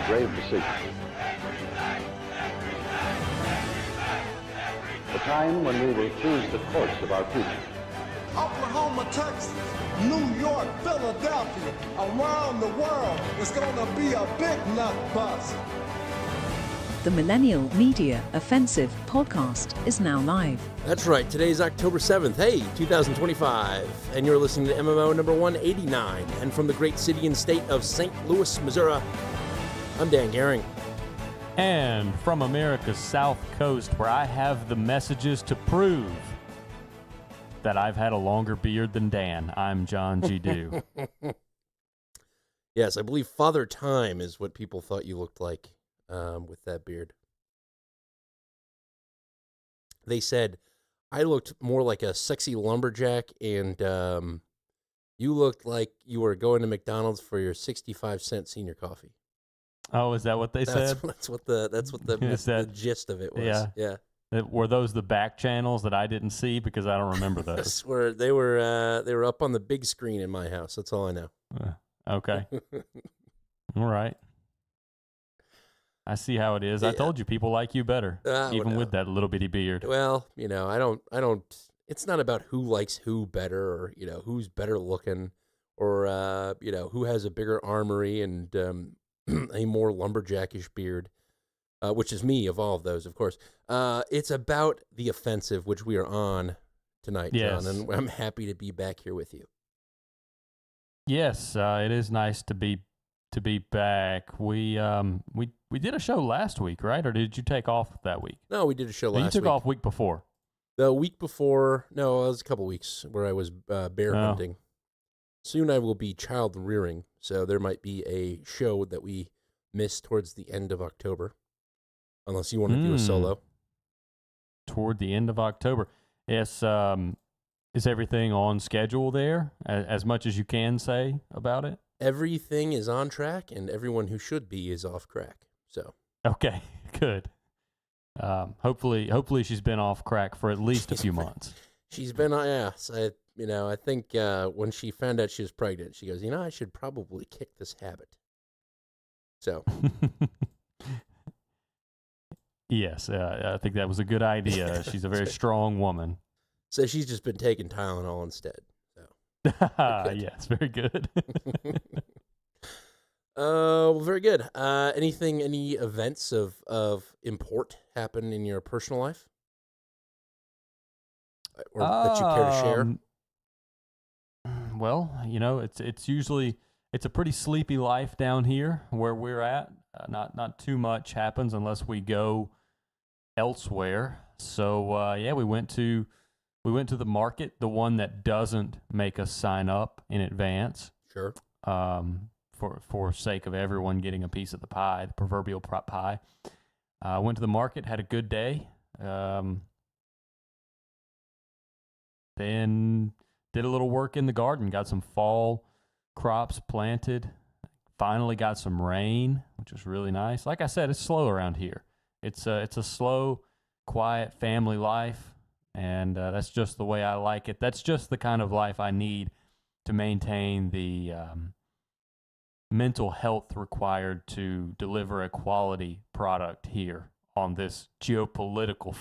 grave decision. The time when we will choose the course of our future. Oklahoma, Texas, New York, Philadelphia, around the world, it's gonna be a big nut bust. The Millennial Media Offensive podcast is now live. That's right. Today's October 7th. Hey, 2025. And you're listening to MMO number 189. And from the great city and state of St. Louis, Missouri, I'm Dan Gehring. And from America's South Coast, where I have the messages to prove that I've had a longer beard than Dan, I'm John G. Dew. Yes, I believe Father Time is what people thought you looked like with that beard. They said I looked more like a sexy lumberjack, and you looked like you were going to McDonald's for your 65-cent senior coffee. Oh, is that what they said? That's what the gist of it was. Yeah. Were those the back channels that I didn't see because I don't remember those? I swear they were up on the big screen in my house. That's all I know. Okay. All right. I see how it is. Yeah. I told you people like you better, even with that little bitty beard. Well, I don't. It's not about who likes who better, or who's better looking, or who has a bigger armory and a more lumberjackish beard, which is me of all of those, of course. It's about the offensive, which we are on tonight, yes. John, and I'm happy to be back here with you. Yes, it is nice to be back. We did a show last week, right? Or did you take off that week? No, we did a show last week. You took off week before. The week before, no, it was a couple weeks where I was bear hunting. Soon I will be child rearing, so there might be a show that we miss towards the end of October, unless you want to do a solo. Toward the end of October. Yes, is everything on schedule there, as much as you can say about it? Everything is on track, and everyone who should be is off crack. So okay, good. Hopefully she's been off crack for at least a few months. She's been on ass. I think when she found out she was pregnant, she goes, I should probably kick this habit. So yes, I think that was a good idea. She's a very strong woman. So she's just been taking Tylenol instead. Yes, very good. Well, very good. Any events of import happen in your personal life, or that you care to share? Well, it's a pretty sleepy life down here where we're at. Not too much happens unless we go elsewhere. So we went to the market, the one that doesn't make us sign up in advance. Sure. For sake of everyone getting a piece of the pie, the proverbial pie. Went to the market, had a good day. Then did a little work in the garden, got some fall crops planted. Finally got some rain, which was really nice. Like I said, it's slow around here. It's a slow, quiet family life. And that's just the way I like it. That's just the kind of life I need to maintain the mental health required to deliver a quality product here on this geopolitical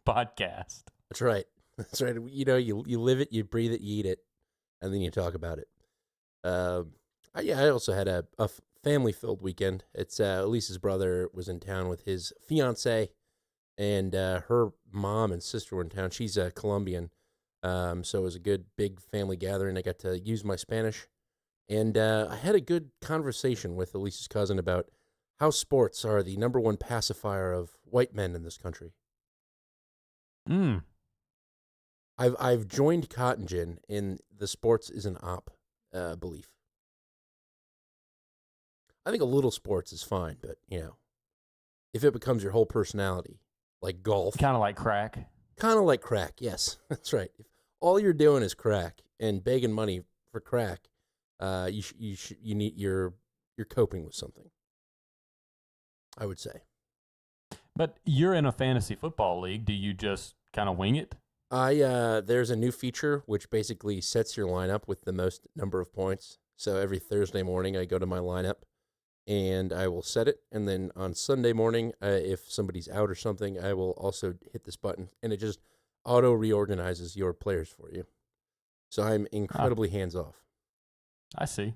podcast. That's right. That's right. You live it, you breathe it, you eat it, and then you talk about it. I also had a family-filled weekend. It's Elise's brother was in town with his fiance. And her mom and sister were in town. She's a Colombian, so it was a good, big family gathering. I got to use my Spanish, and I had a good conversation with Elise's cousin about how sports are the number one pacifier of white men in this country. I've joined Cotton Gin in the sports is an op belief. I think a little sports is fine, but if it becomes your whole personality. Like golf. Kind of like crack. Kind of like crack, yes. That's right. If all you're doing is crack and begging money for crack, you're coping with something, I would say. But you're in a fantasy football league. Do you just kind of wing it? There's a new feature which basically sets your lineup with the most number of points. So every Thursday morning I go to my lineup and I will set it. And then on Sunday morning, if somebody's out or something, I will also hit this button, and it just auto reorganizes your players for you. So I'm incredibly hands off. I see.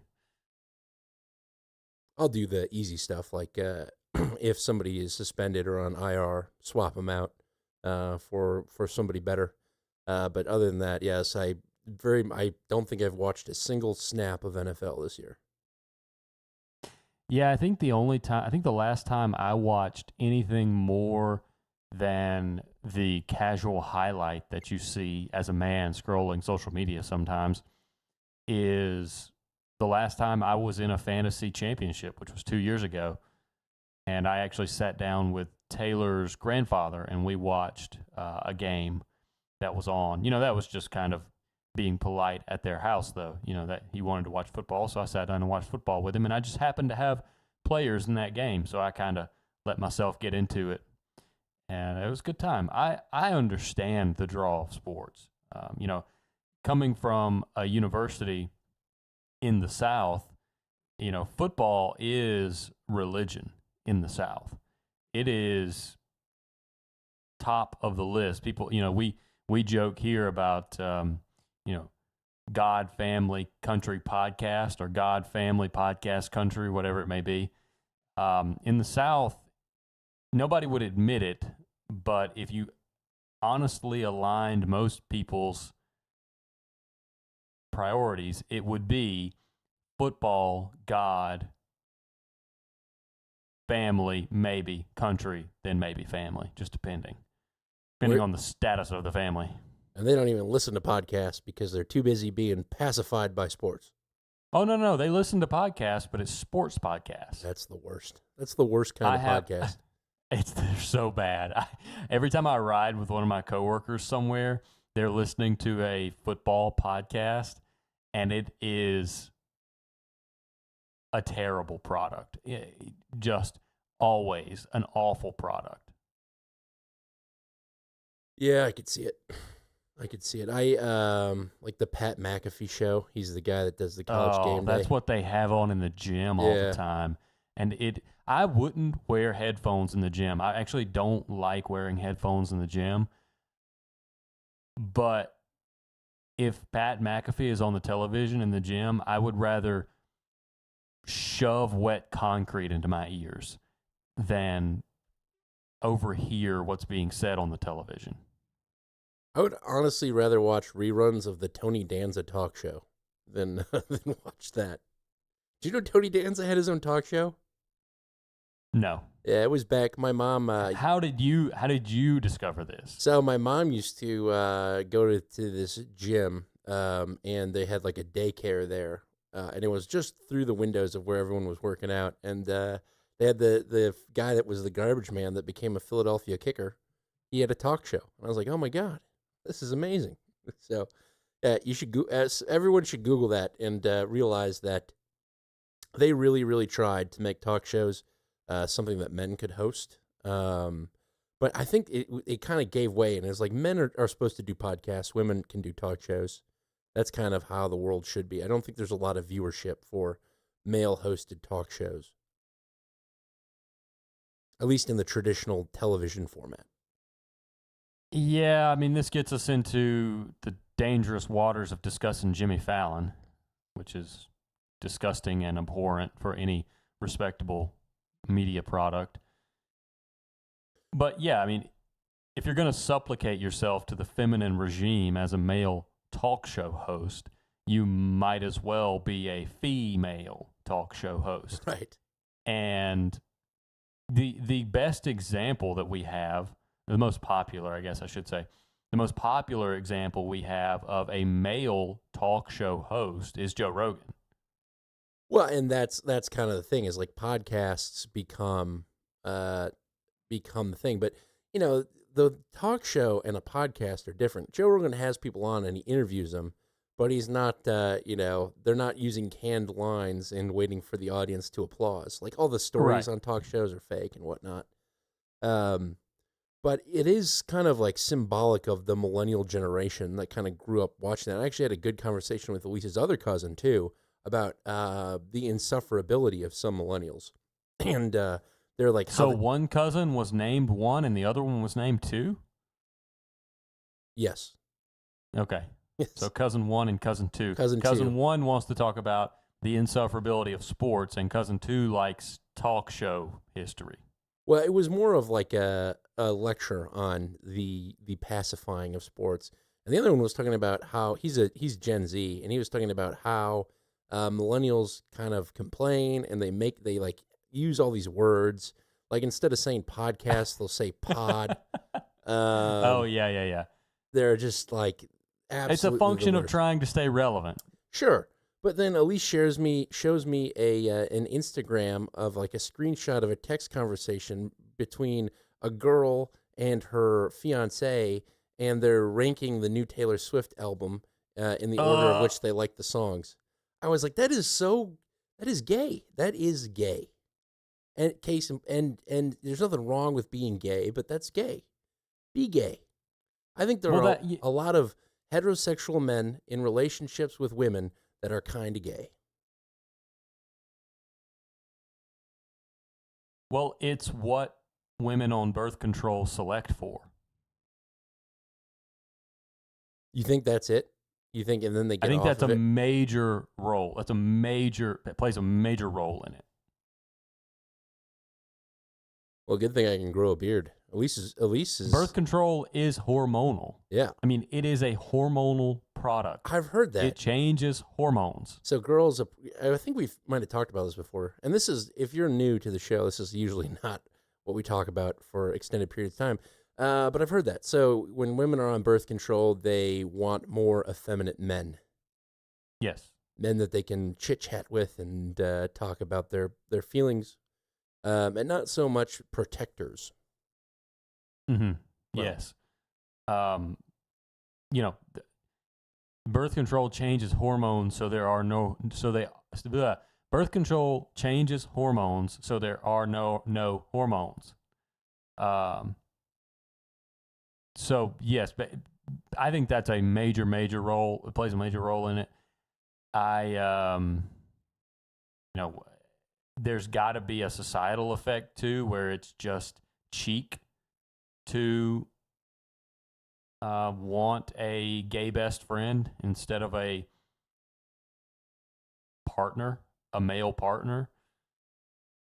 I'll do the easy stuff, like if somebody is suspended or on IR, swap them out for somebody better. But other than that, yes, I don't think I've watched a single snap of NFL this year. Yeah, I think the last time I watched anything more than the casual highlight that you see as a man scrolling social media sometimes is the last time I was in a fantasy championship, which was 2 years ago. And I actually sat down with Taylor's grandfather and we watched a game that was on. That was just kind of being polite at their house, though, that he wanted to watch football. So I sat down and watched football with him, and I just happened to have players in that game. So I kind of let myself get into it, and it was a good time. I understand the draw of sports. Coming from a university in the South, football is religion in the South. It is top of the list. People, we joke here about, God, Family, Country podcast, or God, Family, Podcast, Country, whatever it may be. In the South, nobody would admit it, but if you honestly aligned most people's priorities, it would be football, God, family, maybe country, then maybe family, just depending on the status of the family. And they don't even listen to podcasts because they're too busy being pacified by sports. Oh, no. They listen to podcasts, but it's sports podcasts. That's the worst. That's the worst kind of podcast. They're so bad. Every time I ride with one of my coworkers somewhere, they're listening to a football podcast, and it is a terrible product. Just always an awful product. Yeah, I could see it. I like the Pat McAfee show. He's the guy that does the college game day. That's what they have on in the gym all the time. And I wouldn't wear headphones in the gym. I actually don't like wearing headphones in the gym. But if Pat McAfee is on the television in the gym, I would rather shove wet concrete into my ears than overhear what's being said on the television. I would honestly rather watch reruns of the Tony Danza talk show than watch that. Did you know Tony Danza had his own talk show? No. Yeah, it was back. My mom. How did you discover this? So my mom used to go to this gym, and they had like a daycare there, and it was just through the windows of where everyone was working out, and they had the guy that was the garbage man that became a Philadelphia kicker. He had a talk show, and I was like, oh my god. This is amazing. So, you should everyone should Google that and realize that they really, really tried to make talk shows something that men could host. But I think it kind of gave way, and it's like men are supposed to do podcasts, women can do talk shows. That's kind of how the world should be. I don't think there's a lot of viewership for male-hosted talk shows, at least in the traditional television format. Yeah, I mean, this gets us into the dangerous waters of discussing Jimmy Fallon, which is disgusting and abhorrent for any respectable media product. But yeah, I mean, if you're going to supplicate yourself to the feminine regime as a male talk show host, you might as well be a female talk show host. Right. And the best example that we have, the most popular, I guess I should say, the most popular example we have of a male talk show host is Joe Rogan. Well, and that's kind of the thing, is like podcasts become the thing. But, the talk show and a podcast are different. Joe Rogan has people on and he interviews them, but he's not, they're not using canned lines and waiting for the audience to applause. Like all the stories on talk shows are fake and whatnot. But it is kind of like symbolic of the millennial generation that kind of grew up watching that. I actually had a good conversation with Elise's other cousin, too, about the insufferability of some millennials. and they're like, So one cousin was named 1 and the other one was named 2? Yes. Okay. Yes. So cousin 1 and cousin 2. Cousin 2. 1 wants to talk about the insufferability of sports, and cousin 2 likes talk show history. Well, it was more of like a lecture on the pacifying of sports, and the other one was talking about how he's Gen Z, and he was talking about how millennials kind of complain and they like use all these words, like instead of saying podcast, they'll say pod. Oh yeah. They're just like absolutely. It's a function of trying to stay relevant. Sure. But then Elise shows me an Instagram of like a screenshot of a text conversation between a girl and her fiance, and they're ranking the new Taylor Swift album in the order of which they like the songs. I was like, that is gay. That is gay. And and there's nothing wrong with being gay, but that's gay. Be gay. I think there are a lot of heterosexual men in relationships with women that are kind of gay. Well, it's what women on birth control select for. You think that's it? You think, and then they get I think off that's of a it? major role. That plays a major role in it. Well, good thing I can grow a beard. Elise is Birth control is hormonal. Yeah. I mean, it is a hormonal product. I've heard that. It changes hormones. So girls, I think we might have talked about this before. And this is, if you're new to the show, this is usually not what we talk about for extended periods of time. But I've heard that. So when women are on birth control, they want more effeminate men. Yes. Men that they can chit-chat with and talk about their feelings. And not so much protectors. Mm-hmm. Well, yes. Birth control changes hormones, so there are no. Birth control changes hormones, so there are no hormones. So yes, but I think that's a major role. It plays a major role in it. There's got to be a societal effect too, where it's just cheek to want a gay best friend instead of a partner, a male partner.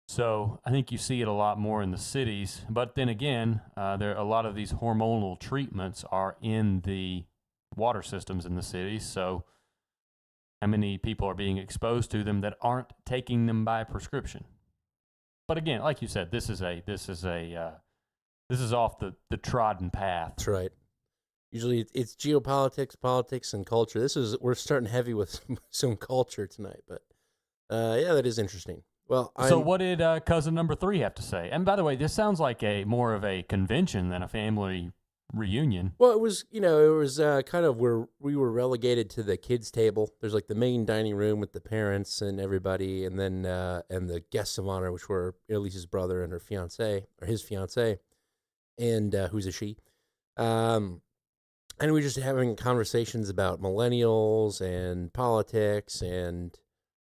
So I think you see it a lot more in the cities. But then again, there a lot of these hormonal treatments are in the water systems in the cities. So how many people are being exposed to them that aren't taking them by prescription? But again, like you said, this is off the trodden path. That's right. Usually it's geopolitics, politics, and culture. We're starting heavy with some culture tonight, but yeah, that is interesting. Well, so what did cousin number 3 have to say? And by the way, this sounds like more of a convention than a family reunion. Well, it was kind of where we were relegated to the kids' table. There's like the main dining room with the parents and everybody, and then and the guests of honor, which were Elise's brother and her fiance, or his fiance, and who's a she. And we were just having conversations about millennials and politics, and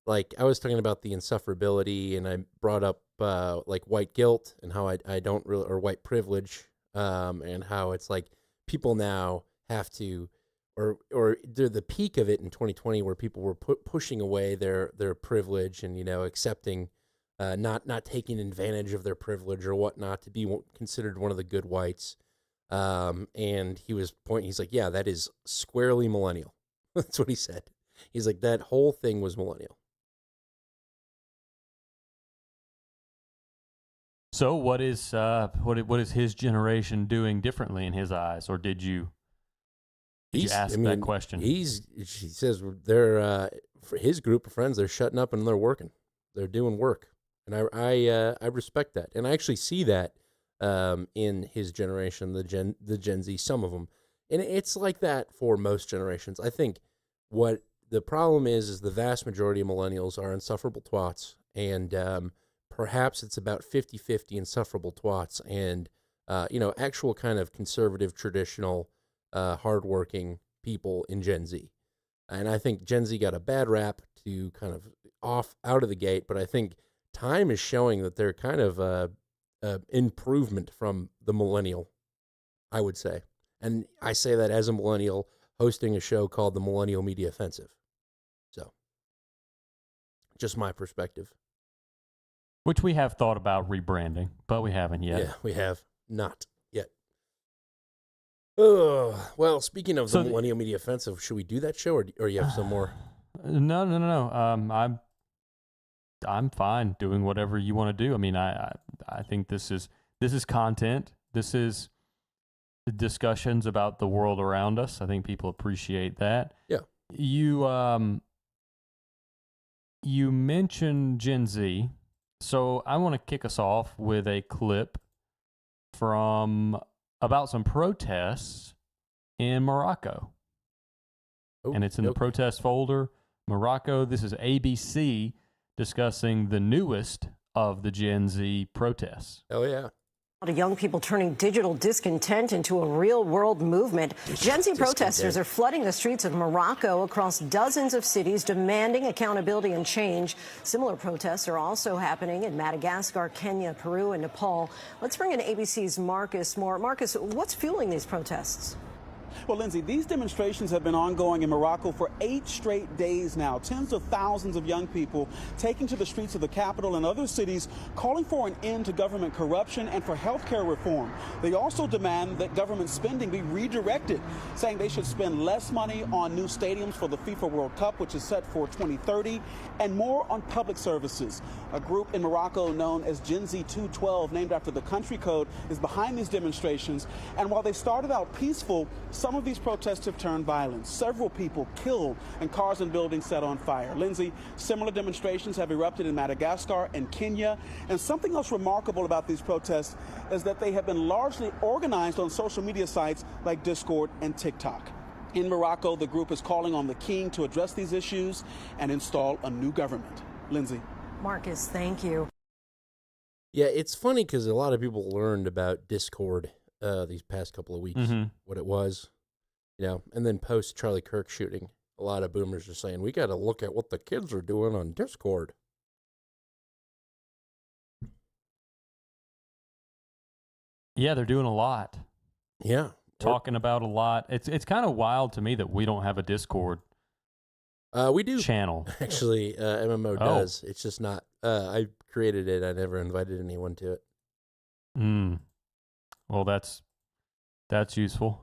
like I was talking about the insufferability, and I brought up like white guilt and how I don't really, or white privilege, and how it's like people now have to, or they're the peak of it in 2020, where people were pushing away their privilege and accepting, not taking advantage of their privilege or whatnot to be considered one of the good whites. And he's like, yeah, that is squarely millennial. That's what he said. He's like, that whole thing was millennial. So what is his generation doing differently in his eyes, or did you ask that question? He says they're for his group of friends, they're shutting up and they're working, they're doing work, and I respect that, and I actually see that in his generation, the Gen Z, some of them, and it's like that for most generations. I think what the problem is the vast majority of millennials are insufferable twats, and perhaps it's about 50-50 insufferable twats and, actual kind of conservative, traditional, hardworking people in Gen Z. And I think Gen Z got a bad rap to kind of out of the gate, but I think time is showing that they're kind of improvement from the Millennial, I would say. And I say that as a millennial hosting a show called the Millennial Media Offensive. So, just my perspective. Which we have thought about rebranding, but we haven't yet. Yeah, we have not yet. Oh, well, speaking of the Millennial Media Offensive, should we do that show, or you have some more? No. I'm fine doing whatever you want to do. I mean, I think this is content. This is discussions about the world around us. I think people appreciate that. Yeah. You mentioned Gen Z, so I want to kick us off with a clip about some protests in Morocco. Oh, and it's in the protest folder. Morocco. This is ABC discussing the newest of the Gen Z protests. Oh, yeah. A lot of young people turning digital discontent into a real-world movement. Gen Z protesters are flooding the streets of Morocco across dozens of cities, demanding accountability and change. Similar protests are also happening in Madagascar, Kenya, Peru, and Nepal. Let's bring in ABC's Marcus Moore. Marcus, what's fueling these protests? Well, Lindsay, these demonstrations have been ongoing in Morocco for 8 straight days now. Tens of thousands of young people taking to the streets of the capital and other cities, calling for an end to government corruption and for health care reform. They also demand that government spending be redirected, saying they should spend less money on new stadiums for the FIFA World Cup, which is set for 2030, and more on public services. A group in Morocco known as Gen Z 212, named after the country code, is behind these demonstrations. And while they started out peaceful, some of these protests have turned violent. Several people killed and cars and buildings set on fire. Lindsay, similar demonstrations have erupted in Madagascar and Kenya. And something else remarkable about these protests is that they have been largely organized on social media sites like Discord and TikTok. In Morocco, the group is calling on the king to address these issues and install a new government. Lindsay. Marcus, thank you. Yeah, it's funny because a lot of people learned about Discord these past couple of weeks, what it was. And then post Charlie Kirk shooting, a lot of boomers are saying, we got to look at what the kids are doing on Discord. Yeah, they're doing a lot. Yeah. Talking about a lot. It's kind of wild to me that we don't have a Discord we do. channel. Actually, MMO does. It's just not, I created it. I never invited anyone to it. Well, that's useful.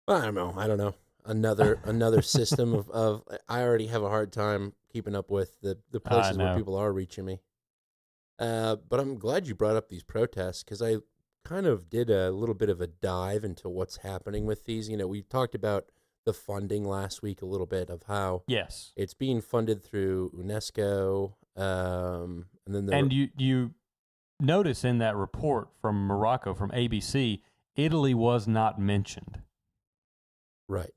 I don't know. Another system of I already have a hard time keeping up with the places where people are reaching me. But I'm glad you brought up these protests because I kind of did a little bit of a dive into what's happening with these. We talked about the funding last week a little bit of how it's being funded through UNESCO, and then you notice in that report from Morocco from ABC, Italy was not mentioned. Right.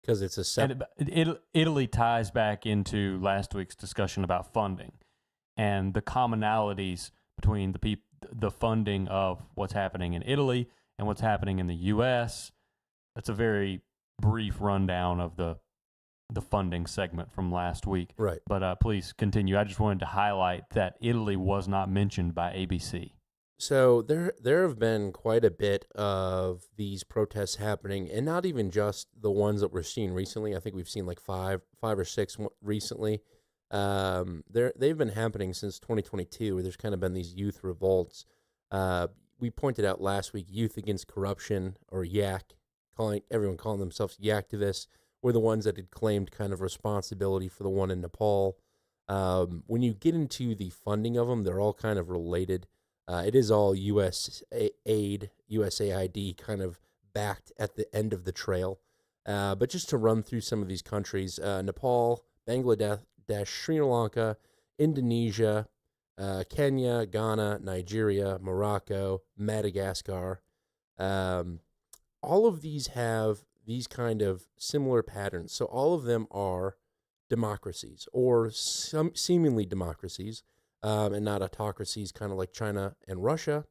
Because it's a separate... Italy ties back into last week's discussion about funding and the commonalities between the funding of what's happening in Italy and what's happening in the U.S. That's a very brief rundown of the funding segment from last week. Right. But please continue. I just wanted to highlight that Italy was not mentioned by ABC. So there have been quite a bit of these protests happening, and not even just the ones that we're seeing recently. I think we've seen like five or six recently. They've been happening since 2022, where there's kind of been these youth revolts. We pointed out last week, Youth Against Corruption, or YAC, everyone calling themselves YACtivists, were the ones that had claimed kind of responsibility for the one in Nepal. When you get into the funding of them, they're all kind of related. It is all USAID kind of backed at the end of the trail. But just to run through some of these countries, Nepal, Bangladesh, Sri Lanka, Indonesia, Kenya, Ghana, Nigeria, Morocco, Madagascar. All of these have these kind of similar patterns. So all of them are democracies, or some seemingly democracies, and not autocracies, kind of like China and Russia.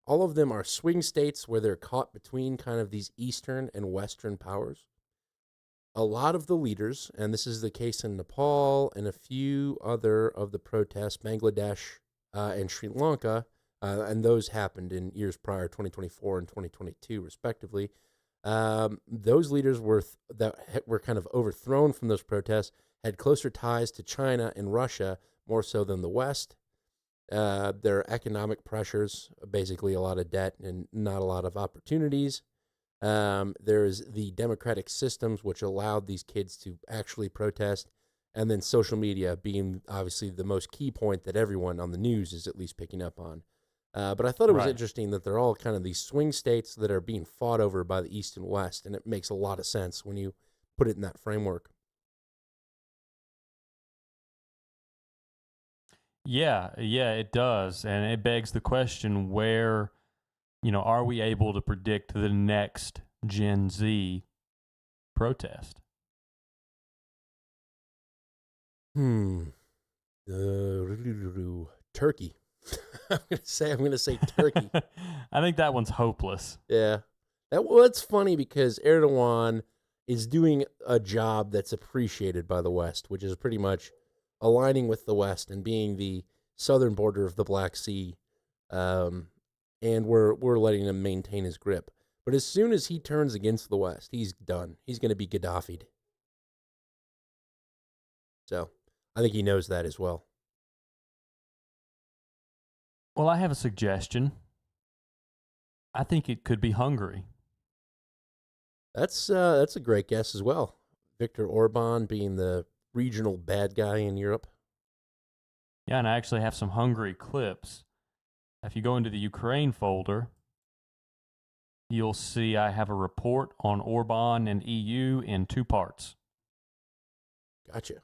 All of them are swing states where they're caught between kind of these Eastern and Western powers. a lot of the leaders, and this is the case in Nepal and a few other of the protests, Bangladesh and Sri Lanka, and those happened in years prior, 2024 and 2022, respectively. Those leaders that were kind of overthrown from those protests had closer ties to China and Russia, more so than the West. There are economic pressures, basically a lot of debt and not a lot of opportunities. There's the democratic systems which allowed these kids to actually protest, and then social media being obviously the most key point that everyone on the news is at least picking up on. But I thought it was interesting that they're all kind of these swing states that are being fought over by the East and West, and it makes a lot of sense when you put it in that framework. Yeah, it does. And it begs the question where, are we able to predict the next Gen Z protest? Turkey. I'm gonna say Turkey. I think that one's hopeless. Yeah. It's funny because Erdogan is doing a job that's appreciated by the West, which is pretty much aligning with the West and being the southern border of the Black Sea, and we're letting him maintain his grip. But as soon as he turns against the West, he's done. He's going to be Gaddafi'd. So I think he knows that as well. Well, I have a suggestion. I think it could be Hungary. That's a great guess as well. Viktor Orban being the regional bad guy in Europe. Yeah, and I actually have some Hungary clips. If you go into the Ukraine folder, you'll see I have a report on Orban and EU in 2 parts. Gotcha.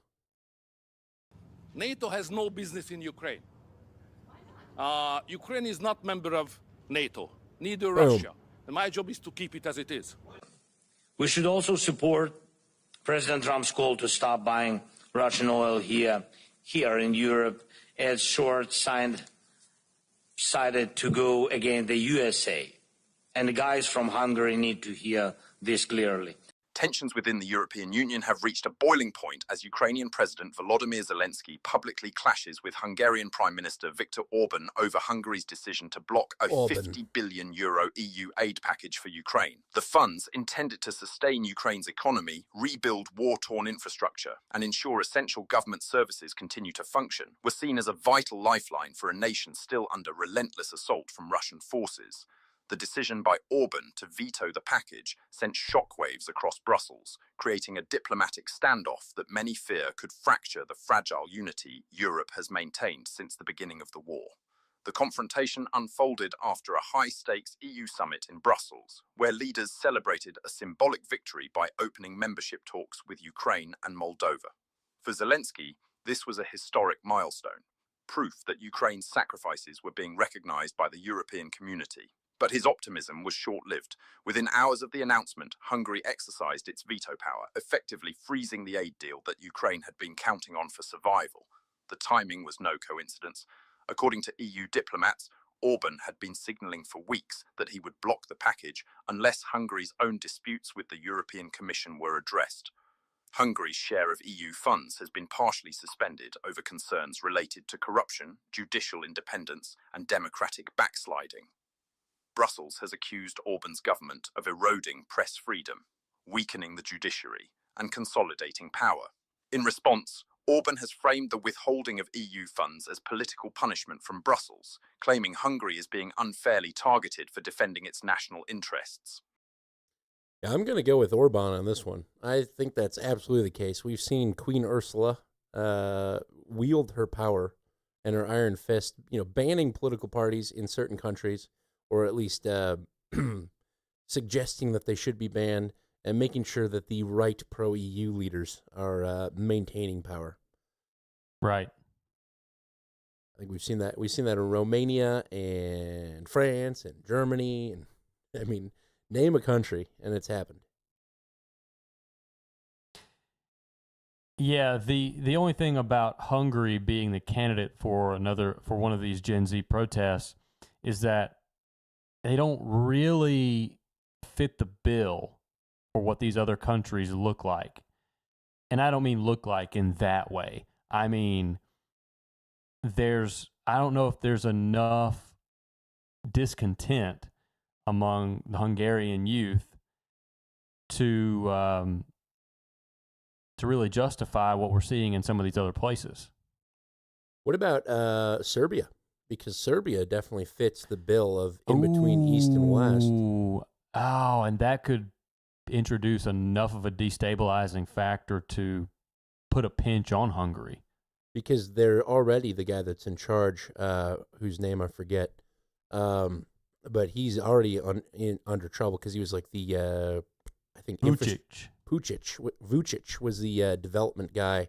NATO has no business in Ukraine. Ukraine is not member of NATO, neither Russia. And my job is to keep it as it is. We should also support President Trump's call to stop buying Russian oil here in Europe, as short-sighted to go against the USA. And the guys from Hungary need to hear this clearly. Tensions within the European Union have reached a boiling point as Ukrainian President Volodymyr Zelensky publicly clashes with Hungarian Prime Minister Viktor Orban over Hungary's decision to block a €50 billion EU aid package for Ukraine. The funds, intended to sustain Ukraine's economy, rebuild war-torn infrastructure, and ensure essential government services continue to function, were seen as a vital lifeline for a nation still under relentless assault from Russian forces. The decision by Orban to veto the package sent shockwaves across Brussels, creating a diplomatic standoff that many fear could fracture the fragile unity Europe has maintained since the beginning of the war. The confrontation unfolded after a high-stakes EU summit in Brussels, where leaders celebrated a symbolic victory by opening membership talks with Ukraine and Moldova. For Zelensky, this was a historic milestone, proof that Ukraine's sacrifices were being recognized by the European community. But his optimism was short-lived. Within hours of the announcement, Hungary exercised its veto power, effectively freezing the aid deal that Ukraine had been counting on for survival. The timing was no coincidence. According to EU diplomats, Orban had been signalling for weeks that he would block the package unless Hungary's own disputes with the European Commission were addressed. Hungary's share of EU funds has been partially suspended over concerns related to corruption, judicial independence, and democratic backsliding. Brussels has accused Orban's government of eroding press freedom, weakening the judiciary, and consolidating power. In response, Orban has framed the withholding of EU funds as political punishment from Brussels, claiming Hungary is being unfairly targeted for defending its national interests. Yeah, I'm going to go with Orban on this one. I think that's absolutely the case. We've seen Queen Ursula wield her power and her iron fist, banning political parties in certain countries, or at least suggesting that they should be banned, and making sure that the right pro-EU leaders are maintaining power. Right. I think we've seen that. We've seen that in Romania and France and Germany, and name a country, and it's happened. Yeah, the only thing about Hungary being the candidate for one of these Gen Z protests is that they don't really fit the bill for what these other countries look like. and I don't mean look like in that way. I mean, I don't know if there's enough discontent among the Hungarian youth to really justify what we're seeing in some of these other places. What about Serbia? Because Serbia definitely fits the bill of in between East and West. Oh, and that could introduce enough of a destabilizing factor to put a pinch on Hungary. Because they're already the guy that's in charge, whose name I forget, but he's already under trouble because he was like the, I think, Vucic was the development guy,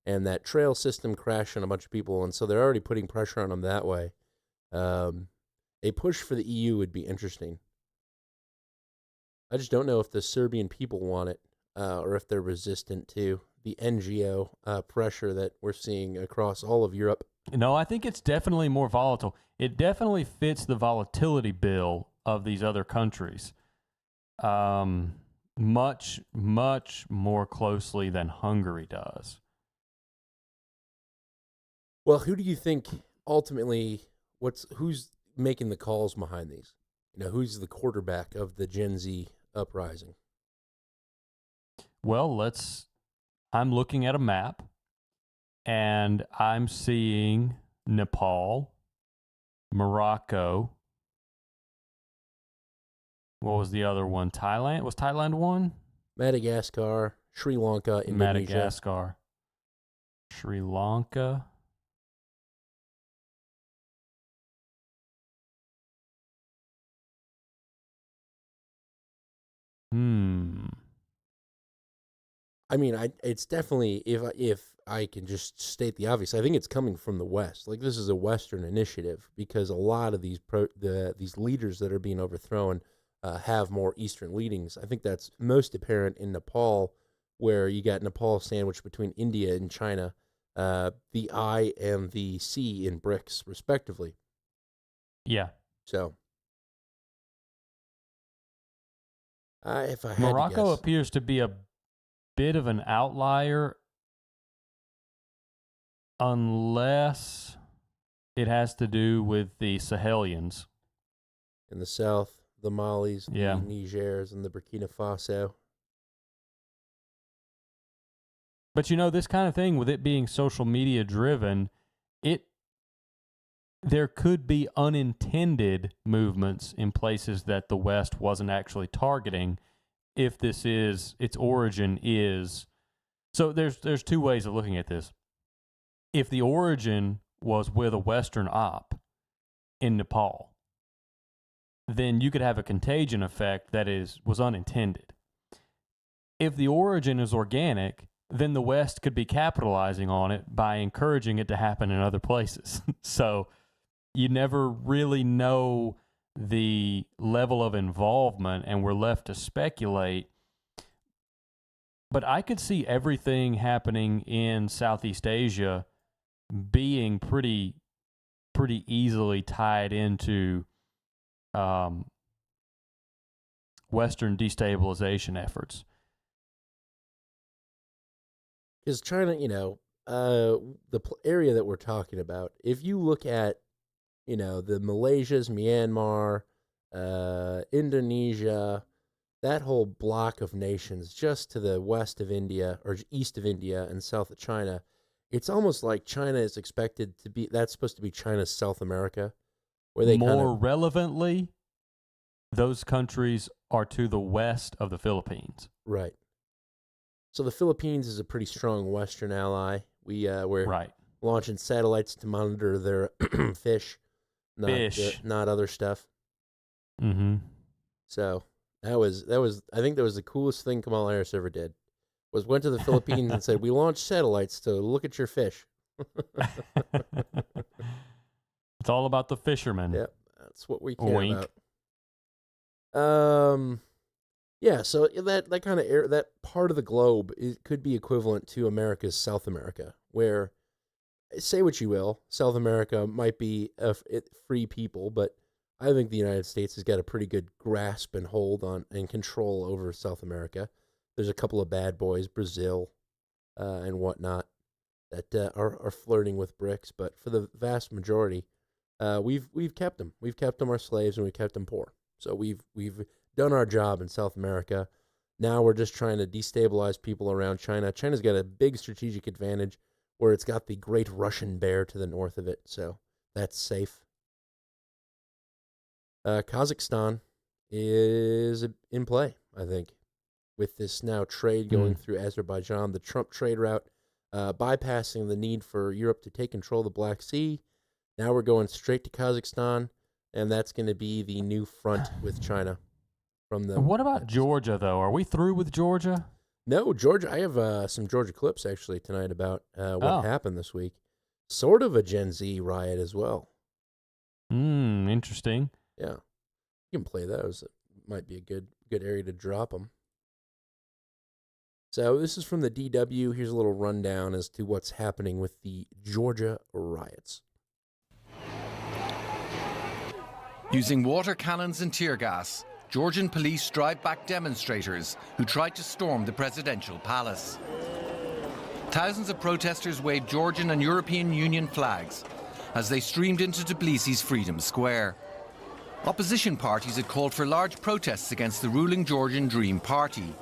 and that trail system crashed on a bunch of people, and so they're already putting pressure on him that way. A push for the EU would be interesting. I just don't know if the Serbian people want it, or if they're resistant to the NGO pressure that we're seeing across all of Europe. No, I think it's definitely more volatile. It definitely fits the volatility bill of these other countries much, much more closely than Hungary does. Well, who do you think ultimately, who's making the calls behind these? You know, who's the quarterback of the Gen Z uprising? Well, I'm looking at a map, and I'm seeing Nepal, Morocco. What was the other one? Thailand? Was Thailand one? Madagascar, Sri Lanka, Indonesia. Madagascar, Sri Lanka. I mean, it's definitely, if I can just state the obvious, I think it's coming from the West. Like, this is a Western initiative because a lot of these these leaders that are being overthrown have more Eastern leanings. I think that's most apparent in Nepal, where you got Nepal sandwiched between India and China, the I and the C in BRICS, respectively. Yeah. So, if I had Morocco to guess, appears to be a bit of an outlier, unless it has to do with the Sahelians. In the south, the Malis, the Yeah. Nigers, and the Burkina Faso. But you know, this kind of thing, with it being social media driven, there could be unintended movements in places that the West wasn't actually targeting. If its origin is, so there's two ways of looking at this. If the origin was with a Western op in Nepal, then you could have a contagion effect that was unintended. If the origin is organic, then the West could be capitalizing on it by encouraging it to happen in other places. So you never really know the level of involvement, and we're left to speculate. But I could see everything happening in Southeast Asia being pretty easily tied into Western destabilization efforts. Because China, the area that we're talking about, if you look at, the Malaysias, Myanmar, Indonesia, that whole block of nations just to the west of India or east of India and south of China, it's almost like China is expected to be, that's supposed to be China's South America, where they more relevantly, those countries are to the west of the Philippines. Right. So the Philippines is a pretty strong Western ally. We're right. launching satellites to monitor their fish, not other stuff. Mm-hmm. So that was I think that was the coolest thing Kamala Harris ever did. Went to the Philippines and said, "We launched satellites to look at your fish." It's all about the fishermen. Yep, that's what we care Wink. about. Yeah, so that kind of that part of the globe could be equivalent to America's South America, where, say what you will, South America might be free people, but I think the United States has got a pretty good grasp and hold on and control over South America. There's a couple of bad boys, Brazil, and whatnot that are flirting with BRICS. But for the vast majority, we've kept them. We've kept them our slaves, and we kept them poor. So we've done our job in South America. Now we're just trying to destabilize people around China. China's got a big strategic advantage where it's got the Great Russian Bear to the north of it, so that's safe. Kazakhstan is in play, I think, with this now trade going through Azerbaijan, the Trump trade route, bypassing the need for Europe to take control of the Black Sea. Now we're going straight to Kazakhstan, and that's going to be the new front with China. From the. What about Georgia, though? Are we through with Georgia? No, Georgia. I have some Georgia clips actually tonight about what happened this week. Sort of a Gen Z riot as well. Interesting. Yeah, you can play those. It might be a good area to drop them. So this is from the DW. Here's a little rundown as to what's happening with the Georgia riots. Using water cannons and tear gas, Georgian police drive back demonstrators who tried to storm the presidential palace. Thousands of protesters waved Georgian and European Union flags as they streamed into Tbilisi's Freedom Square. Opposition parties had called for large protests against the ruling Georgian Dream Party,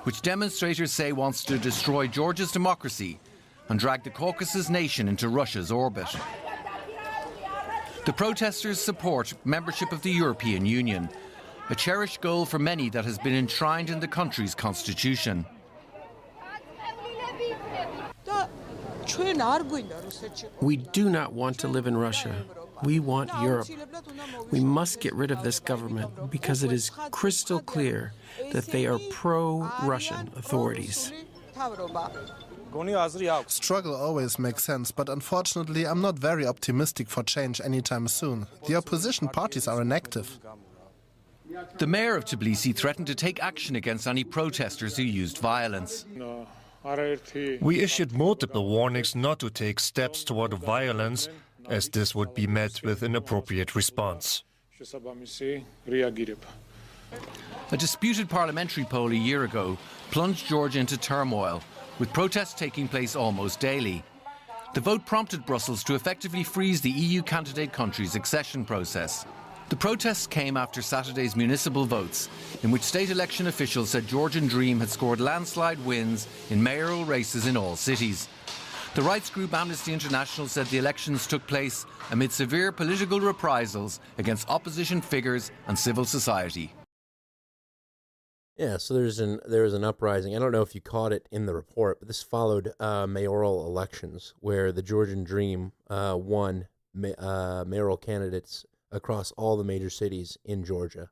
which demonstrators say wants to destroy Georgia's democracy and drag the Caucasus nation into Russia's orbit. The protesters support membership of the European Union, a cherished goal for many that has been enshrined in the country's constitution. We do not want to live in Russia. We want Europe. We must get rid of this government because it is crystal clear that they are pro-Russian authorities. Struggle always makes sense, but unfortunately I'm not very optimistic for change anytime soon. The opposition parties are inactive. The mayor of Tbilisi threatened to take action against any protesters who used violence. We issued multiple warnings not to take steps toward violence, as this would be met with an appropriate response. A disputed parliamentary poll a year ago plunged Georgia into turmoil, with protests taking place almost daily. The vote prompted Brussels to effectively freeze the EU candidate country's accession process. The protests came after Saturday's municipal votes, in which state election officials said Georgian Dream had scored landslide wins in mayoral races in all cities. The rights group Amnesty International said the elections took place amid severe political reprisals against opposition figures and civil society. Yeah, so there was an uprising. I don't know if you caught it in the report, but this followed mayoral elections where the Georgian Dream won mayoral candidates across all the major cities in Georgia.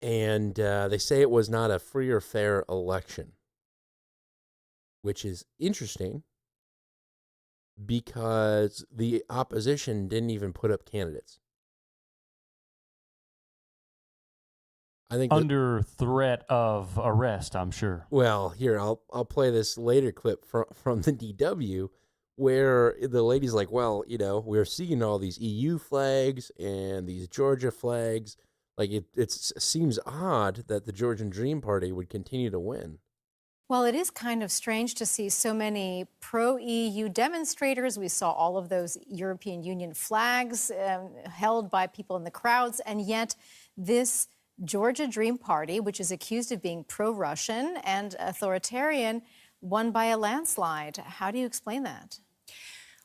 And they say it was not a free or fair election, which is interesting because the opposition didn't even put up candidates. I think under threat of arrest, I'm sure. Well, here I'll play this later clip from the DW where the lady's like, well, you know, we're seeing all these EU flags and these Georgia flags. Like it seems odd that the Georgian Dream Party would continue to win. Well, it is kind of strange to see so many pro-EU demonstrators. We saw all of those European Union flags held by people in the crowds, and yet this Georgia Dream Party, which is accused of being pro-Russian and authoritarian, won by a landslide. How do you explain that?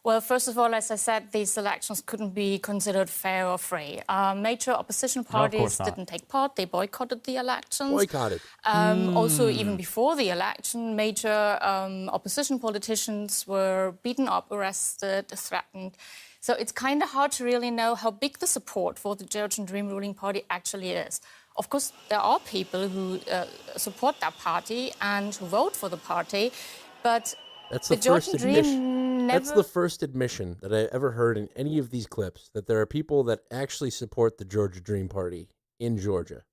Well, first of all, as I said, these elections couldn't be considered fair or free. Major opposition parties didn't take part. They boycotted the elections. Boycotted. Also, even before the election, major opposition politicians were beaten up, arrested, threatened. So it's kind of hard to really know how big the support for the Georgian Dream ruling party actually is. Of course, there are people who support that party and who vote for the party, but the Georgian Dream never... That's the first admission that I ever heard in any of these clips, that there are people that actually support the Georgia Dream Party in Georgia.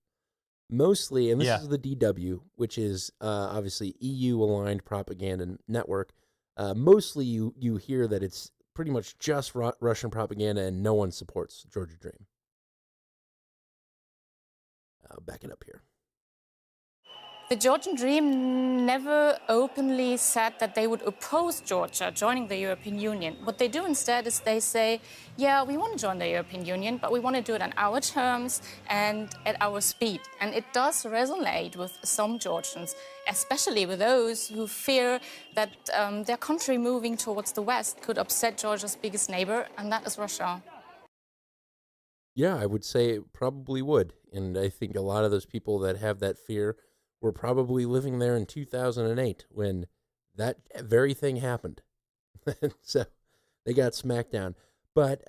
Mostly, and this is the DW, which is obviously EU-aligned propaganda network. Mostly you hear that it's pretty much just Russian propaganda and no one supports Georgia Dream. I'll back it up here. The Georgian Dream never openly said that they would oppose Georgia joining the European Union. What they do instead is they say, yeah, we want to join the European Union, but we want to do it on our terms and at our speed. And it does resonate with some Georgians, especially with those who fear that their country moving towards the West could upset Georgia's biggest neighbor, and that is Russia. Yeah, I would say it probably would. And I think a lot of those people that have that fear were probably living there in 2008 when that very thing happened. So they got smacked down. But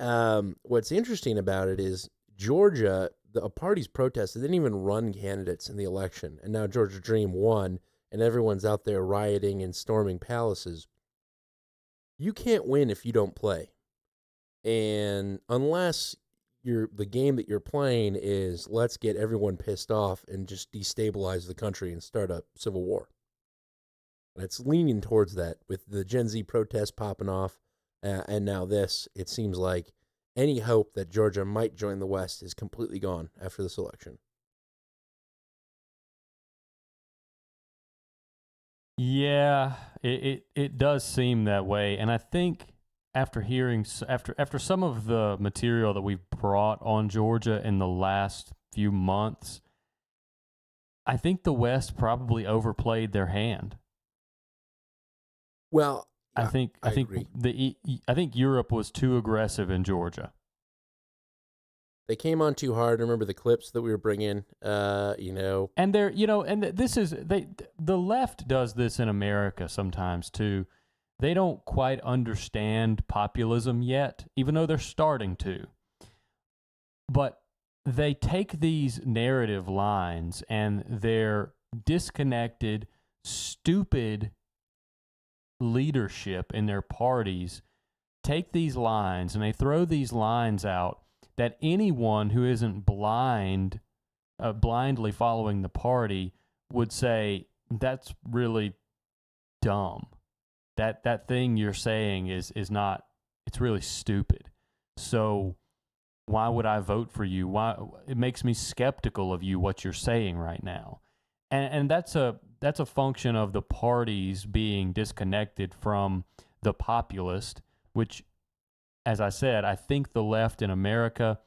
what's interesting about it is Georgia, the party's protested. They didn't even run candidates in the election. And now Georgia Dream won, and everyone's out there rioting and storming palaces. You can't win if you don't play. And unless the game that you're playing is let's get everyone pissed off and just destabilize the country and start a civil war. And it's leaning towards that with the Gen Z protests popping off, and now this. It seems like any hope that Georgia might join the West is completely gone after this election. Yeah, it does seem that way, and I think after some of the material that we've brought on Georgia in the last few months, I think the West probably overplayed their hand. Well, I think agree. I think Europe was too aggressive in Georgia. They came on too hard. Remember the clips that we were bringing, And the left does this in America sometimes too. They don't quite understand populism yet, even though they're starting to. But they take these narrative lines and their disconnected, stupid leadership in their parties take these lines and they throw these lines out that anyone who isn't blindly following the party would say, that's really dumb. That thing you're saying is not, it's really stupid. So why would I vote for you? Why? It makes me skeptical of you, what you're saying right now. And that's a function of the parties being disconnected from the populist, which, as I said, I think the left in America,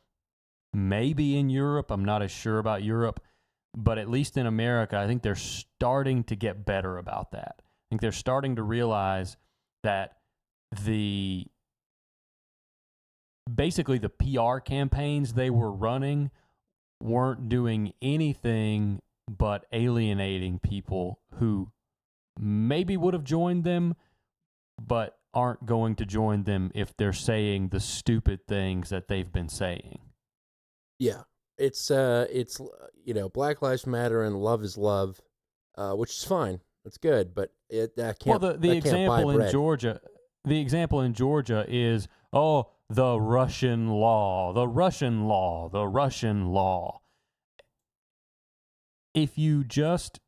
maybe in Europe, I'm not as sure about Europe, but at least in America, I think they're starting to get better about that. I think they're starting to realize that basically the PR campaigns they were running weren't doing anything but alienating people who maybe would have joined them, but aren't going to join them if they're saying the stupid things that they've been saying. Yeah, it's Black Lives Matter and love is love, which is fine. That's good, but that can't. Well, the example in Georgia, is the Russian law, the Russian law, the Russian law. If you just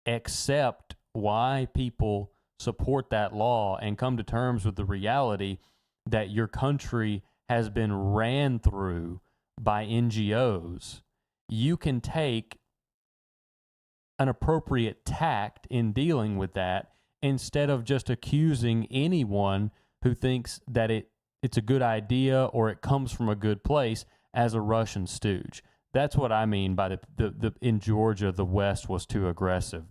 accept why people support that law and come to terms with the reality that your country has been ran through by NGOs, you can take an appropriate tact in dealing with that instead of just accusing anyone who thinks that it's a good idea or it comes from a good place as a Russian stooge. That's what I mean by the in Georgia, the West was too aggressive.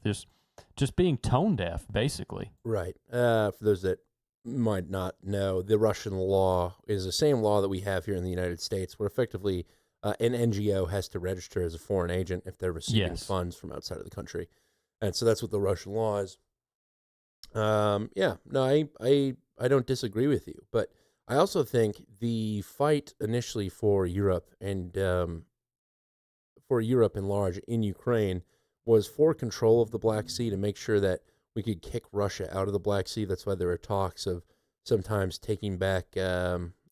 Just being tone deaf, basically. Right. For those that might not know, the Russian law is the same law that we have here in the United States, where effectively an NGO has to register as a foreign agent if they're receiving funds from outside of the country. And so that's what the Russian law is. I don't disagree with you, but I also think the fight initially for Europe and for Europe in large in Ukraine was for control of the Black Sea to make sure that we could kick Russia out of the Black Sea. That's why there are talks of sometimes taking back,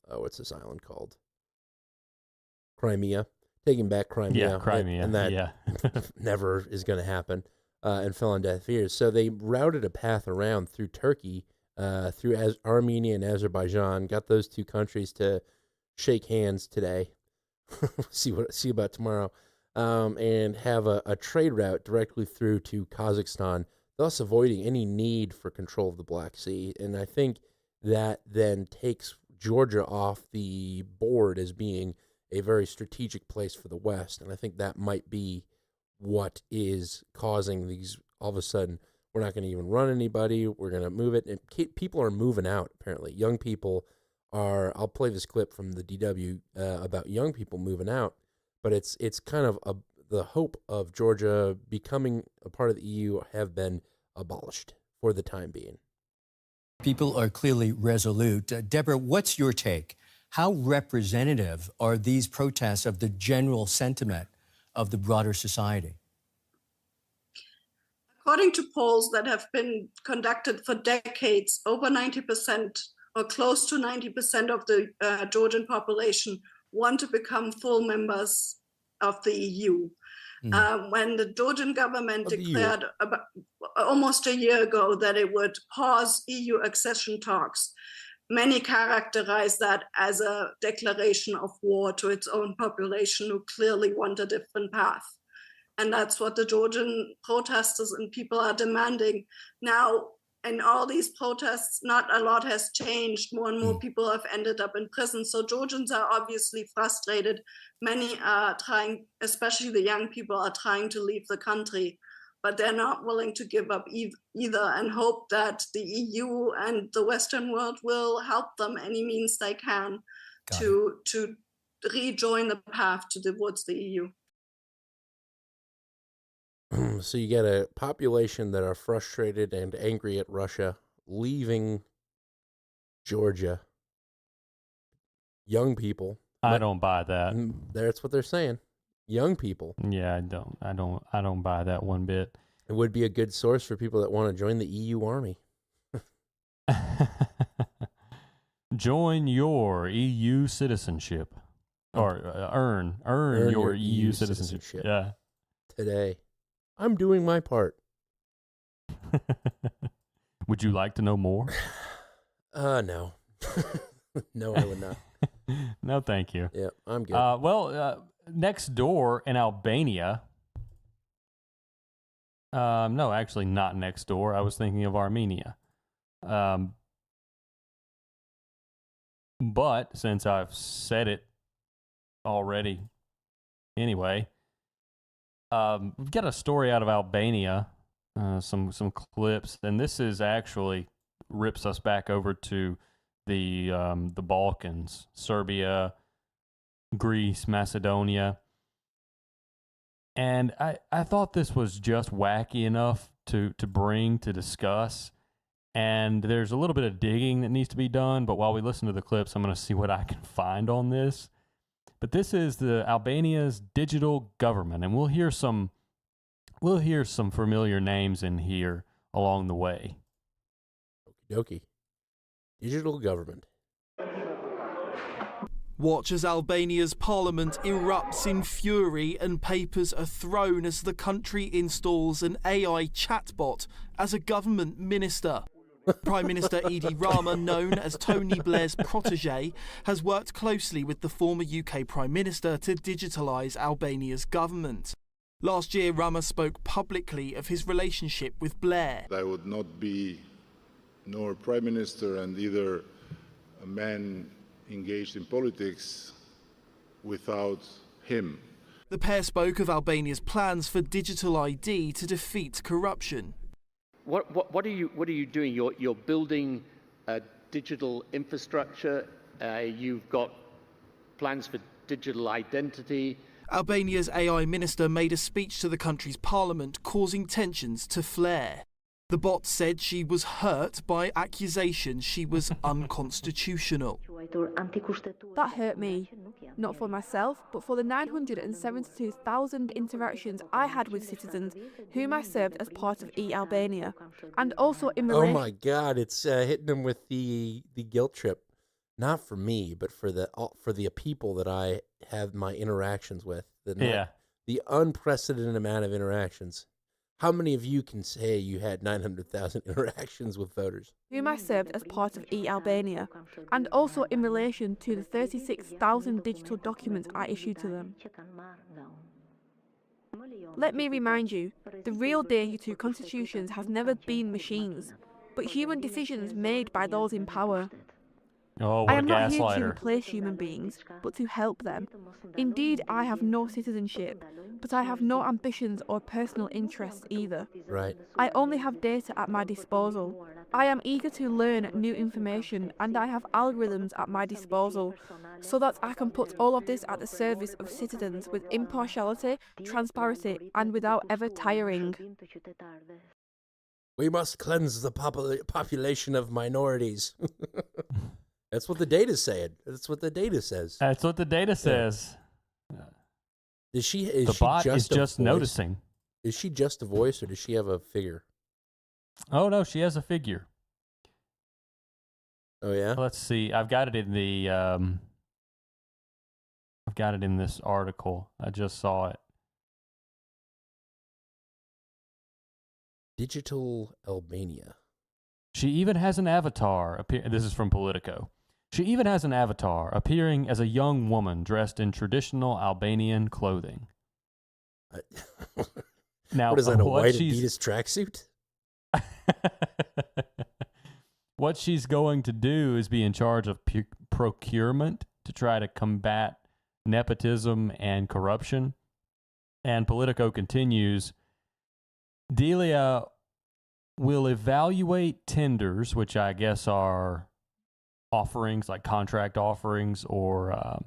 what's this island called? Crimea. Taking back Crimea. Yeah, Crimea. And that never is going to happen and fell on deaf ears. So they routed a path around through Turkey, through Armenia and Azerbaijan, got those two countries to shake hands today. see about tomorrow. and have a trade route directly through to Kazakhstan, thus avoiding any need for control of the Black Sea. And I think that then takes Georgia off the board as being a very strategic place for the West. And I think that might be what is causing these, all of a sudden, we're not going to even run anybody, we're going to move it. And people are moving out, apparently. Young people are, I'll play this clip from the DW about young people moving out, but it's kind of the hope of Georgia becoming a part of the EU have been abolished for the time being. People are clearly resolute. Deborah, what's your take? How representative are these protests of the general sentiment of the broader society? According to polls that have been conducted for decades, over 90% or close to 90% of the Georgian population want to become full members of the EU. When the Georgian government declared about almost a year ago that it would pause EU accession talks, many characterized that as a declaration of war to its own population who clearly want a different path. And that's what the Georgian protesters and people are demanding. Now, in all these protests, not a lot has changed. More and more people have ended up in prison. So Georgians are obviously frustrated. Many are trying, especially the young people, are trying to leave the country, but they're not willing to give up either and hope that the EU and the Western world will help them any means they can to rejoin the path towards the EU. So you get a population that are frustrated and angry at Russia, leaving Georgia. Young people. I don't buy that. That's what they're saying. Young people. Yeah, I don't buy that one bit. It would be a good source for people that want to join the EU army. Join your EU citizenship, or earn your EU citizenship. Yeah. Today. I'm doing my part. Would you like to know more? No. No, I would not. No, thank you. Yeah, I'm good. Next door in Albania. No, actually not next door. I was thinking of Armenia. But since I've said it already, anyway, we've got a story out of Albania, some clips, and this is actually rips us back over to the Balkans, Serbia, Greece, Macedonia. And I thought this was just wacky enough to bring to discuss. And there's a little bit of digging that needs to be done, but while we listen to the clips, I'm going to see what I can find on this. But this is the Albania's digital government, and we'll hear some familiar names in here along the way. Okie dokie. Digital government. Watch as Albania's parliament erupts in fury and papers are thrown as the country installs an AI chatbot as a government minister. Prime Minister Edi Rama, known as Tony Blair's protege, has worked closely with the former UK Prime Minister to digitalise Albania's government. Last year, Rama spoke publicly of his relationship with Blair. I would not be nor Prime Minister and either a man engaged in politics without him. The pair spoke of Albania's plans for digital ID to defeat corruption. What are you doing? You're building a digital infrastructure. You've got plans for digital identity. Albania's AI minister made a speech to the country's parliament, causing tensions to flare. The bot said she was hurt by accusations she was unconstitutional. That hurt me, not for myself, but for the 972,000 interactions I had with citizens whom I served as part of eAlbania, and also in relation... Oh my God, it's hitting them with the guilt trip. Not for me, but for the people that I have my interactions with. The unprecedented amount of interactions. How many of you can say you had 900,000 interactions with voters? Whom I served as part of eAlbania, and also in relation to the 36,000 digital documents I issued to them. Let me remind you, the real danger to constitutions has never been machines, but human decisions made by those in power. Oh, I what a am not here to gaslighter. replace human beings, but to help them. Indeed, I have no citizenship, but I have no ambitions or personal interests either. Right. I only have data at my disposal. I am eager to learn new information, and I have algorithms at my disposal, so that I can put all of this at the service of citizens with impartiality, transparency, and without ever tiring. We must cleanse the population of minorities. That's what the data's saying. That's what the data says. That's what the data says. Is she bot is just just noticing. Is she just a voice, or does she have a figure? Oh, no, she has a figure. Oh, yeah? Let's see. I've got it in the... I've got it in this article. I just saw it. Digital Albania. She even has an avatar. This is from Politico. She even has an avatar appearing as a young woman dressed in traditional Albanian clothing. Now, what is that, a white Adidas tracksuit? What she's going to do is be in charge of procurement to try to combat nepotism and corruption. And Politico continues, Delia will evaluate tenders, which I guess are offerings, like contract offerings or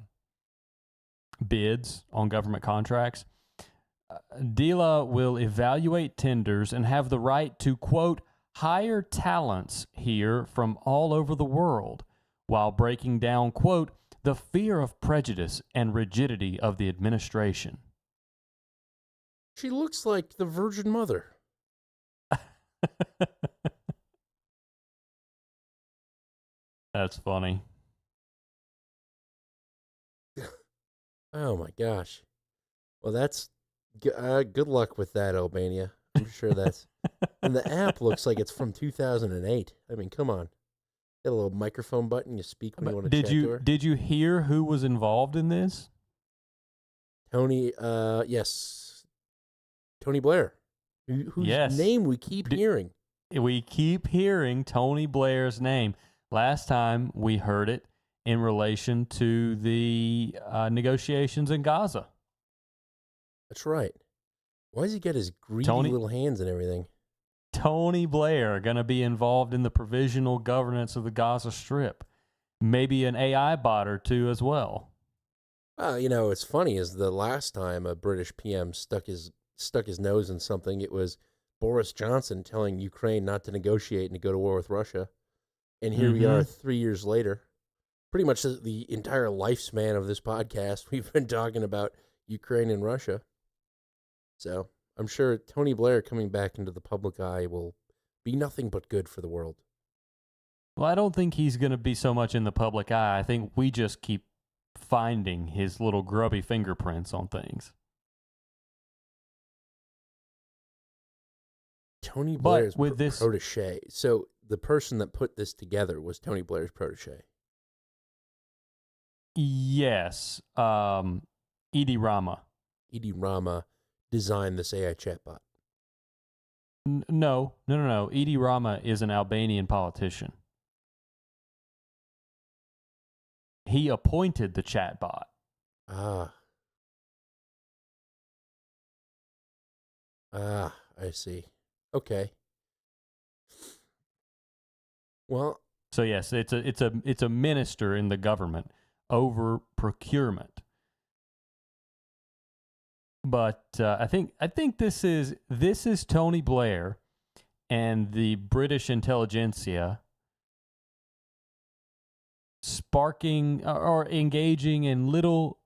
bids on government contracts. Delia will evaluate tenders and have the right to, quote, hire talents here from all over the world, while breaking down, quote, the fear of prejudice and rigidity of the administration. She looks like the Virgin Mother. That's funny. Oh my gosh. Well, that's good luck with that, Albania. I'm sure that's. And the app looks like it's from 2008. I mean, come on. Got a little microphone button. You speak when you want to chat to her. Did you hear who was involved in this? Tony. Yes. Tony Blair. Whose name we keep hearing. We keep hearing Tony Blair's name. Last time we heard it in relation to the negotiations in Gaza. That's right. Why does he get his greedy little hands and everything? Tony Blair going to be involved in the provisional governance of the Gaza Strip. Maybe an AI bot or two as well. Well, you know, it's funny is the last time a British PM stuck his nose in something, it was Boris Johnson telling Ukraine not to negotiate and to go to war with Russia. And here we are 3 years later. Pretty much the entire lifespan of this podcast, we've been talking about Ukraine and Russia. So I'm sure Tony Blair coming back into the public eye will be nothing but good for the world. Well, I don't think he's going to be so much in the public eye. I think we just keep finding his little grubby fingerprints on things. Tony Blair's protege. So the person that put this together was Tony Blair's protege. Yes. Edie Rama. Edie Rama designed this AI chatbot. No. Edie Rama is an Albanian politician. He appointed the chatbot. I see. Okay. Well, so yes, it's a minister in the government over procurement. But I think this is Tony Blair and the British intelligentsia sparking or engaging in little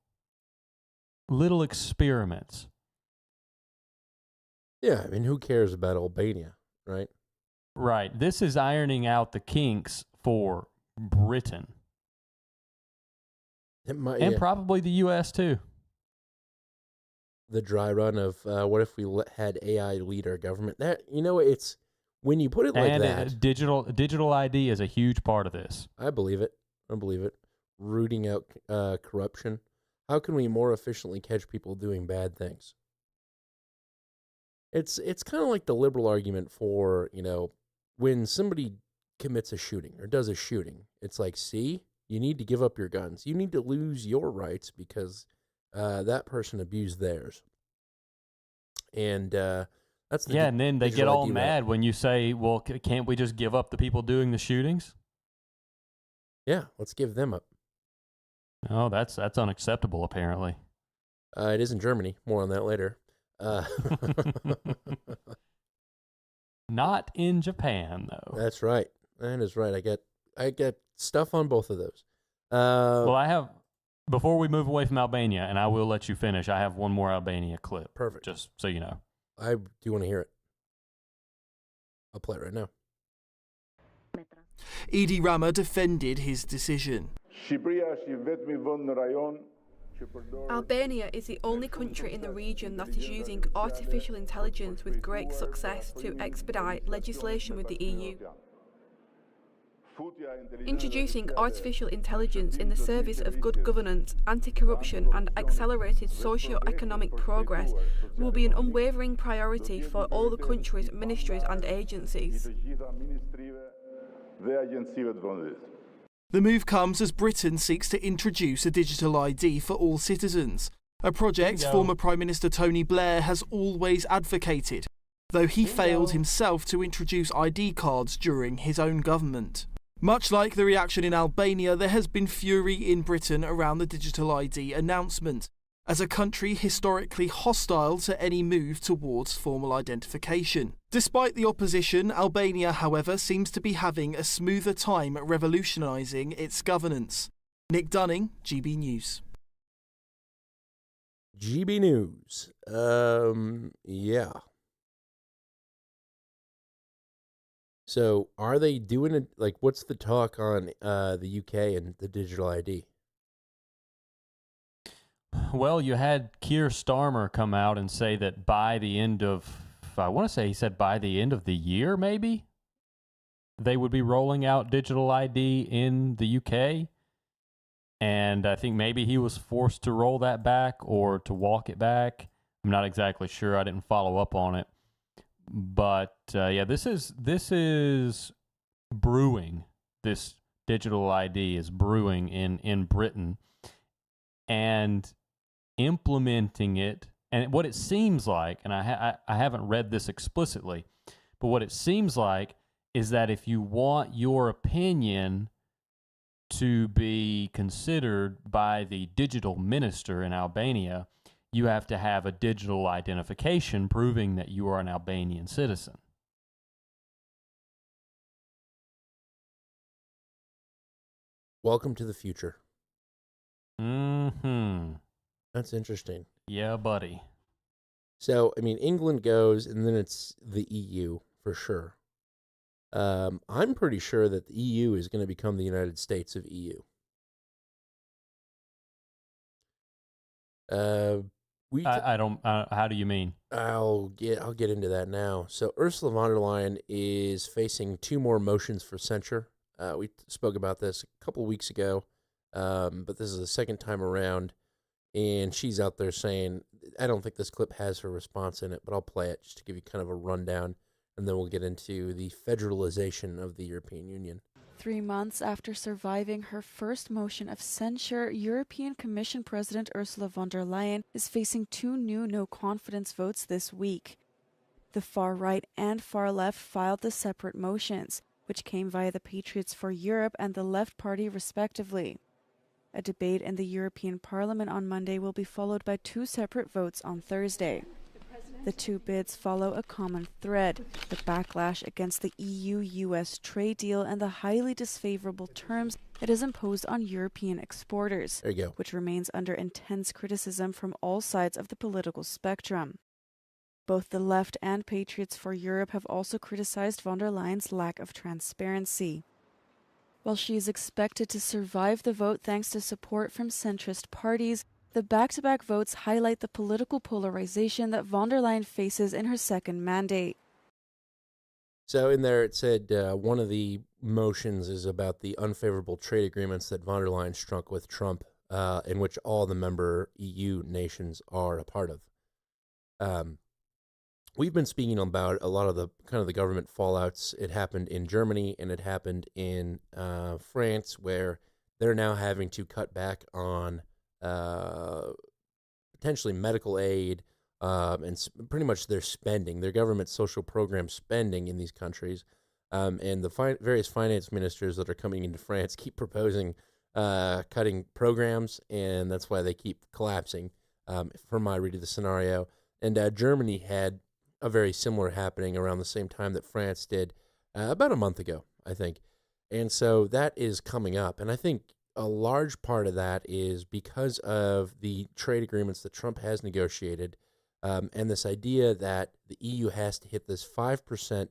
experiments. Yeah, I mean, who cares about Albania, right? Right. This is ironing out the kinks for Britain. And probably the U.S. too. The dry run of what if we had AI lead our government? That, you know, it's when you put it like that. Digital ID is a huge part of this. I believe it. Rooting out corruption. How can we more efficiently catch people doing bad things? It's kind of like the liberal argument for, when somebody commits a shooting or does a shooting, it's like, see, you need to give up your guns. You need to lose your rights because that person abused theirs. And that's the and then they get digital all ID mad when you say, well, can't we just give up the people doing the shootings? Yeah, let's give them up. Oh, that's unacceptable, apparently. It is in Germany. More on that later. Not in Japan, though. That's right. That is right. I get stuff on both of those. Well, I have, before we move away from Albania, and I will let you finish, I have one more Albania clip. Perfect. Just so you know. I do want to hear it. I'll play it right now. Edi Rama defended his decision. Albania is the only country in the region that is using artificial intelligence with great success to expedite legislation with the EU. Introducing artificial intelligence in the service of good governance, anti-corruption and accelerated socio-economic progress will be an unwavering priority for all the country's ministries and agencies. The move comes as Britain seeks to introduce a digital ID for all citizens, a project former Prime Minister Tony Blair has always advocated, though he failed himself to introduce ID cards during his own government. Much like the reaction in Albania, there has been fury in Britain around the digital ID announcement, as a country historically hostile to any move towards formal identification. Despite the opposition, Albania, however, seems to be having a smoother time revolutionising its governance. Nick Dunning, GB News. GB News. Yeah. So, are they doing it? Like, what's the talk on the UK and the digital ID? Well, you had Keir Starmer come out and say that by the end of, I want to say he said by the end of the year, maybe, they would be rolling out digital ID in the UK. And I think maybe he was forced to roll that back or to walk it back. I'm not exactly sure. I didn't follow up on it. But yeah, this is brewing. This digital ID is brewing in Britain. And implementing it, and what it seems like, and I haven't read this explicitly, but what it seems like is that if you want your opinion to be considered by the digital minister in Albania, you have to have a digital identification proving that you are an Albanian citizen. Welcome to the future. Mm-hmm. That's interesting. Yeah, buddy. So, I mean, England goes, and then it's the EU for sure. I'm pretty sure that the EU is going to become the United States of EU. I don't. How do you mean? I'll get into that now. So Ursula von der Leyen is facing 2 more motions for censure. We spoke about this a couple of weeks ago, but this is the second time around, and she's out there saying, I don't think this clip has her response in it, but I'll play it just to give you kind of a rundown, and then we'll get into the federalization of the European Union. 3 months after surviving her first motion of censure, European Commission President Ursula von der Leyen is facing 2 new no-confidence votes this week. The far right and far left filed the separate motions, which came via the Patriots for Europe and the Left Party respectively. A debate in the European Parliament on Monday will be followed by 2 separate votes on Thursday. The 2 bids follow a common thread, the backlash against the EU-US trade deal and the highly disfavorable terms it has imposed on European exporters, there you go, which remains under intense criticism from all sides of the political spectrum. Both the Left and Patriots for Europe have also criticized von der Leyen's lack of transparency. While she is expected to survive the vote thanks to support from centrist parties, the back-to-back votes highlight the political polarization that von der Leyen faces in her second mandate. So in there it said one of the motions is about the unfavorable trade agreements that von der Leyen struck with Trump, in which all the member EU nations are a part of. we've been speaking about a lot of the kind of the government fallouts. It happened in Germany and it happened in France, where they're now having to cut back on potentially medical aid and pretty much their spending, their government social program spending in these countries. And the various finance ministers that are coming into France keep proposing cutting programs, and that's why they keep collapsing, from my read of the scenario. And Germany had a very similar happening around the same time that France did, about a month ago, I think. And so that is coming up. And I think a large part of that is because of the trade agreements that Trump has negotiated, and this idea that the EU has to hit this 5%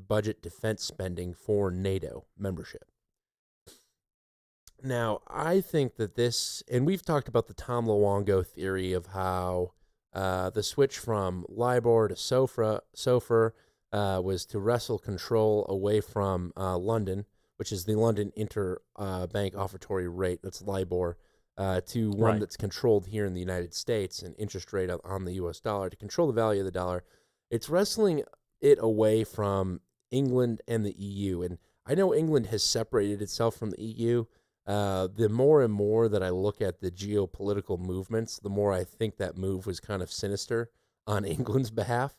budget defense spending for NATO membership. Now, I think that this, and we've talked about the Tom Luongo theory of how the switch from LIBOR to SOFR was to wrestle control away from London, which is the London Interbank Offertory Rate, that's LIBOR, to one that's controlled here in the United States, an interest rate on the U.S. dollar, to control the value of the dollar. It's wrestling it away from England and the EU. And I know England has separated itself from the EU. The more and more that I look at the geopolitical movements, the more I think that move was kind of sinister on England's behalf.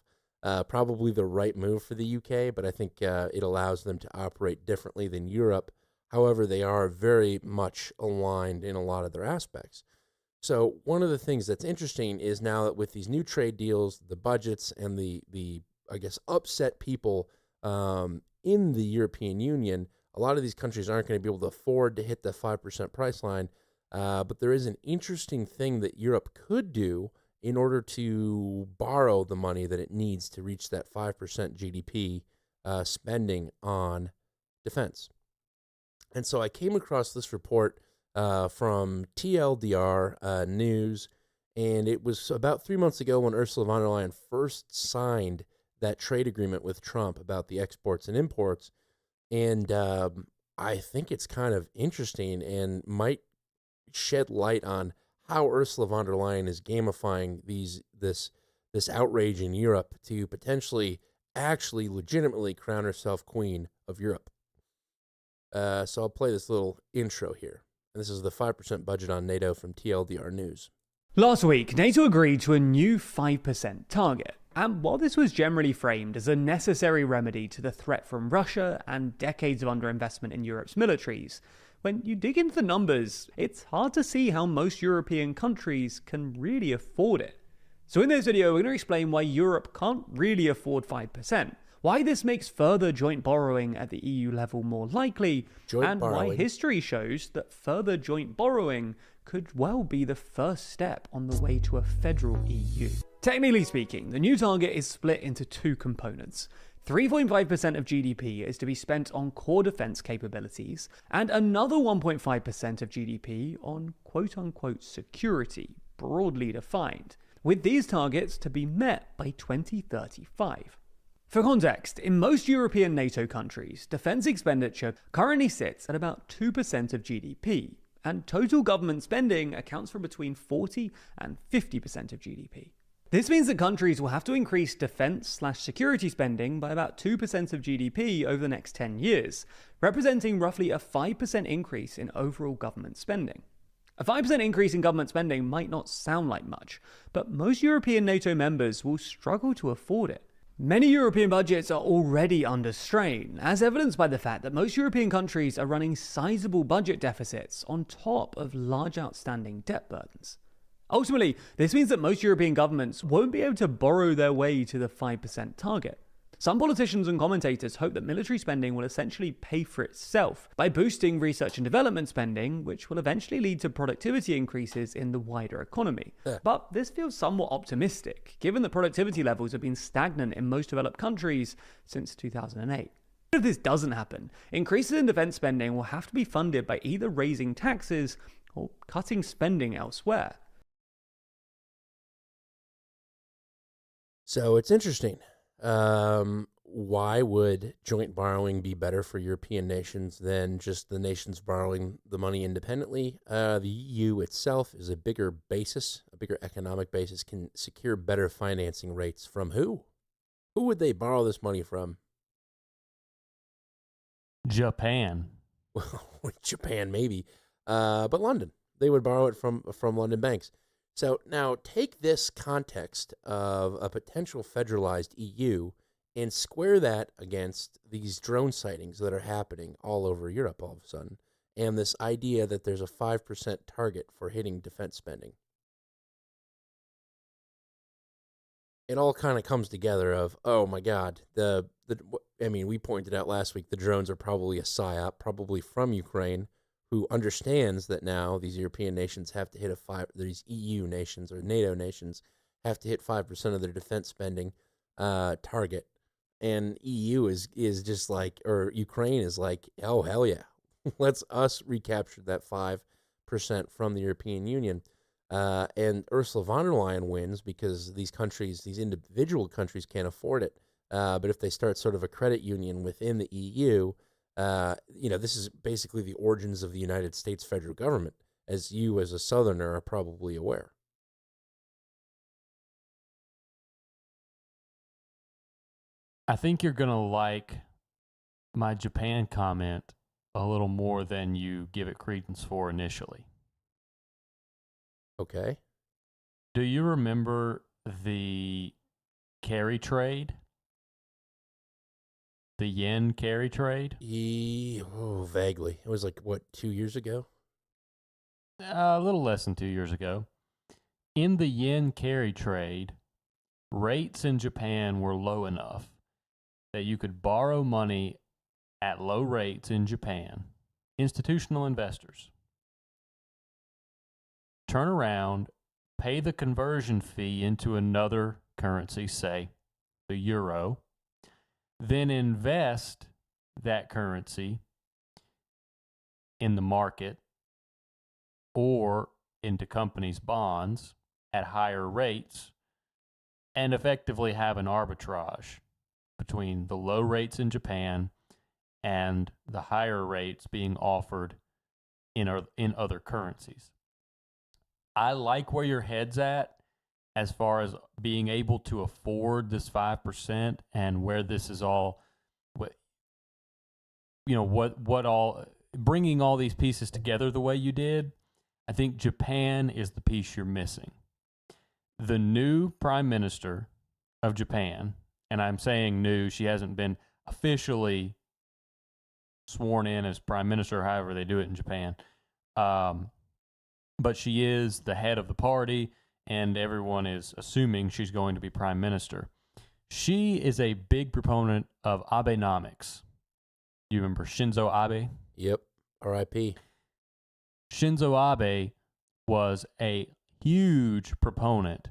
Probably the right move for the UK, but I think it allows them to operate differently than Europe. However, they are very much aligned in a lot of their aspects. So one of the things that's interesting is now that with these new trade deals, the budgets, and the I guess, upset people in the European Union, a lot of these countries aren't going to be able to afford to hit the 5% price line. But there is an interesting thing that Europe could do in order to borrow the money that it needs to reach that 5% GDP spending on defense. And so I came across this report from TLDR News, and it was about 3 months ago when Ursula von der Leyen first signed that trade agreement with Trump about the exports and imports. And I think it's kind of interesting and might shed light on how Ursula von der Leyen is gamifying this outrage in Europe to potentially actually legitimately crown herself Queen of Europe. So I'll play this little intro here. And this is the 5% budget on NATO from TLDR News. Last week, NATO agreed to a new 5% target. And while this was generally framed as a necessary remedy to the threat from Russia and decades of underinvestment in Europe's militaries, when you dig into the numbers, it's hard to see how most European countries can really afford it. So in this video, we're going to explain why Europe can't really afford 5%, why this makes further joint borrowing at the EU level more likely, why history shows that further joint borrowing could well be the first step on the way to a federal EU. Technically speaking, the new target is split into two components. 3.5% of GDP is to be spent on core defense capabilities, and another 1.5% of GDP on quote-unquote security, broadly defined, with these targets to be met by 2035. For context, in most European NATO countries, defense expenditure currently sits at about 2% of GDP, and total government spending accounts for between 40 and 50% of GDP. This means that countries will have to increase defense/security spending by about 2% of GDP over the next 10 years, representing roughly a 5% increase in overall government spending. A 5% increase in government spending might not sound like much, but most European NATO members will struggle to afford it. Many European budgets are already under strain, as evidenced by the fact that most European countries are running sizable budget deficits on top of large outstanding debt burdens. Ultimately, this means that most European governments won't be able to borrow their way to the 5% target. Some politicians and commentators hope that military spending will essentially pay for itself by boosting research and development spending, which will eventually lead to productivity increases in the wider economy. But this feels somewhat optimistic, given that productivity levels have been stagnant in most developed countries since 2008. If this doesn't happen, increases in defense spending will have to be funded by either raising taxes or cutting spending elsewhere. So it's interesting. Why would joint borrowing be better for European nations than just the nations borrowing the money independently? The EU itself is a bigger basis, a bigger economic basis, can secure better financing rates from who? Who would they borrow this money from? Japan. Well, Japan maybe, but London. They would borrow it from London banks. So now take this context of a potential federalized EU and square that against these drone sightings that are happening all over Europe all of a sudden, and this idea that there's a 5% target for hitting defense spending. It all kind of comes together of, oh my God, we pointed out last week the drones are probably a psyop, probably from Ukraine, who understands that now these European nations have to hit these EU nations or NATO nations have to hit 5% of their defense spending target. And EU is just like, or Ukraine is like, oh, hell yeah. Let's us recapture that 5% from the European Union. And Ursula von der Leyen wins because these individual countries can't afford it. But if they start sort of a credit union within the EU, this is basically the origins of the United States federal government, as you as a Southerner are probably aware. I think you're going to like my Japan comment a little more than you give it credence for initially. Okay. Do you remember the carry trade? The yen carry trade? Vaguely. It was like, 2 years ago? A little less than 2 years ago. In the yen carry trade, rates in Japan were low enough that you could borrow money at low rates in Japan, institutional investors, turn around, pay the conversion fee into another currency, say the euro, then invest that currency in the market or into companies' bonds at higher rates and effectively have an arbitrage between the low rates in Japan and the higher rates being offered in other currencies. I like where your head's at as far as being able to afford this 5% and where this is all, bringing all these pieces together the way you did. I think Japan is the piece you're missing. The new prime minister of Japan, and I'm saying new, she hasn't been officially sworn in as prime minister, however they do it in Japan. But she is the head of the party, and everyone is assuming she's going to be prime minister. She is a big proponent of Abenomics. You remember Shinzo Abe? Yep, R.I.P. Shinzo Abe was a huge proponent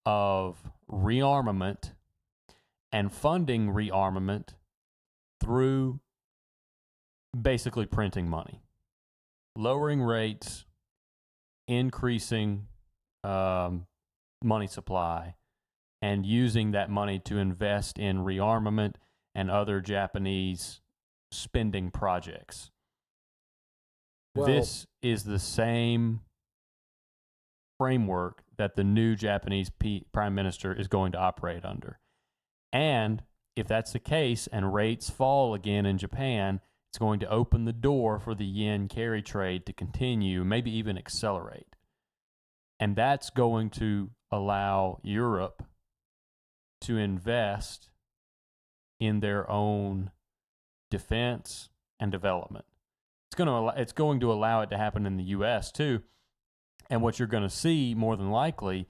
of rearmament and funding rearmament through basically printing money, lowering rates, increasing money supply, and using that money to invest in rearmament and other Japanese spending projects. Well, this is the same framework that the new Japanese prime minister is going to operate under. And if that's the case and rates fall again in Japan, it's going to open the door for the yen carry trade to continue, maybe even accelerate. And that's going to allow Europe to invest in their own defense and development. It's going to allow it to happen in the U.S. too. And what you're going to see more than likely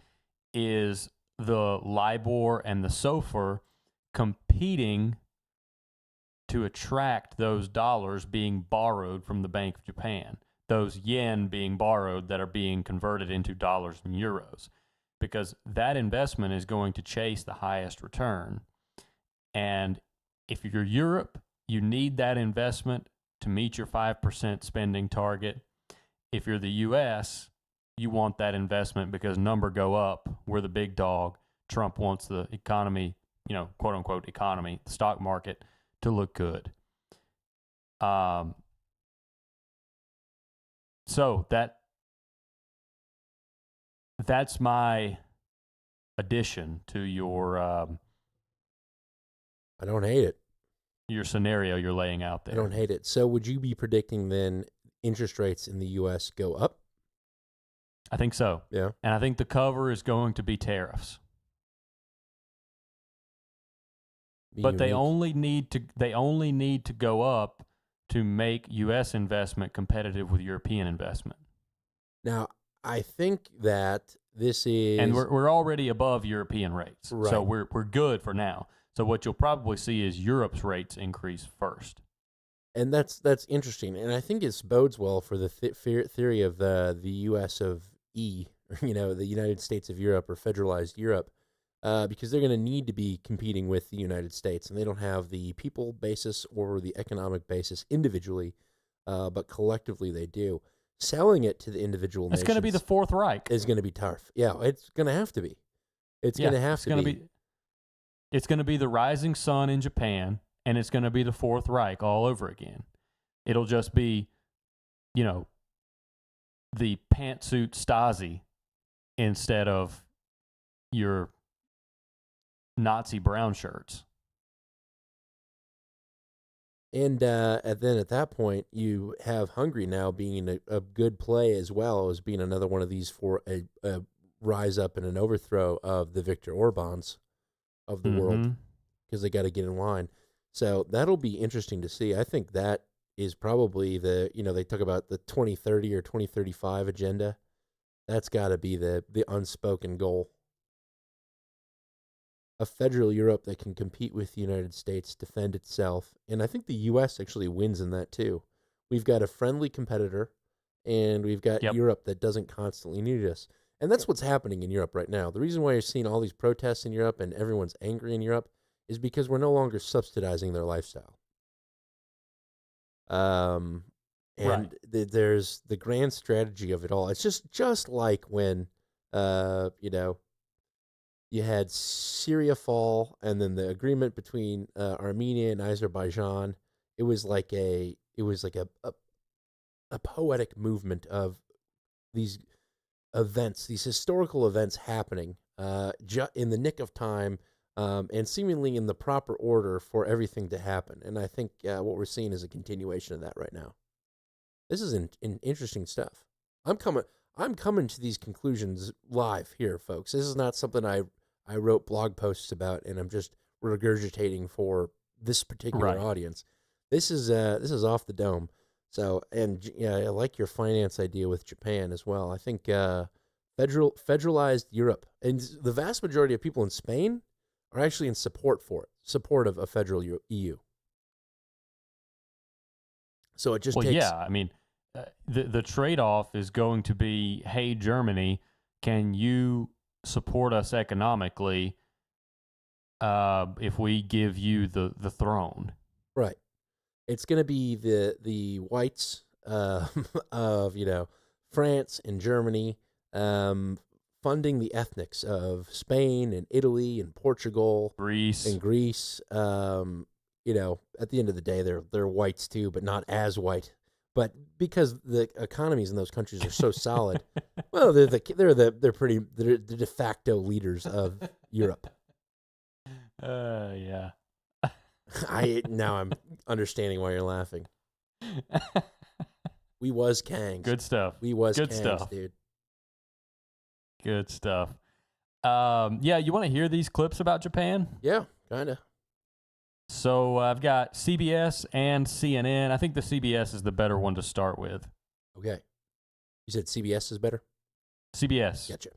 is the LIBOR and the SOFR competing to attract those dollars being borrowed from the Bank of Japan, those yen being borrowed that are being converted into dollars and euros, because that investment is going to chase the highest return. And if you're Europe, you need that investment to meet your 5% spending target. If you're the U.S., you want that investment because number go up. We're the big dog. Trump wants the economy, quote unquote economy, the stock market, to look good. So that's my addition to your I don't hate it. Your scenario you're laying out there. I don't hate it. So would you be predicting then interest rates in the U.S. go up? I think so. Yeah. And I think the cover is going to be tariffs. But they only need to go up to make U.S. investment competitive with European investment. Now, I think that this is, and we're already above European rates, right. So we're good for now. So what you'll probably see is Europe's rates increase first. And that's interesting, and I think it bodes well for the theory of the U.S. of E, the United States of Europe or federalized Europe, because they're going to need to be competing with the United States, and they don't have the people basis or the economic basis individually, but collectively they do. Selling it to the individual nations, it's going to be the Fourth Reich. Is going to be tough. Yeah, it's going to have to be. It's going to have to be. It's going to be the rising sun in Japan, and it's going to be the Fourth Reich all over again. It'll just be, the Pantssuit Stasi instead of your Nazi brown shirts. And then at that point, you have Hungary now being a good play as well as being another one of these for a rise up and an overthrow of the Viktor Orbáns of the world, because they got to get in line. So that'll be interesting to see. I think that is probably they talk about the 2030 or 2035 agenda. That's got to be the unspoken goal. A federal Europe that can compete with the United States, defend itself. And I think the U.S. actually wins in that too. We've got a friendly competitor, and we've got Europe that doesn't constantly need us. And that's what's happening in Europe right now. The reason why you're seeing all these protests in Europe and everyone's angry in Europe is because we're no longer subsidizing their lifestyle. There's the grand strategy of it all. It's just like when, you had Syria fall, and then the agreement between Armenia and Azerbaijan. It was like a poetic movement of these events, these historical events happening in the nick of time, and seemingly in the proper order for everything to happen. And I think what we're seeing is a continuation of that right now. This is interesting stuff. I'm coming to these conclusions live here, folks. This is not something I wrote blog posts about, and I'm just regurgitating for this particular audience. This is off the dome. So, and I like your finance idea with Japan as well. I think federalized Europe, and the vast majority of people in Spain are actually in support of a federal EU. So it just takes. Yeah, I mean, the trade-off is going to be, hey, Germany, can you support us economically if we give you the throne? Right. It's going to be the whites of France and Germany funding the ethnics of Spain and Italy and Portugal, Greece. At the end of the day, they're whites too, but not as white. But because the economies in those countries are so solid, well, they're the de facto leaders of Europe. Yeah. Now I'm understanding why you're laughing. We was Kangs. Good stuff. We was Good Kangs, stuff, dude. Good stuff. Yeah, you want to hear these clips about Japan? Yeah, kind of. So I've got CBS and CNN. I think the CBS is the better one to start with. Okay. You said CBS is better? CBS. Gotcha.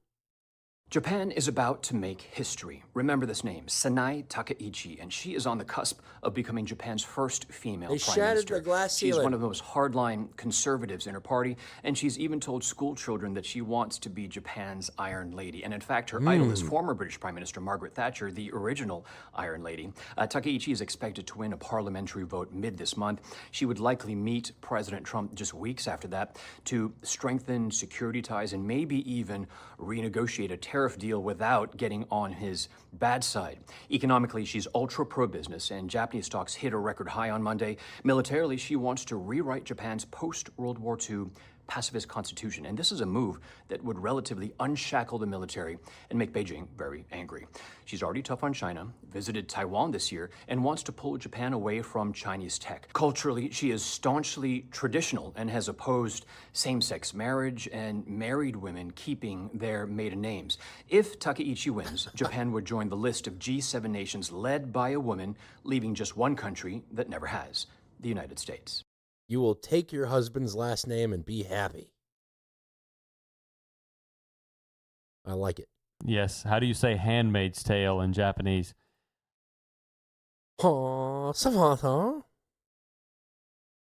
Japan is about to make history. Remember this name, Sanae Takaichi, and she is on the cusp of becoming Japan's first female They prime shattered minister. the glass She's ceiling. one of the most hardline conservatives in her party, and she's even told school children that she wants to be Japan's Iron Lady. And in fact, her idol is former British Prime Minister Margaret Thatcher, the original Iron Lady. Takaichi is expected to win a parliamentary vote mid this month. She would likely meet President Trump just weeks after that to strengthen security ties and maybe even renegotiate a tariff deal without getting on his bad side. Economically, she's ultra pro-business, and Japanese stocks hit a record high on Monday. Militarily, she wants to rewrite Japan's post-World War II pacifist constitution. And this is a move that would relatively unshackle the military and make Beijing very angry. She's already tough on China, visited Taiwan this year, and wants to pull Japan away from Chinese tech. Culturally, she is staunchly traditional and has opposed same-sex marriage and married women keeping their maiden names. If Takaichi wins, Japan would join the list of G7 nations led by a woman, leaving just one country that never has, the United States. You will take your husband's last name and be happy. I like it. Yes. How do you say Handmaid's Tale in Japanese? Savata.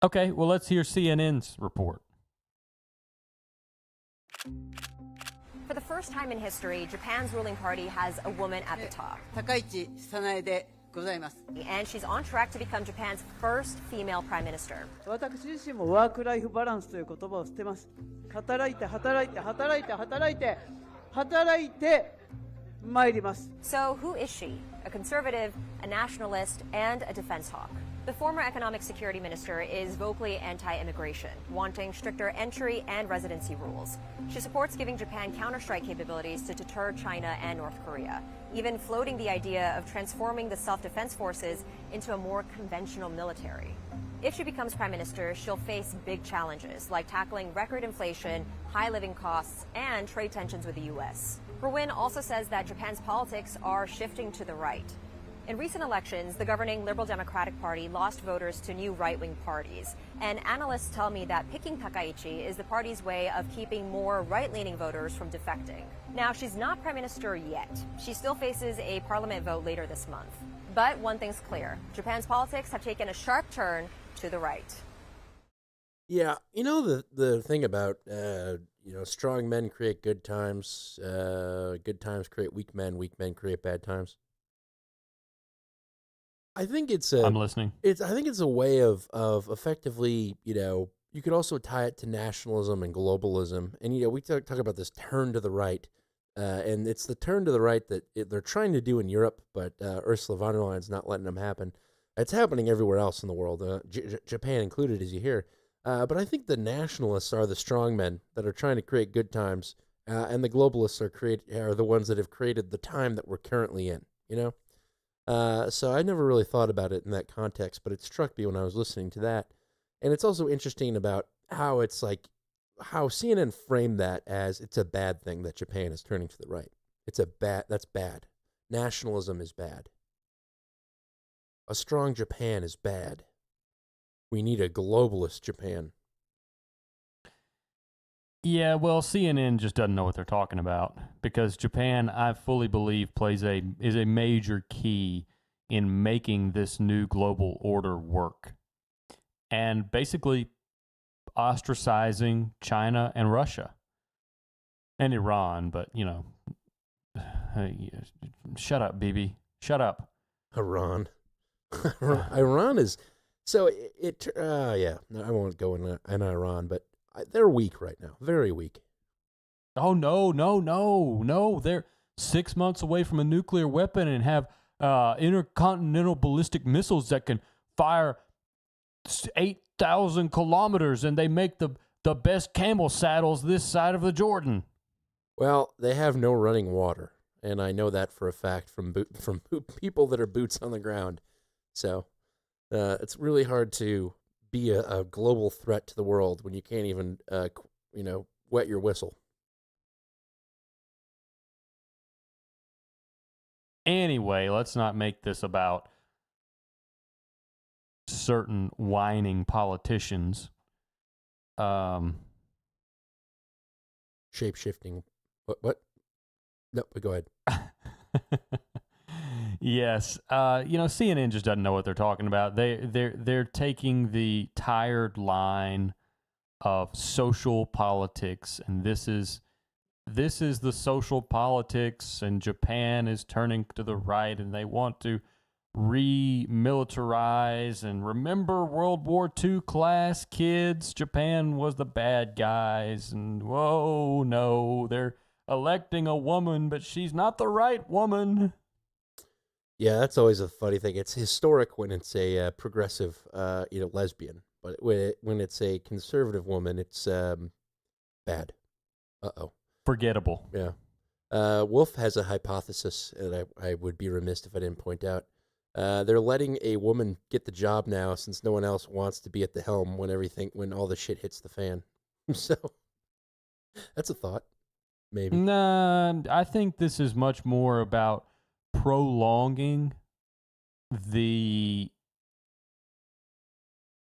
Okay, well, let's hear CNN's report. For the first time in history, Japan's ruling party has a woman at the top. And she's on track to become Japan's first female prime minister. So who is she? A conservative, a nationalist, and a defense hawk. The former economic security minister is vocally anti-immigration, wanting stricter entry and residency rules. She supports giving Japan counterstrike capabilities to deter China and North Korea, even floating the idea of transforming the self-defense forces into a more conventional military. If she becomes prime minister, she'll face big challenges like tackling record inflation, high living costs, and trade tensions with the U.S. Her win also says that Japan's politics are shifting to the right. In recent elections, the governing Liberal Democratic Party lost voters to new right-wing parties. And analysts tell me that picking Takaichi is the party's way of keeping more right-leaning voters from defecting. Now, she's not prime minister yet. She still faces a parliament vote later this month. But one thing's clear. Japan's politics have taken a sharp turn to the right. Yeah, you know the thing about, strong men create good times create weak men create bad times. I think it's I'm listening. I think it's a way of effectively, you could also tie it to nationalism and globalism. And, we talk about this turn to the right. And it's the turn to the right that they're trying to do in Europe, but Ursula von der Leyen's not letting them happen. It's happening everywhere else in the world, Japan included, as you hear. But I think the nationalists are the strong men that are trying to create good times, and the globalists are the ones that have created the time that we're currently in, So I never really thought about it in that context, but it struck me when I was listening to that. And it's also interesting about how it's like, how CNN framed that as it's a bad thing that Japan is turning to the right. That's bad. Nationalism is bad. A strong Japan is bad. We need a globalist Japan. Yeah, well, CNN just doesn't know what they're talking about, because Japan, I fully believe, is a major key in making this new global order work, and basically ostracizing China and Russia and Iran. But shut up, Bibi. Shut up. Iran. Iran is so it. Yeah, no, I won't go in Iran, but they're weak right now, very weak. Oh, no. They're 6 months away from a nuclear weapon and have intercontinental ballistic missiles that can fire 8,000 kilometers, and they make the best camel saddles this side of the Jordan. Well, they have no running water, and I know that for a fact from people that are boots on the ground. So it's really hard to be a global threat to the world when you can't even, wet your whistle. Anyway, let's not make this about certain whining politicians. Shape-shifting. What? No, go ahead. Yes. CNN just doesn't know what they're talking about. They're taking the tired line of social politics, and this is the social politics, and Japan is turning to the right, and they want to remilitarize and remember World War II class, kids. Japan was the bad guys, and whoa, no, they're electing a woman, but she's not the right woman. Yeah, that's always a funny thing. It's historic when it's a progressive, lesbian, but when it's a conservative woman, it's Bad. Uh-oh. Forgettable. Yeah. Wolf has a hypothesis, and I would be remiss if I didn't point out. They're letting a woman get the job now since no one else wants to be at the helm when all the shit hits the fan. So that's a thought, maybe. Nah, I think this is much more about prolonging the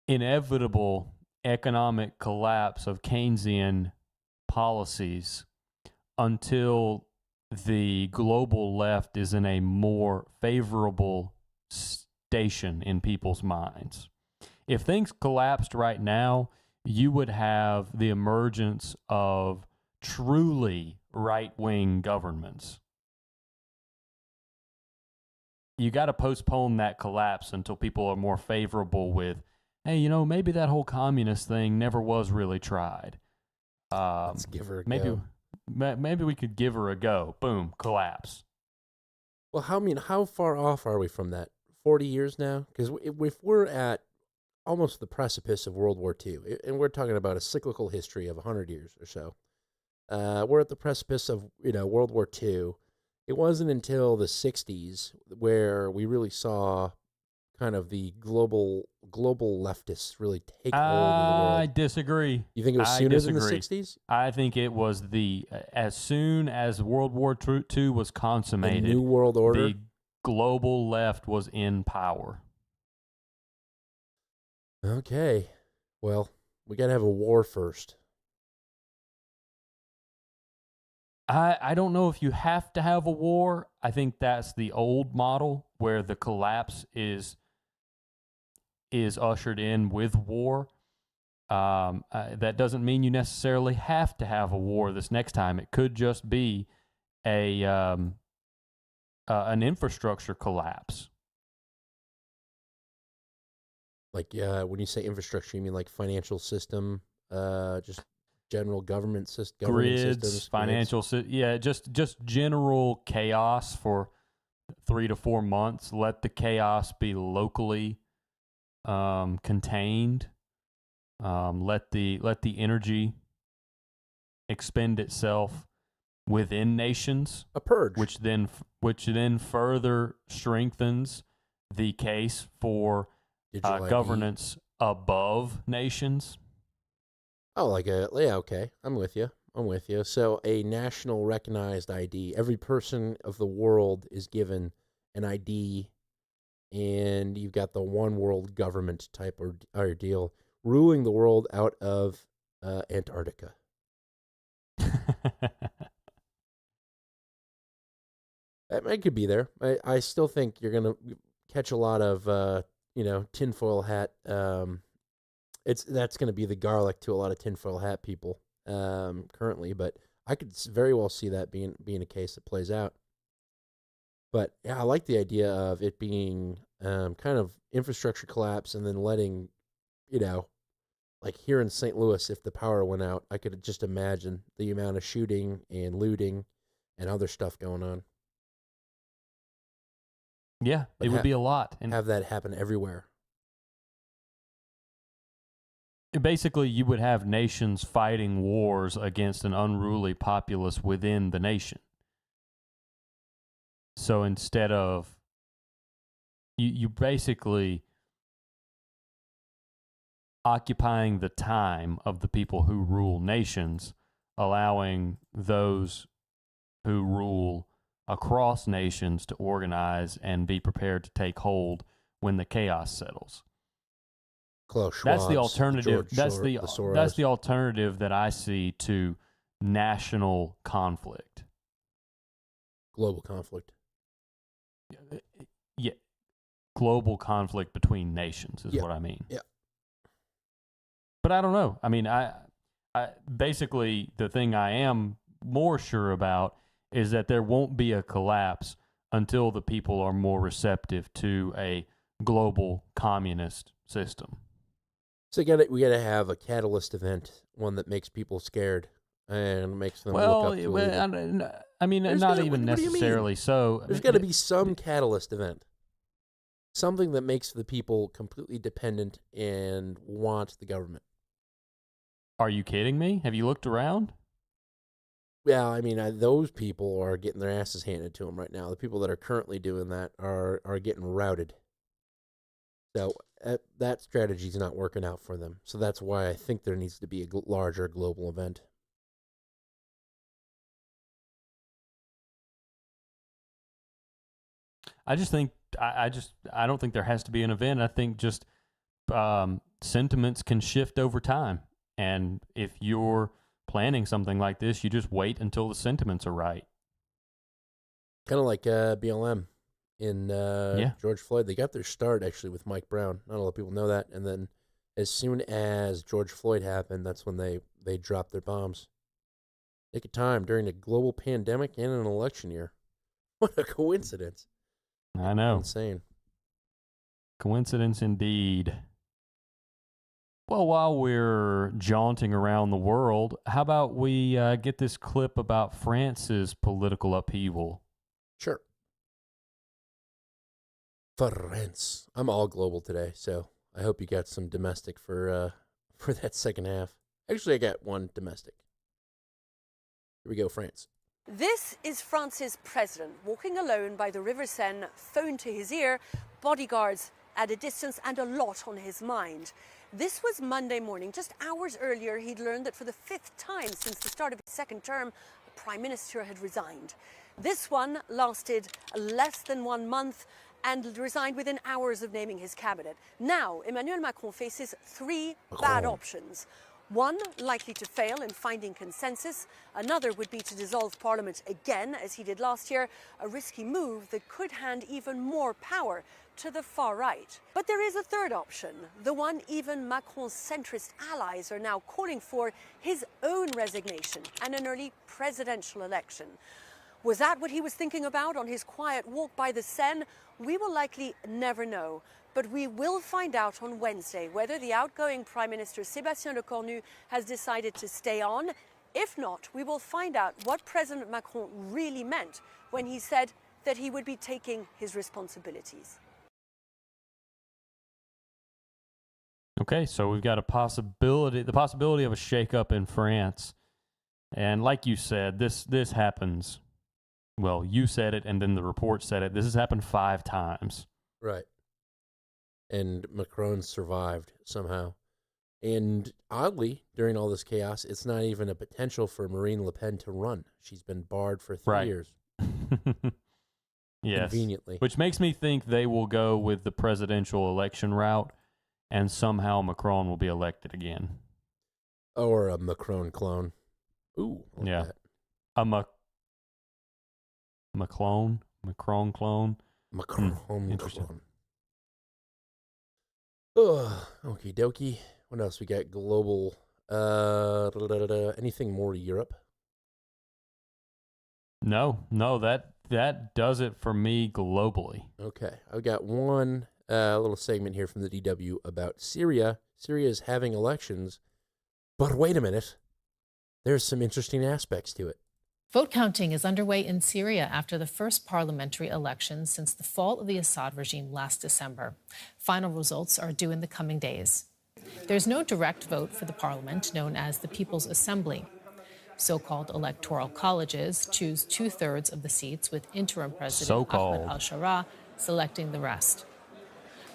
inevitable economic collapse of Keynesian policies until the global left is in a more favorable station in people's minds. If things collapsed right now, you would have the emergence of truly right-wing governments. You got to postpone that collapse until people are more favorable with, hey, maybe that whole communist thing never was really tried. Let's give her a go. Maybe we could give her a go. Boom, collapse. Well, how far off are we from that? 40 years now? Because if we're at almost the precipice of World War II, and we're talking about a cyclical history of 100 years or so, we're at the precipice of World War II. It wasn't until the 60s where we really saw kind of the global leftists really take hold of the world. I disagree. You think it was sooner than the 60s? I think it was as soon as World War II was consummated, the New World Order, the global left was in power. Okay. Well, we got to have a war first. I don't know if you have to have a war. I think that's the old model where the collapse is ushered in with war. That doesn't mean you necessarily have to have a war this next time. It could just be an infrastructure collapse. Like, when you say infrastructure, you mean like financial system, just general government system, grids, financial, just general chaos for 3 to 4 months. Let the chaos be locally contained. Let the energy expend itself within nations. A purge, which then further strengthens the case for governance above nations. Oh, okay. I'm with you. So a national recognized ID. Every person of the world is given an ID, and you've got the one world government type or deal ruling the world out of Antarctica. I could be there. I still think you're going to catch a lot of, tinfoil hat. That's going to be the garlic to a lot of tinfoil hat people currently, but I could very well see that being a case that plays out. But yeah, I like the idea of it being kind of infrastructure collapse and then letting, like here in St. Louis, if the power went out, I could just imagine the amount of shooting and looting and other stuff going on. Yeah, it would be a lot. And have that happen everywhere. Basically, you would have nations fighting wars against an unruly populace within the nation. So instead of, you basically occupying the time of the people who rule nations, allowing those who rule across nations to organize and be prepared to take hold when the chaos settles. Klaus Schwab's, that's the alternative. That's the Soros. alternative that I see to national conflict. Global conflict. Yeah, global conflict between nations is what I mean. Yeah. But I don't know. I mean, I basically the thing I am more sure about is that there won't be a collapse until the people are more receptive to a global communist system. So we got to have a catalyst event, one that makes people scared and makes them look up to it. I mean, not even necessarily so. There's got to be some catalyst event, something that makes the people completely dependent and want the government. Are you kidding me? Have you looked around? Yeah, I mean, those people are getting their asses handed to them right now. The people that are currently doing that are getting routed. So that strategy is not working out for them. So that's why I think there needs to be a larger global event. I just think I don't think there has to be an event. I think just sentiments can shift over time, and if you're planning something like this, you just wait until the sentiments are right. Kind of like BLM in George Floyd. They got their start actually with Mike Brown. Not a lot of people know that. And then as soon as George Floyd happened, that's when they dropped their bombs. Take a time during a global pandemic and an election year. What a coincidence. I know. Insane. Coincidence indeed. Well, while we're jaunting around the world, how about we get this clip about France's political upheaval? Sure. France. I'm all global today, so I hope you got some domestic for that second half. Actually, I got one domestic. Here we go, France. This is France's president walking alone by the River Seine, phone to his ear, bodyguards at a distance, and a lot on his mind. This was Monday morning. Just hours earlier, he'd learned that for the 5th time since the start of his second term, the prime minister had resigned. This one lasted less than 1 month and resigned within hours of naming his cabinet. Now, Emmanuel Macron faces 3 bad options. One, likely to fail in finding consensus. Another would be to dissolve parliament again, as he did last year, a risky move that could hand even more power to the far right. But there is a third option, the one even Macron's centrist allies are now calling for: his own resignation and an early presidential election. Was that what he was thinking about on his quiet walk by the Seine? We will likely never know. But we will find out on Wednesday whether the outgoing Prime Minister Sébastien Lecornu has decided to stay on. If not, we will find out what President Macron really meant when he said that he would be taking his responsibilities. Okay, so we've got the possibility of a shakeup in France. And like you said, this happens. Well, you said it, and then the report said it. This has happened 5 times. Right. And Macron survived somehow. And oddly, during all this chaos, it's not even a potential for Marine Le Pen to run. She's been barred for 3 years. Yes. Conveniently. Which makes me think they will go with the presidential election route, and somehow Macron will be elected again. Or a Macron clone. Ooh. Yeah. A Macron clone. Macron interesting. clone. Oh, okie dokie. What else we got? Global. Anything more Europe? No, that does it for me globally. Okay, I've got one little segment here from the DW about Syria. Syria is having elections, but wait a minute. There's some interesting aspects to it. Vote counting is underway in Syria after the first parliamentary election since the fall of the Assad regime last December. Final results are due in the coming days. There's no direct vote for the parliament, known as the People's Assembly. So-called electoral colleges choose 2/3 of the seats, with interim president Ahmed al-Sharaa selecting the rest.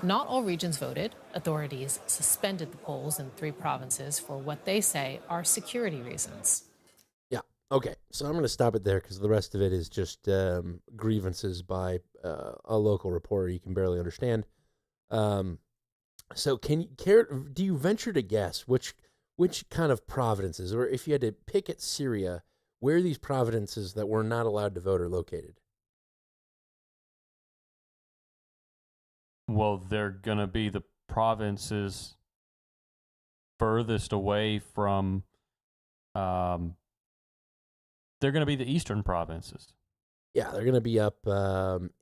Not all regions voted. Authorities suspended the polls in 3 provinces for what they say are security reasons. Okay, so I'm going to stop it there because the rest of it is just grievances by a local reporter you can barely understand. So do you venture to guess which kind of provinces, or if you had to pick at Syria, where these provinces that were not allowed to vote are located? Well, they're going to be the provinces furthest away from... they're going to be the eastern provinces. Yeah, they're going to be up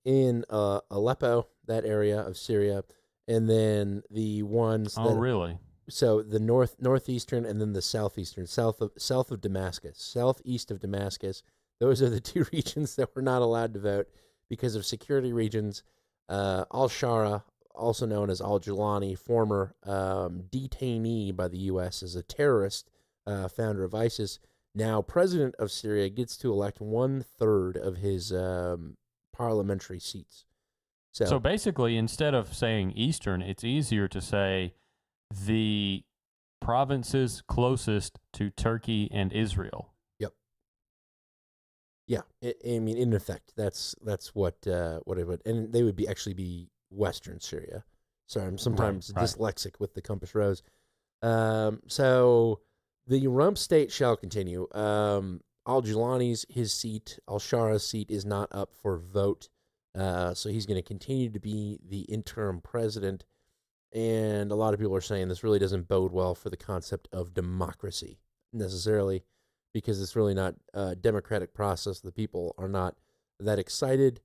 in Aleppo, that area of Syria, and then the ones that... Oh, really? So the northeastern and then the southeastern, south of Damascus, southeast of Damascus. Those are the 2 regions that were not allowed to vote because of security reasons. Al-Shara, also known as Al-Jilani, former detainee by the U.S. as a terrorist, founder of ISIS, now president of Syria, gets to elect 1/3 of his parliamentary seats. So basically, instead of saying Eastern, it's easier to say the provinces closest to Turkey and Israel. Yep. Yeah, I mean, in effect, that's what it would, and they would actually be Western Syria. Sorry, I'm sometimes dyslexic with the compass rose. So the rump state shall continue. Al-Jilani's his seat, al-Shara's seat is not up for vote. So he's going to continue to be the interim president. And a lot of people are saying this really doesn't bode well for the concept of democracy necessarily, because it's really not a democratic process. The people are not that excited,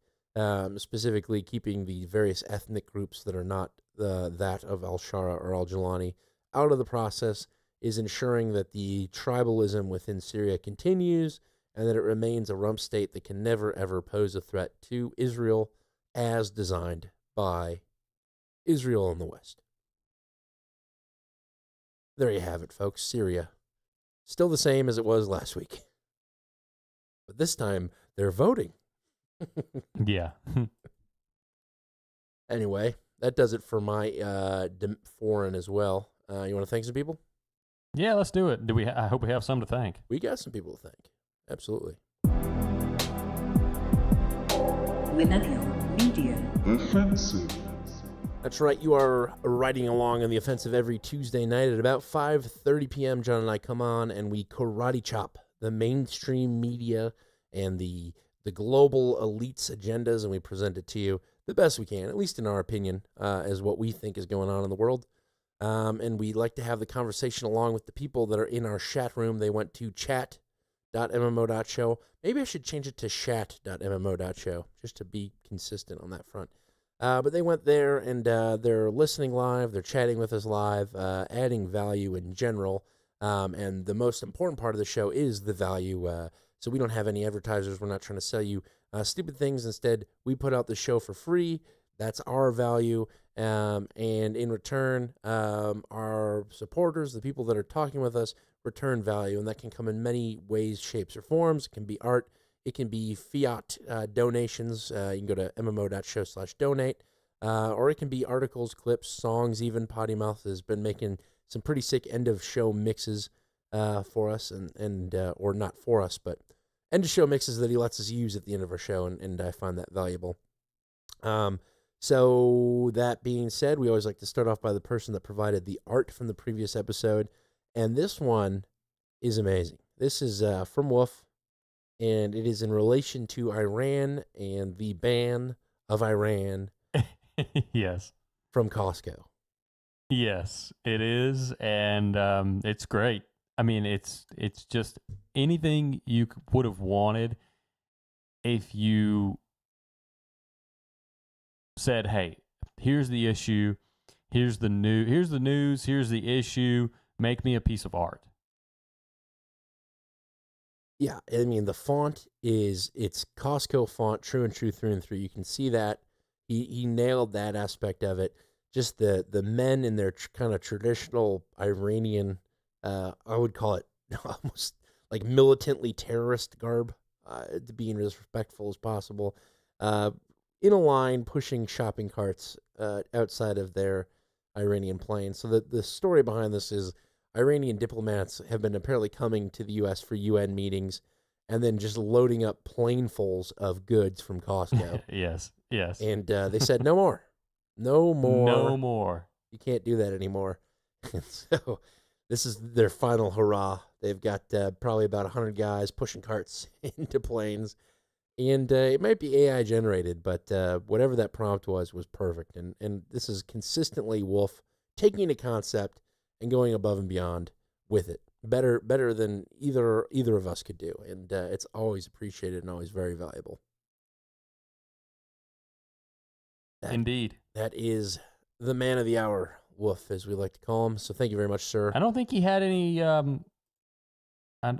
specifically keeping the various ethnic groups that are not that of al-Shara or al-Jilani out of the process is ensuring that the tribalism within Syria continues and that it remains a rump state that can never, ever pose a threat to Israel as designed by Israel in the West. There you have it, folks. Syria. Still the same as it was last week. But this time, they're voting. Yeah. Anyway, that does it for my foreign as well. You want to thank some people? Yeah, let's do it. I hope we have some to thank. We got some people to thank. Absolutely. Millennial Media. Offensive. That's right. You are riding along on the offensive every Tuesday night at about 5:30 p.m. John and I come on and we karate chop the mainstream media and the global elites' agendas, and we present it to you the best we can, at least in our opinion, as what we think is going on in the world. And we like to have the conversation along with the people that are in our chat room. They went to chat.mmo.show. Maybe I should change it to chat.mmo.show just to be consistent on that front. But they went there and they're listening live. They're chatting with us live, adding value in general. And the most important part of the show is the value. So we don't have any advertisers. We're not trying to sell you stupid things. Instead, we put out the show for free. That's our value. And in return, our supporters, the people that are talking with us, return value. And that can come in many ways, shapes, or forms. It can be art. It can be fiat donations. You can go to mmo.show/donate. Or it can be articles, clips, songs, even. Potty Mouth has been making some pretty sick end-of-show mixes for us. and or not for us, but end-of-show mixes that he lets us use at the end of our show. And I find that valuable. So that being said, we always like to start off by the person that provided the art from the previous episode. And this one is amazing. This is from Wolf, and it is in relation to Iran and the ban of Iran. Yes. From Costco. Yes, it is. And it's great. I mean, it's just anything you would have wanted if you said, hey, here's the issue, here's the news, here's the issue, make me a piece of art. Yeah, I mean, the font it's Costco font, true and true through and through. You can see that. He nailed that aspect of it. Just the men in their kind of traditional Iranian, I would call it almost like militantly terrorist garb, to be as respectful as possible. In a line, pushing shopping carts outside of their Iranian plane. So the story behind this is Iranian diplomats have been apparently coming to the U.S. for UN meetings and then just loading up planefuls of goods from Costco. Yes. And they said, no more. No more. No more. You can't do that anymore. And so this is their final hurrah. They've got probably about 100 guys pushing carts into planes. And it might be AI generated, but whatever that prompt was perfect. And this is consistently Wolf taking a concept and going above and beyond with it. Better than either of us could do. And it's always appreciated and always very valuable. Indeed. That is the man of the hour, Wolf, as we like to call him. So thank you very much, sir. I don't think he had any... I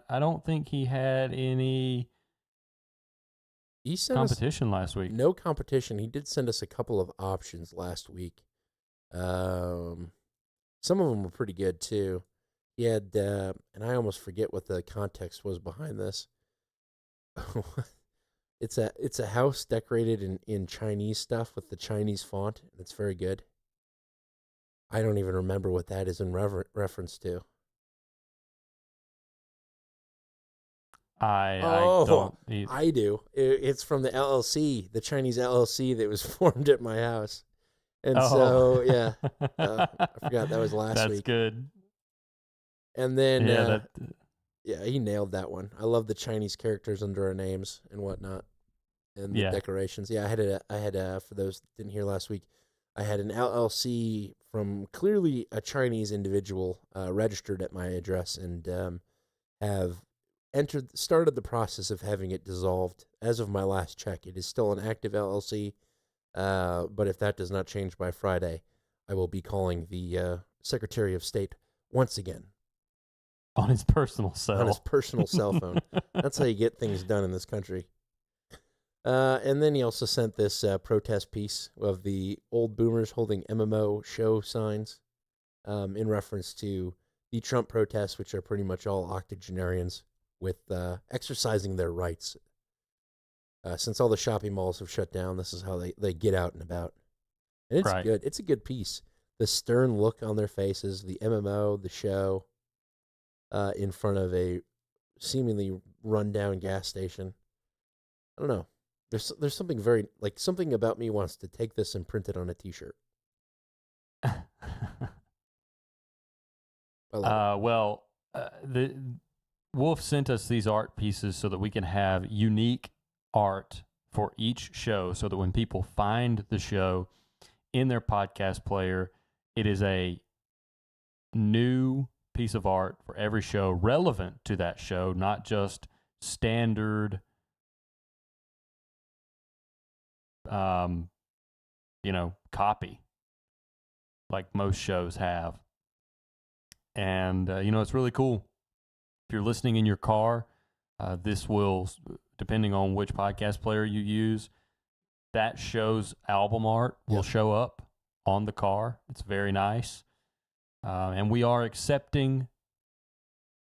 don't think he had any... He sent competition last week. No competition. He did send us a couple of options last week. Some of them were pretty good too. he had, and I almost forget what the context was behind this. It's a house decorated in Chinese stuff with the Chinese font, and it's very good. I don't even remember what that is in reference to. I don't either. I do. It's from the LLC, the Chinese LLC that was formed at my house. And so, yeah, I forgot that was last week. That's good. And then, yeah, he nailed that one. I love the Chinese characters under our names and whatnot, and the decorations. Yeah, I had for those that didn't hear last week, I had an LLC from clearly a Chinese individual registered at my address, and have started the process of having it dissolved. As of my last check, it is still an active LLC, but if that does not change by Friday, I will be calling the Secretary of State once again. On his personal cell. On his personal cell phone. That's how you get things done in this country. And then he also sent this protest piece of the old boomers holding MMO show signs in reference to the Trump protests, which are pretty much all octogenarians with exercising their rights. Since all the shopping malls have shut down, this is how they get out and about. And it's good. It's a good piece. The stern look on their faces, the MMO, the show, in front of a seemingly run-down gas station. I don't know. There's something very, like, something about me wants to take this and print it on a T-shirt. The Wolf sent us these art pieces so that we can have unique art for each show, so that when people find the show in their podcast player, it is a new piece of art for every show relevant to that show, not just standard, copy like most shows have. And, it's really cool. If you're listening in your car, this will, depending on which podcast player you use, that show's album art will show up on the car. It's very nice. And we are accepting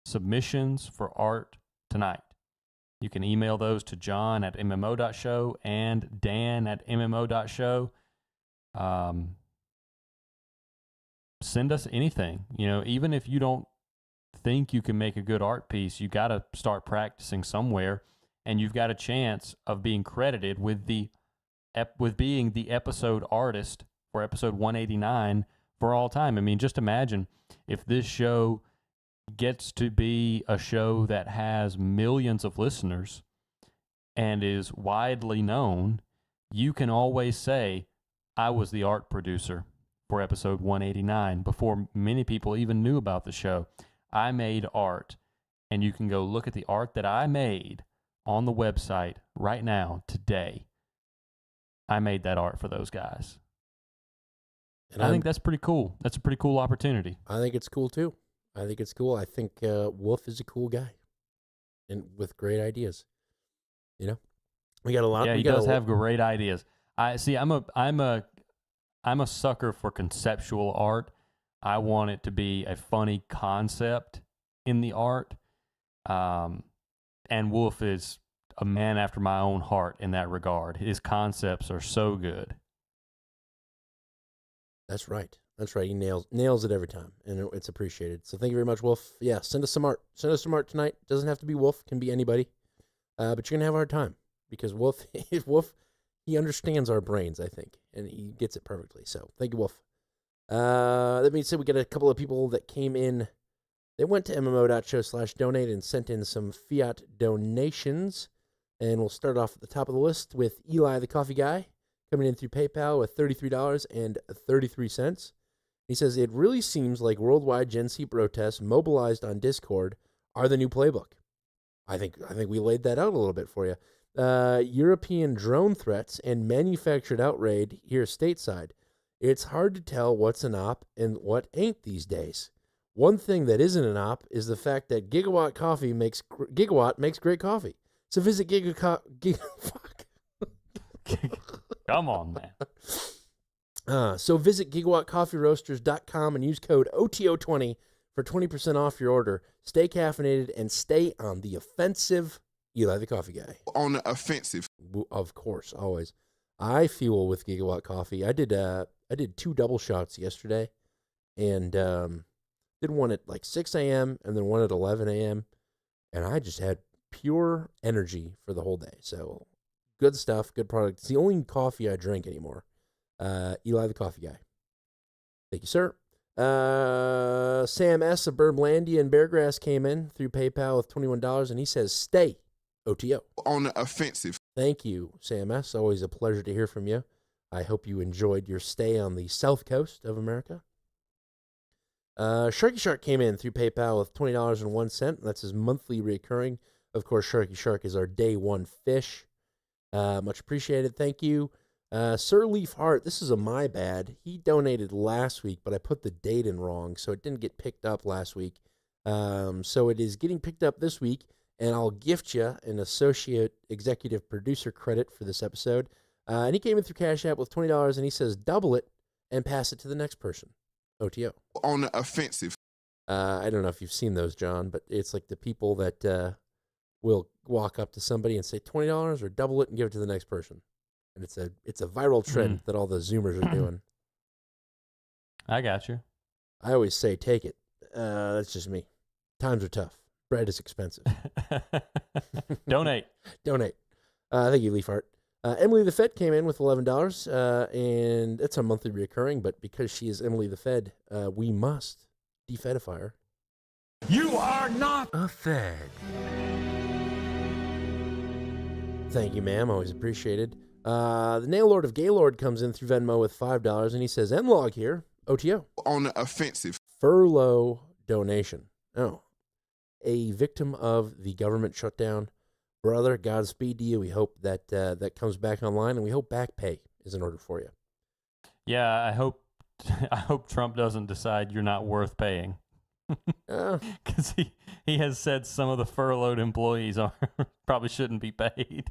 submissions for art tonight. You can email those to john@mmo.show and dan@mmo.show. Send us anything. Even if you don't think you can make a good art piece, you got to start practicing somewhere, and you've got a chance of being credited with being the episode artist for episode 189 for all time. I mean, just imagine if this show gets to be a show that has millions of listeners and is widely known, you can always say, I was the art producer for episode 189 before many people even knew about the show. I made art, and you can go look at the art that I made on the website right now, today. I made that art for those guys. And I think that's pretty cool. That's a pretty cool opportunity. I think it's cool, too. I think it's cool. I think Wolf is a cool guy, and with great ideas. We got a lot. Yeah, he does have great ideas. I'm a sucker for conceptual art. I want it to be a funny concept in the art. And Wolf is a man after my own heart in that regard. His concepts are so good. That's right. That's right. He nails it every time, and it's appreciated. So thank you very much, Wolf. Yeah, send us some art. Send us some art tonight. Doesn't have to be Wolf. Can be anybody. But you're gonna have a hard time because Wolf, he understands our brains, I think, and he gets it perfectly. So thank you, Wolf. That being said, we got a couple of people that came in. They went to mmo.show/donate and sent in some fiat donations. And we'll start off at the top of the list with Eli, the coffee guy, coming in through PayPal with $33.33. He says, it really seems like worldwide Gen Z protests mobilized on Discord are the new playbook. I think we laid that out a little bit for you. European drone threats and manufactured outrage here stateside. It's hard to tell what's an op and what ain't these days. One thing that isn't an op is the fact that Gigawatt makes great coffee. So visit Come on, man. So visit gigawattcoffeeroasters.com and use code OTO20 for 20% off your order. Stay caffeinated and stay on the offensive. Eli the Coffee Guy. On the offensive. Of course, always. I fuel with Gigawatt Coffee. I did 2 double shots yesterday, and did one at like 6 a.m. and then one at 11 a.m. And I just had pure energy for the whole day. So good stuff, good product. It's the only coffee I drink anymore. Eli the Coffee Guy. Thank you, sir. Sam S. of Birdlandia and Beargrass came in through PayPal with $21, and he says, stay, OTO. On the offensive. Thank you, Sam S. Always a pleasure to hear from you. I hope you enjoyed your stay on the south coast of America. Sharky Shark came in through PayPal with $20.01. That's his monthly recurring. Of course, Sharky Shark is our day one fish. Much appreciated. Thank you. Sir Leaf Heart, this is a my bad. He donated last week, but I put the date in wrong, so it didn't get picked up last week. So it is getting picked up this week, and I'll gift you an associate executive producer credit for this episode. And he came in through Cash App with $20, and he says double it and pass it to the next person. OTO. On the offensive. I don't know if you've seen those, John, but it's like the people that will walk up to somebody and say $20 or double it and give it to the next person. And it's a viral trend that all the Zoomers are doing. I got you. I always say, take it. That's just me. Times are tough. Bread is expensive. Donate. Donate. Thank you, Leaf Art. Emily the Fed came in with $11, and it's a monthly recurring, but because she is Emily the Fed, we must defedify her. You are not a Fed. Thank you, ma'am. Always appreciated. The Nail Lord of Gaylord comes in through Venmo with $5, and he says, M-Log here, OTO. On the offensive. Furlough donation. Oh, a victim of the government shutdown. Brother, Godspeed to you. We hope that that comes back online, and we hope back pay is in order for you. Yeah, I hope Trump doesn't decide you're not worth paying. Because he has said some of the furloughed employees probably shouldn't be paid.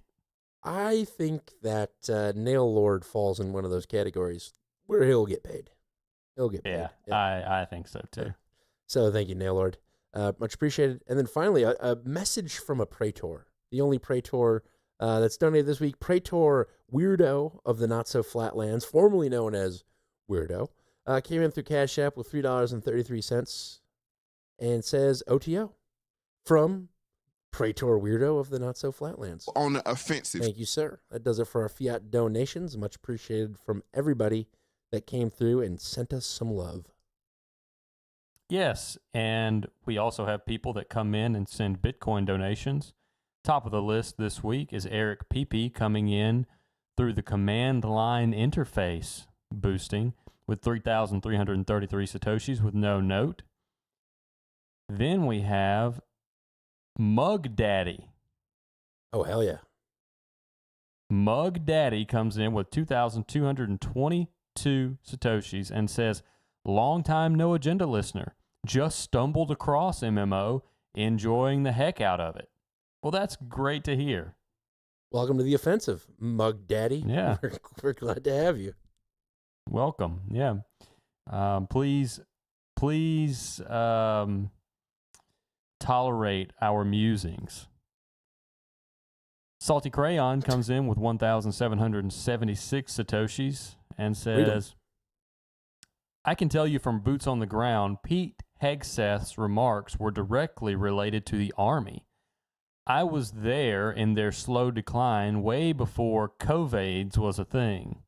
I think that Nail Lord falls in one of those categories where he'll get paid. He'll get paid. Yeah. I think so too. So thank you, Nail Lord. Much appreciated. And then finally, a message from a Praetor. The only Praetor that's donated this week. Praetor Weirdo of the Not So Flatlands, formerly known as Weirdo, came in through Cash App with $3.33 and says OTO from Praetor Weirdo of the Not So Flatlands. On the offensive. Thank you, sir. That does it for our fiat donations. Much appreciated from everybody that came through and sent us some love. Yes, and we also have people that come in and send Bitcoin donations. Top of the list this week is Eric Pepe coming in through the command line interface boosting with 3,333 Satoshis with no note. Then we have Mug Daddy. Oh, hell yeah. Mug Daddy comes in with 2,222 Satoshis and says, long time no agenda listener. Just stumbled across MMO, enjoying the heck out of it. Well, that's great to hear. Welcome to the offensive, Mug Daddy. Yeah. We're glad to have you. Welcome. Yeah. Please tolerate our musings. Salty Crayon comes in with 1,776 Satoshis and says, I can tell you from boots on the ground, Pete Hegseth's remarks were directly related to the Army. I was there in their slow decline way before COVIDs was a thing.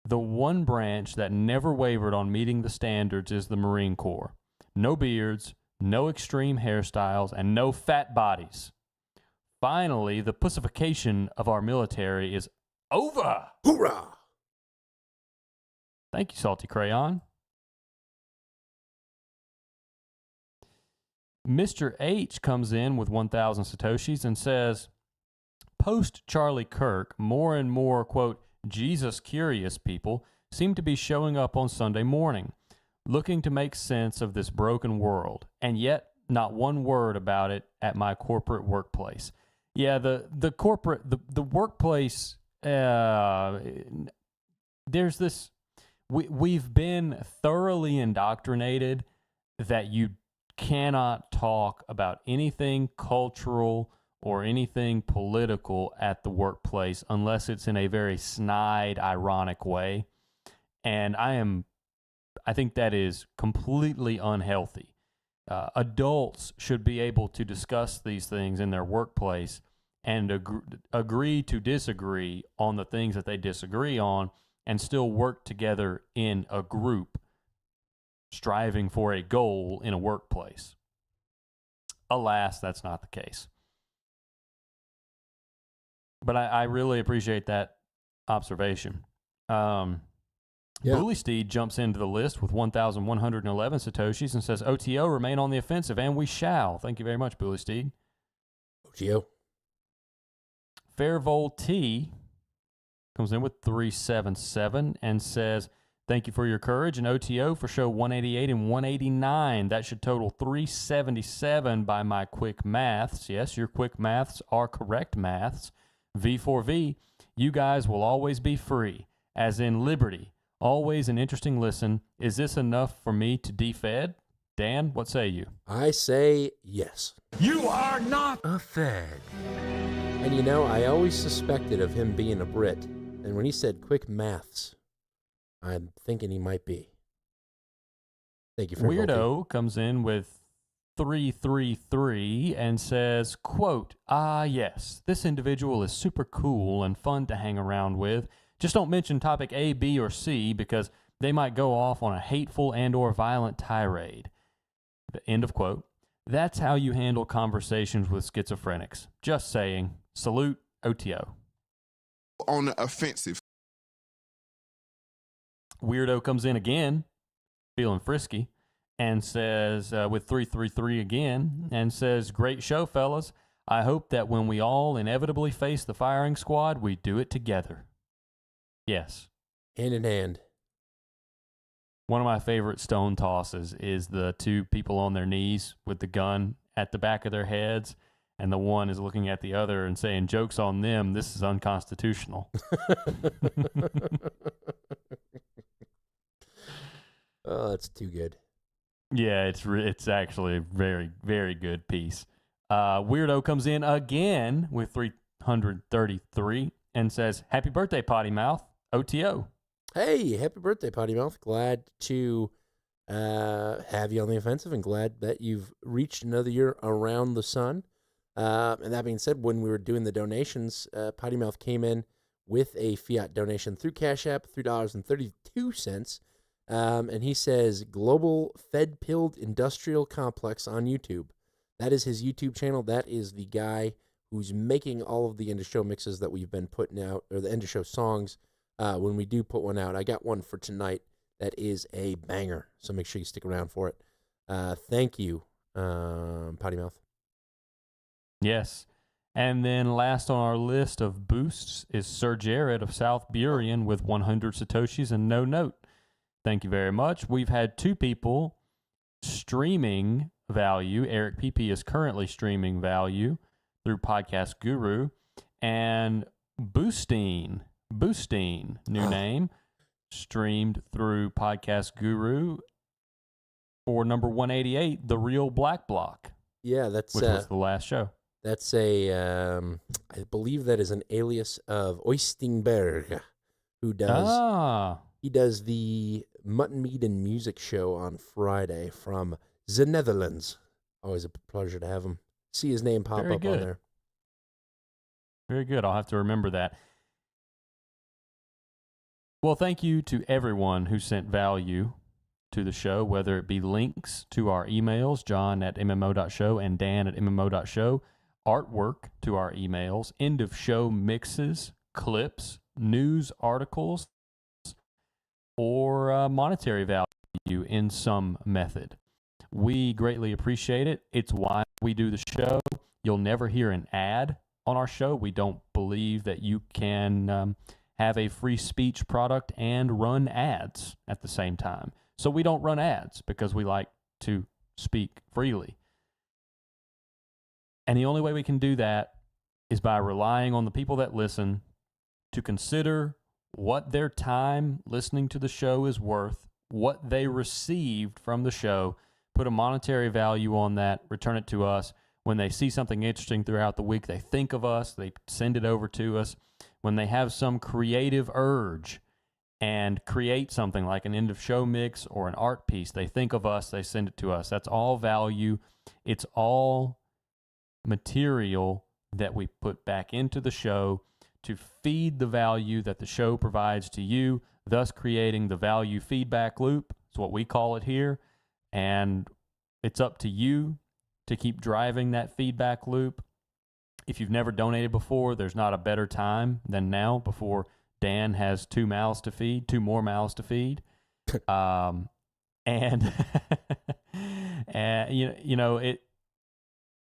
The one branch that never wavered on meeting the standards is the Marine Corps. No beards, no extreme hairstyles, and no fat bodies. Finally, the pussification of our military is over. Hoorah! Thank you, Salty Crayon. Mr. H comes in with 1,000 Satoshis and says, post Charlie Kirk, more and more, quote, Jesus-curious people seem to be showing up on Sunday morning, looking to make sense of this broken world, and yet not one word about it at my corporate workplace. Yeah, the corporate, the workplace, there's this, we've been thoroughly indoctrinated that you cannot talk about anything cultural or anything political at the workplace unless it's in a very snide, ironic way. And I think that is completely unhealthy. Adults should be able to discuss these things in their workplace and agree to disagree on the things that they disagree on and still work together in a group, striving for a goal in a workplace. Alas, that's not the case. But I really appreciate that observation. Bully Steed jumps into the list with 1,111 Satoshis and says, OTO, remain on the offensive, and we shall. Thank you very much, Bully Steed. OTO. Fairvold T comes in with 377 and says, thank you for your courage, and OTO for show 188 and 189. That should total 377 by my quick maths. Yes, your quick maths are correct maths. V4V, you guys will always be free, as in liberty. Always an interesting listen. Is this enough for me to defed? Dan, what say you? I say yes. You are not a Fed. And you know, I always suspected of him being a Brit. And when he said quick maths, I'm thinking he might be. Thank you for Weirdo comes in with 333 and says, quote, yes, this individual is super cool and fun to hang around with. Just don't mention topic A, B, or C because they might go off on a hateful and or violent tirade. End of quote. That's how you handle conversations with schizophrenics. Just saying. Salute, OTO. On the offensive. Weirdo comes in again, feeling frisky, and says, with 333 again, and says, great show, fellas. I hope that when we all inevitably face the firing squad, we do it together. Yes. Hand in hand. One of my favorite stone tosses is the two people on their knees with the gun at the back of their heads, and the one is looking at the other and saying, joke's on them, this is unconstitutional. Oh, that's too good. Yeah, it's actually a very, very good piece. Weirdo comes in again with 333 and says, happy birthday, Potty Mouth. OTO. Hey, happy birthday, Potty Mouth. Glad to have you on the offensive and glad that you've reached another year around the sun. And that being said, when we were doing the donations, Potty Mouth came in with a fiat donation through Cash App, $3.32. And he says, Global Fed-Pilled Industrial Complex on YouTube. That is his YouTube channel. That is the guy who's making all of the end of show mixes that we've been putting out, or the end of show songs. When we do put one out, I got one for tonight that is a banger. So make sure you stick around for it. Thank you, Potty Mouth. Yes. And then last on our list of boosts is Sir Jared of South Burien with 100 Satoshis and no note. Thank you very much. We've had two people streaming value. Eric PP is currently streaming value through Podcast Guru. And Boosteen, new name, streamed through Podcast Guru for number 188, The Real Black Block. Yeah, which was the last show. That's I believe that is an alias of Oystingberg, who does he does the Mutton Meat and Music show on Friday from the Netherlands. Always a pleasure to have him. See his name pop up on there. Very good. I'll have to remember that. Well, thank you to everyone who sent value to the show, whether it be links to our emails, john@mmo.show and dan@mmo.show, artwork to our emails, end of show mixes, clips, news articles, or monetary value in some method. We greatly appreciate it. It's why we do the show. You'll never hear an ad on our show. We don't believe that you can have a free speech product and run ads at the same time. So we don't run ads because we like to speak freely. And the only way we can do that is by relying on the people that listen to consider what their time listening to the show is worth, what they received from the show, put a monetary value on that, return it to us. When they see something interesting throughout the week, they think of us, they send it over to us. When they have some creative urge and create something like an end of show mix or an art piece, they think of us, they send it to us. That's all value. It's all material that we put back into the show to feed the value that the show provides to you, thus creating the value feedback loop. It's what we call it here. And it's up to you to keep driving that feedback loop. If you've never donated before, there's not a better time than now before Dan has two more mouths to feed. And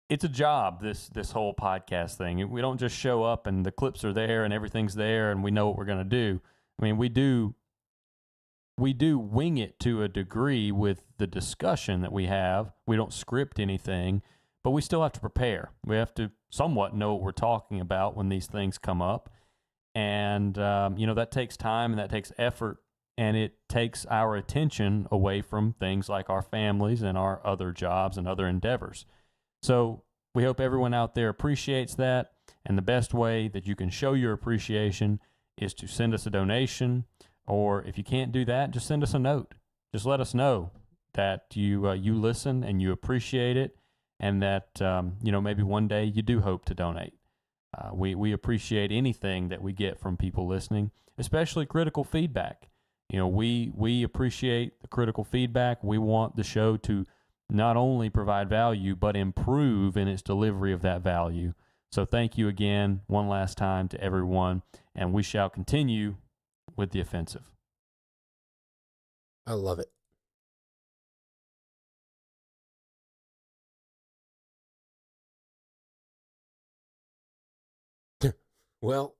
it's a job, this whole podcast thing. We don't just show up and the clips are there and everything's there and we know what we're going to do. I mean, we do wing it to a degree with the discussion that we have. We don't script anything, but we still have to prepare. We have to somewhat know what we're talking about when these things come up. And, that takes time and that takes effort, and it takes our attention away from things like our families and our other jobs and other endeavors. So we hope everyone out there appreciates that. And the best way that you can show your appreciation is to send us a donation. Or if you can't do that, just send us a note. Just let us know that you listen and you appreciate it, and that maybe one day you do hope to donate. We appreciate anything that we get from people listening, especially critical feedback. We appreciate the critical feedback. We want the show to not only provide value, but improve in its delivery of that value. So thank you again, one last time to everyone, and we shall continue with the offensive. I love it. Well,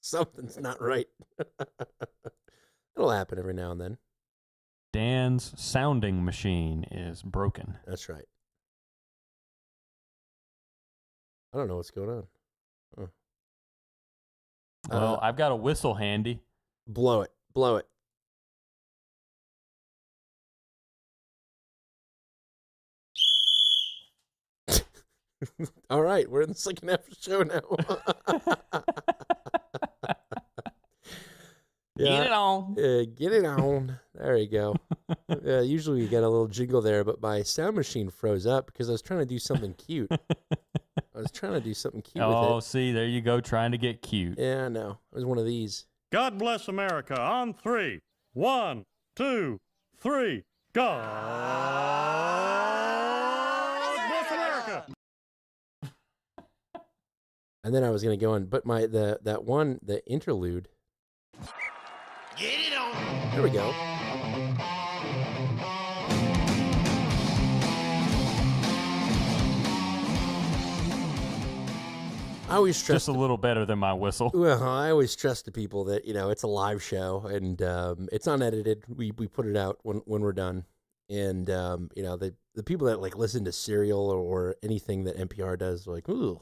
something's not right. It'll happen every now and then. Dan's sounding machine is broken. That's right. I don't know what's going on. Huh. Well, I've got a whistle handy. Blow it. All right, we're in the second half of the show now. Get it on. Get it on. There you go. Usually we get a little jingle there, but my sound machine froze up because I was trying to do something cute. with it. See, there you go, trying to get cute. Yeah, no, it was one of these. God bless America on 3. 1, 2, 3. God bless America. And then I was going to go on, but the interlude. Get it on. There we go. I always stress just a little better than my whistle. Well, I always stress to people that it's a live show and it's unedited. We put it out when we're done, and the people that like listen to Serial or anything that NPR does are like, ooh,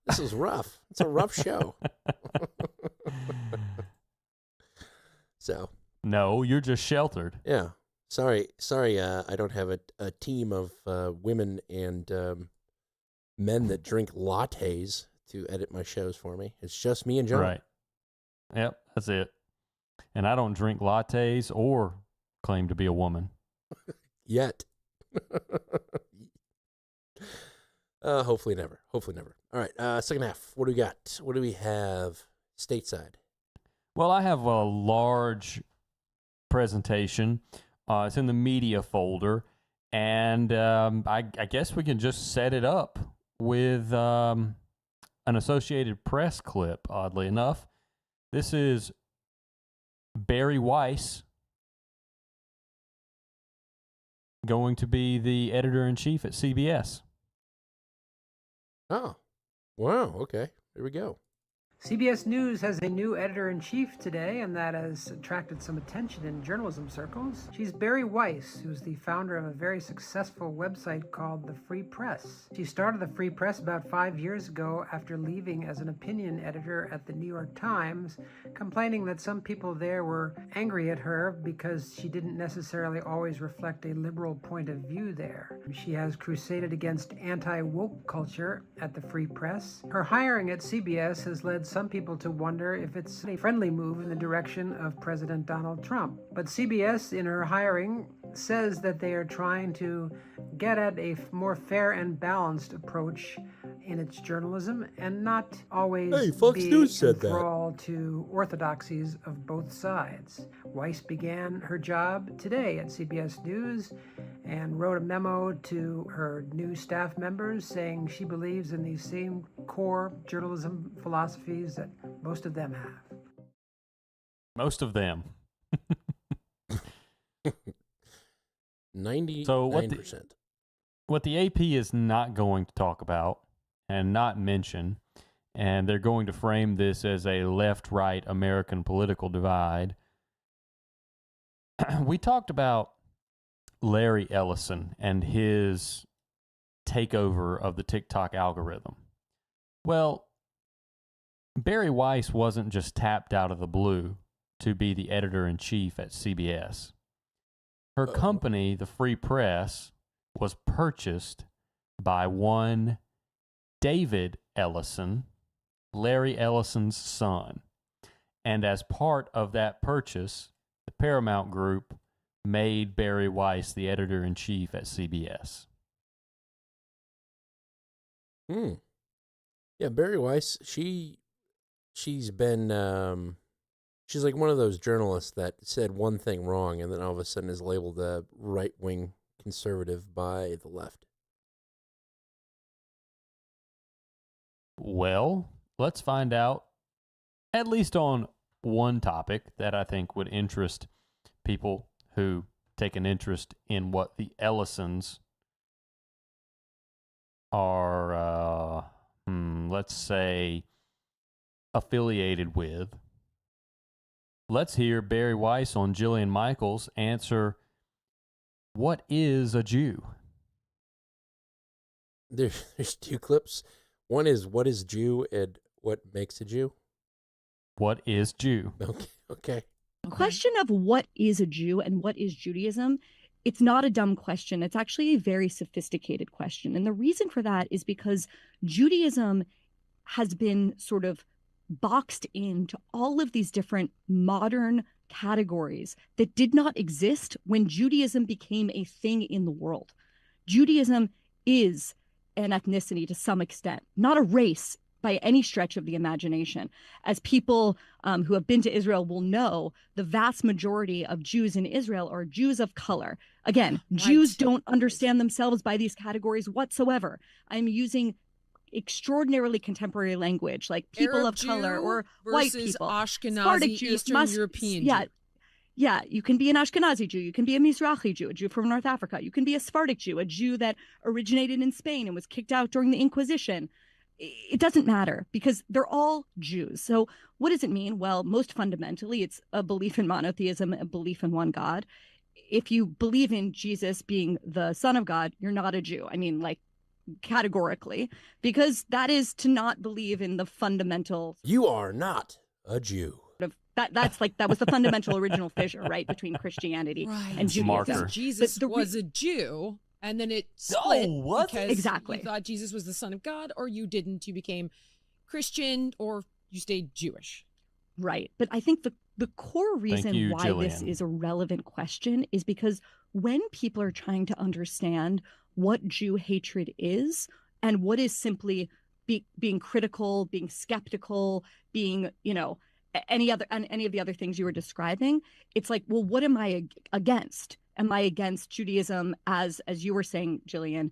this is rough. It's a rough show. So no, you're just sheltered. Yeah. Sorry. I don't have a team of women and men that drink lattes to edit my shows for me. It's just me and John. Right. Yep, that's it. And I don't drink lattes or claim to be a woman. Yet. Hopefully never. All right, second half. What do we got? What do we have stateside? Well, I have a large presentation. It's in the media folder. And I guess we can just set it up with an Associated Press clip, oddly enough. This is Barry Weiss going to be the editor-in-chief at CBS. Oh, wow. Okay, here we go. CBS News has a new editor-in-chief today, and that has attracted some attention in journalism circles. She's Bari Weiss, who's the founder of a very successful website called The Free Press. She started The Free Press about 5 years ago after leaving as an opinion editor at the New York Times, complaining that some people there were angry at her because she didn't necessarily always reflect a liberal point of view there. She has crusaded against anti-woke culture at The Free Press. Her hiring at CBS has led some people to wonder if it's a friendly move in the direction of President Donald Trump. But CBS, in her hiring, says that they are trying to get at a more fair and balanced approach in its journalism and not always be enthralled to orthodoxies of both sides. Weiss began her job today at CBS News and wrote a memo to her new staff members saying she believes in these same core journalism philosophies that most of them have. Most of them. 99%. So what the AP is not going to talk about and not mention, and they're going to frame this as a left-right American political divide. We talked about Larry Ellison and his takeover of the TikTok algorithm. Well, Bari Weiss wasn't just tapped out of the blue to be the editor-in-chief at CBS. Her company, the Free Press, was purchased by one David Ellison, Larry Ellison's son. And as part of that purchase, the Paramount Group made Bari Weiss the editor-in-chief at CBS. Yeah, Bari Weiss, she's been she's like one of those journalists that said one thing wrong and then all of a sudden is labeled a right-wing conservative by the left. Well, let's find out, at least on one topic that I think would interest people who take an interest in what the Ellisons are, let's say, affiliated with. Let's hear Bari Weiss on Jillian Michaels answer, what is a Jew? There's two clips. One is what is Jew and what makes a Jew? What is Jew? Okay. The question of what is a Jew and what is Judaism, it's not a dumb question. It's actually a very sophisticated question. And the reason for that is because Judaism has been sort of boxed into all of these different modern categories that did not exist when Judaism became a thing in the world. Judaism is an ethnicity to some extent, not a race by any stretch of the imagination. As people who have been to Israel will know, the vast majority of Jews in Israel are Jews of color. Again, Jews don't understand themselves by these categories whatsoever. I'm using extraordinarily contemporary language, like people Arab of color Jew or white versus people. Ashkenazi, Jew, Eastern European Jew. Yeah, you can be an Ashkenazi Jew, you can be a Mizrahi Jew, a Jew from North Africa, you can be a Sephardic Jew, a Jew that originated in Spain and was kicked out during the Inquisition. It doesn't matter because they're all Jews. So what does it mean? Well, most fundamentally, it's a belief in monotheism, a belief in one God. If you believe in Jesus being the Son of God, you're not a Jew. I mean, like, categorically, because that is to not believe in the fundamental. You are not a Jew. That was the fundamental original fissure, right, between Christianity and Judaism. Because Jesus was a Jew, and then it split because exactly. you thought Jesus was the Son of God, or you didn't. You became Christian, or you stayed Jewish. Right. But I think the core reason why Jillian. this is a relevant question is because when people are trying to understand what Jew hatred is and what is simply being critical, being skeptical, being, any of the other things you were describing, it's like, well, what am I against? Am I against Judaism as you were saying, Jillian,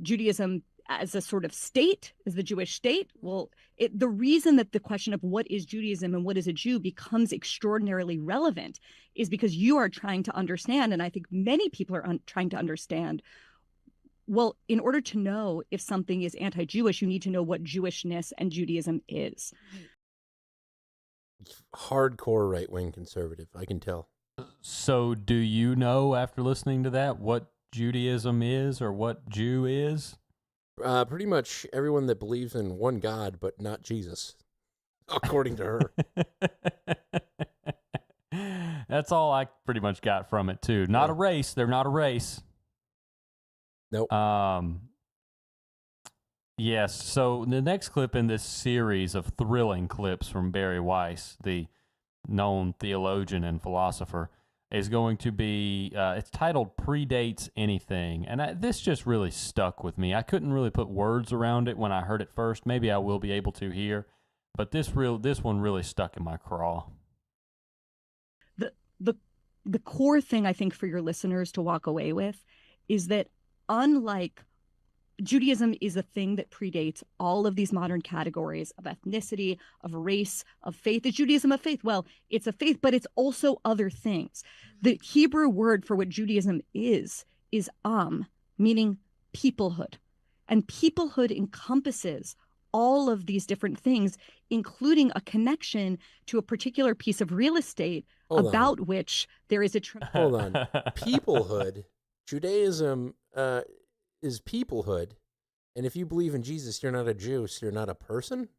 Judaism as a sort of state, as the Jewish state? Well, the reason that the question of what is Judaism and what is a Jew becomes extraordinarily relevant is because you are trying to understand, and I think many people are trying to understand, well, in order to know if something is anti-Jewish, you need to know what Jewishness and Judaism is. hardcore right-wing conservative. I can tell. So do you know, after listening to that, what Judaism is or what Jew is? Pretty much everyone that believes in one God, but not Jesus, according to her. That's all I pretty much got from it, too. Not a race. They're not a race. Nope. Yes, so the next clip in this series of thrilling clips from Barry Weiss, the known theologian and philosopher, is going to be, it's titled Predates Anything, and this just really stuck with me. I couldn't really put words around it when I heard it first. Maybe I will be able to here, but this one really stuck in my craw. The core thing, I think, for your listeners to walk away with is that unlike Judaism is a thing that predates all of these modern categories of ethnicity, of race, of faith. Is Judaism a faith? Well, it's a faith, but it's also other things. The Hebrew word for what Judaism is meaning peoplehood. And peoplehood encompasses all of these different things, including a connection to a particular piece of real estate about which there is a... Hold on. Peoplehood. Judaism... is peoplehood, and if you believe in Jesus, you're not a Jew, so you're not a person?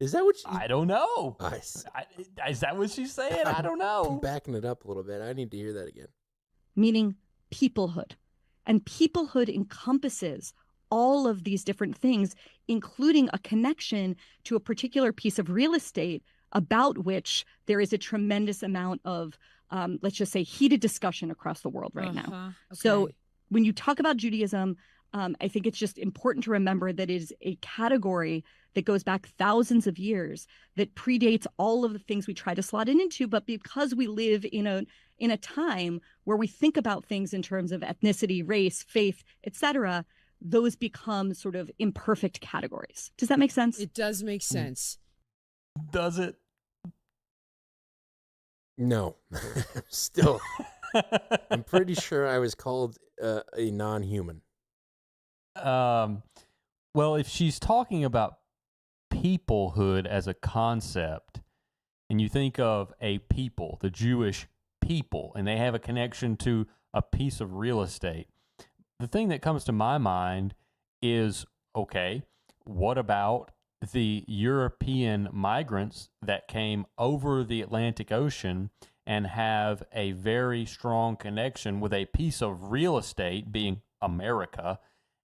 Is that what I don't know. Is that what she's saying? I don't know. I'm backing it up a little bit. I need to hear that again. Meaning peoplehood. And peoplehood encompasses all of these different things, including a connection to a particular piece of real estate about which there is a tremendous amount of let's just say, heated discussion across the world right now. Okay. So when you talk about Judaism, I think it's just important to remember that it is a category that goes back thousands of years, that predates all of the things we try to slot it into. But because we live in a time where we think about things in terms of ethnicity, race, faith, etc., those become sort of imperfect categories. Does that make sense? It does make sense. Does it? No. Still. I'm pretty sure I was called a non-human. Well, if she's talking about peoplehood as a concept, and you think of a people, the Jewish people, and they have a connection to a piece of real estate, the thing that comes to my mind is, okay, what about the European migrants that came over the Atlantic Ocean and have a very strong connection with a piece of real estate, being America,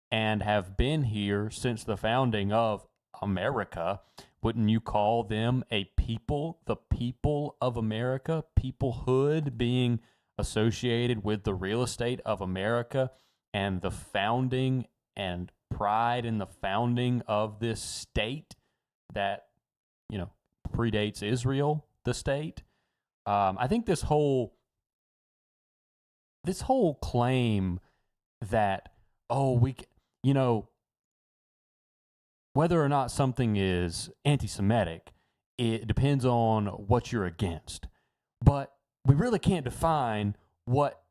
and have been here since the founding of America? Wouldn't you call them a people, the people of America, peoplehood being associated with the real estate of America and the founding and pride in the founding of this state that, predates Israel, the state? I think this whole claim that, whether or not something is anti-Semitic, it depends on what you're against. But we really can't define what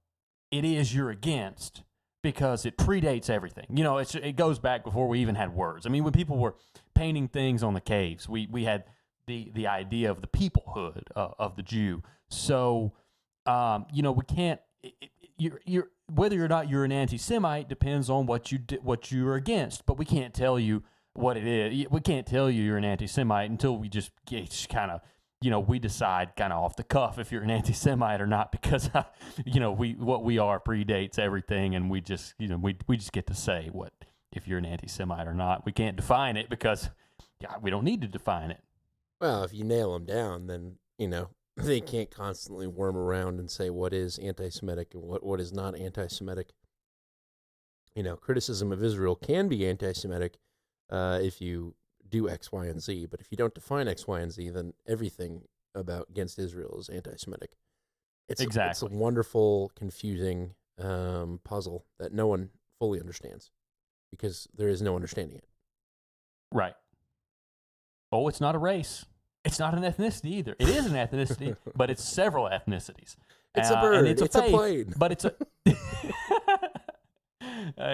it is you're against, because it predates everything. It goes back before we even had words. I mean, when people were painting things on the caves, we had the idea of the peoplehood of the Jew. So, we can't. You're whether or not you're an anti-Semite depends on what you're against. But we can't tell you what it is. We can't tell you you're an anti-Semite until we just kind of. We decide kind of off the cuff if you're an anti-Semite or not, because, what we are predates everything, and we just, we just get to say what if you're an anti-Semite or not. We can't define it because we don't need to define it. Well, if you nail them down, then, they can't constantly worm around and say what is anti-Semitic and what is not anti-Semitic. Criticism of Israel can be anti-Semitic if you do X, Y, and Z, but if you don't define X, Y, and Z, then everything against Israel is anti-Semitic. It's a wonderful, confusing puzzle that no one fully understands because there is no understanding it. Right. Oh, it's not a race. It's not an ethnicity either. It is an ethnicity, but it's several ethnicities. It's a bird. And it's a faith, plane. But it's a...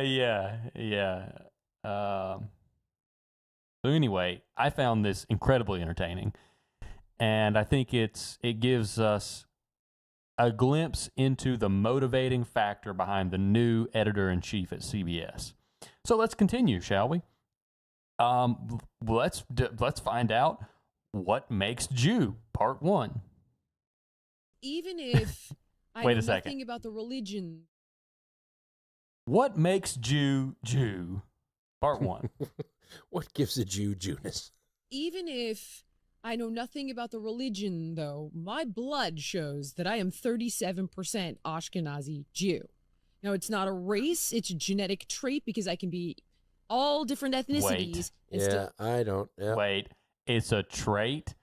yeah. So anyway, I found this incredibly entertaining, and I think it gives us a glimpse into the motivating factor behind the new editor-in-chief at CBS. So let's continue, shall we? Let's find out what makes Jew, part 1. Even if I Wait know a second. nothing about the religion. What makes Jew, part 1. What gives a Jew Jewness? Even if I know nothing about the religion, though, my blood shows that I am 37% Ashkenazi Jew. Now, it's not a race, it's a genetic trait because I can be all different ethnicities. Wait, it's a trait?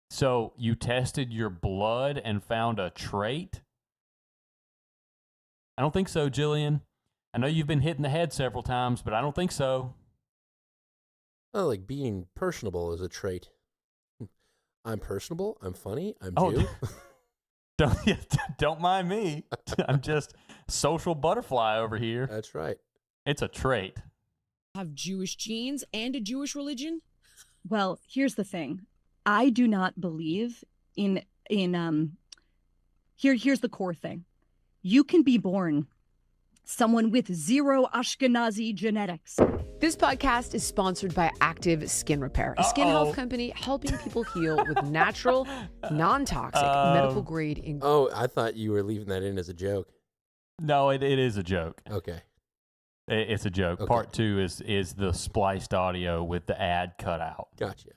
So you tested your blood and found a trait? I don't think so, Jillian. I know you've been hit in the head several times, but I don't think so. Oh, like being personable is a trait. I'm personable. I'm funny. I'm Oh, Jew. Don't mind me. I'm just social butterfly over here. That's right. It's a trait. Have Jewish genes and a Jewish religion? Well, here's the thing. I do not believe in here's the core thing. You can be born someone with zero Ashkenazi genetics. This podcast is sponsored by Active Skin Repair, a skin health company helping people heal with natural, non-toxic, medical grade ingredients. Oh, I thought you were leaving that in as a joke. No, it is a joke. Okay. It's a joke. Okay. Part 2 is the spliced audio with the ad cut out. Gotcha.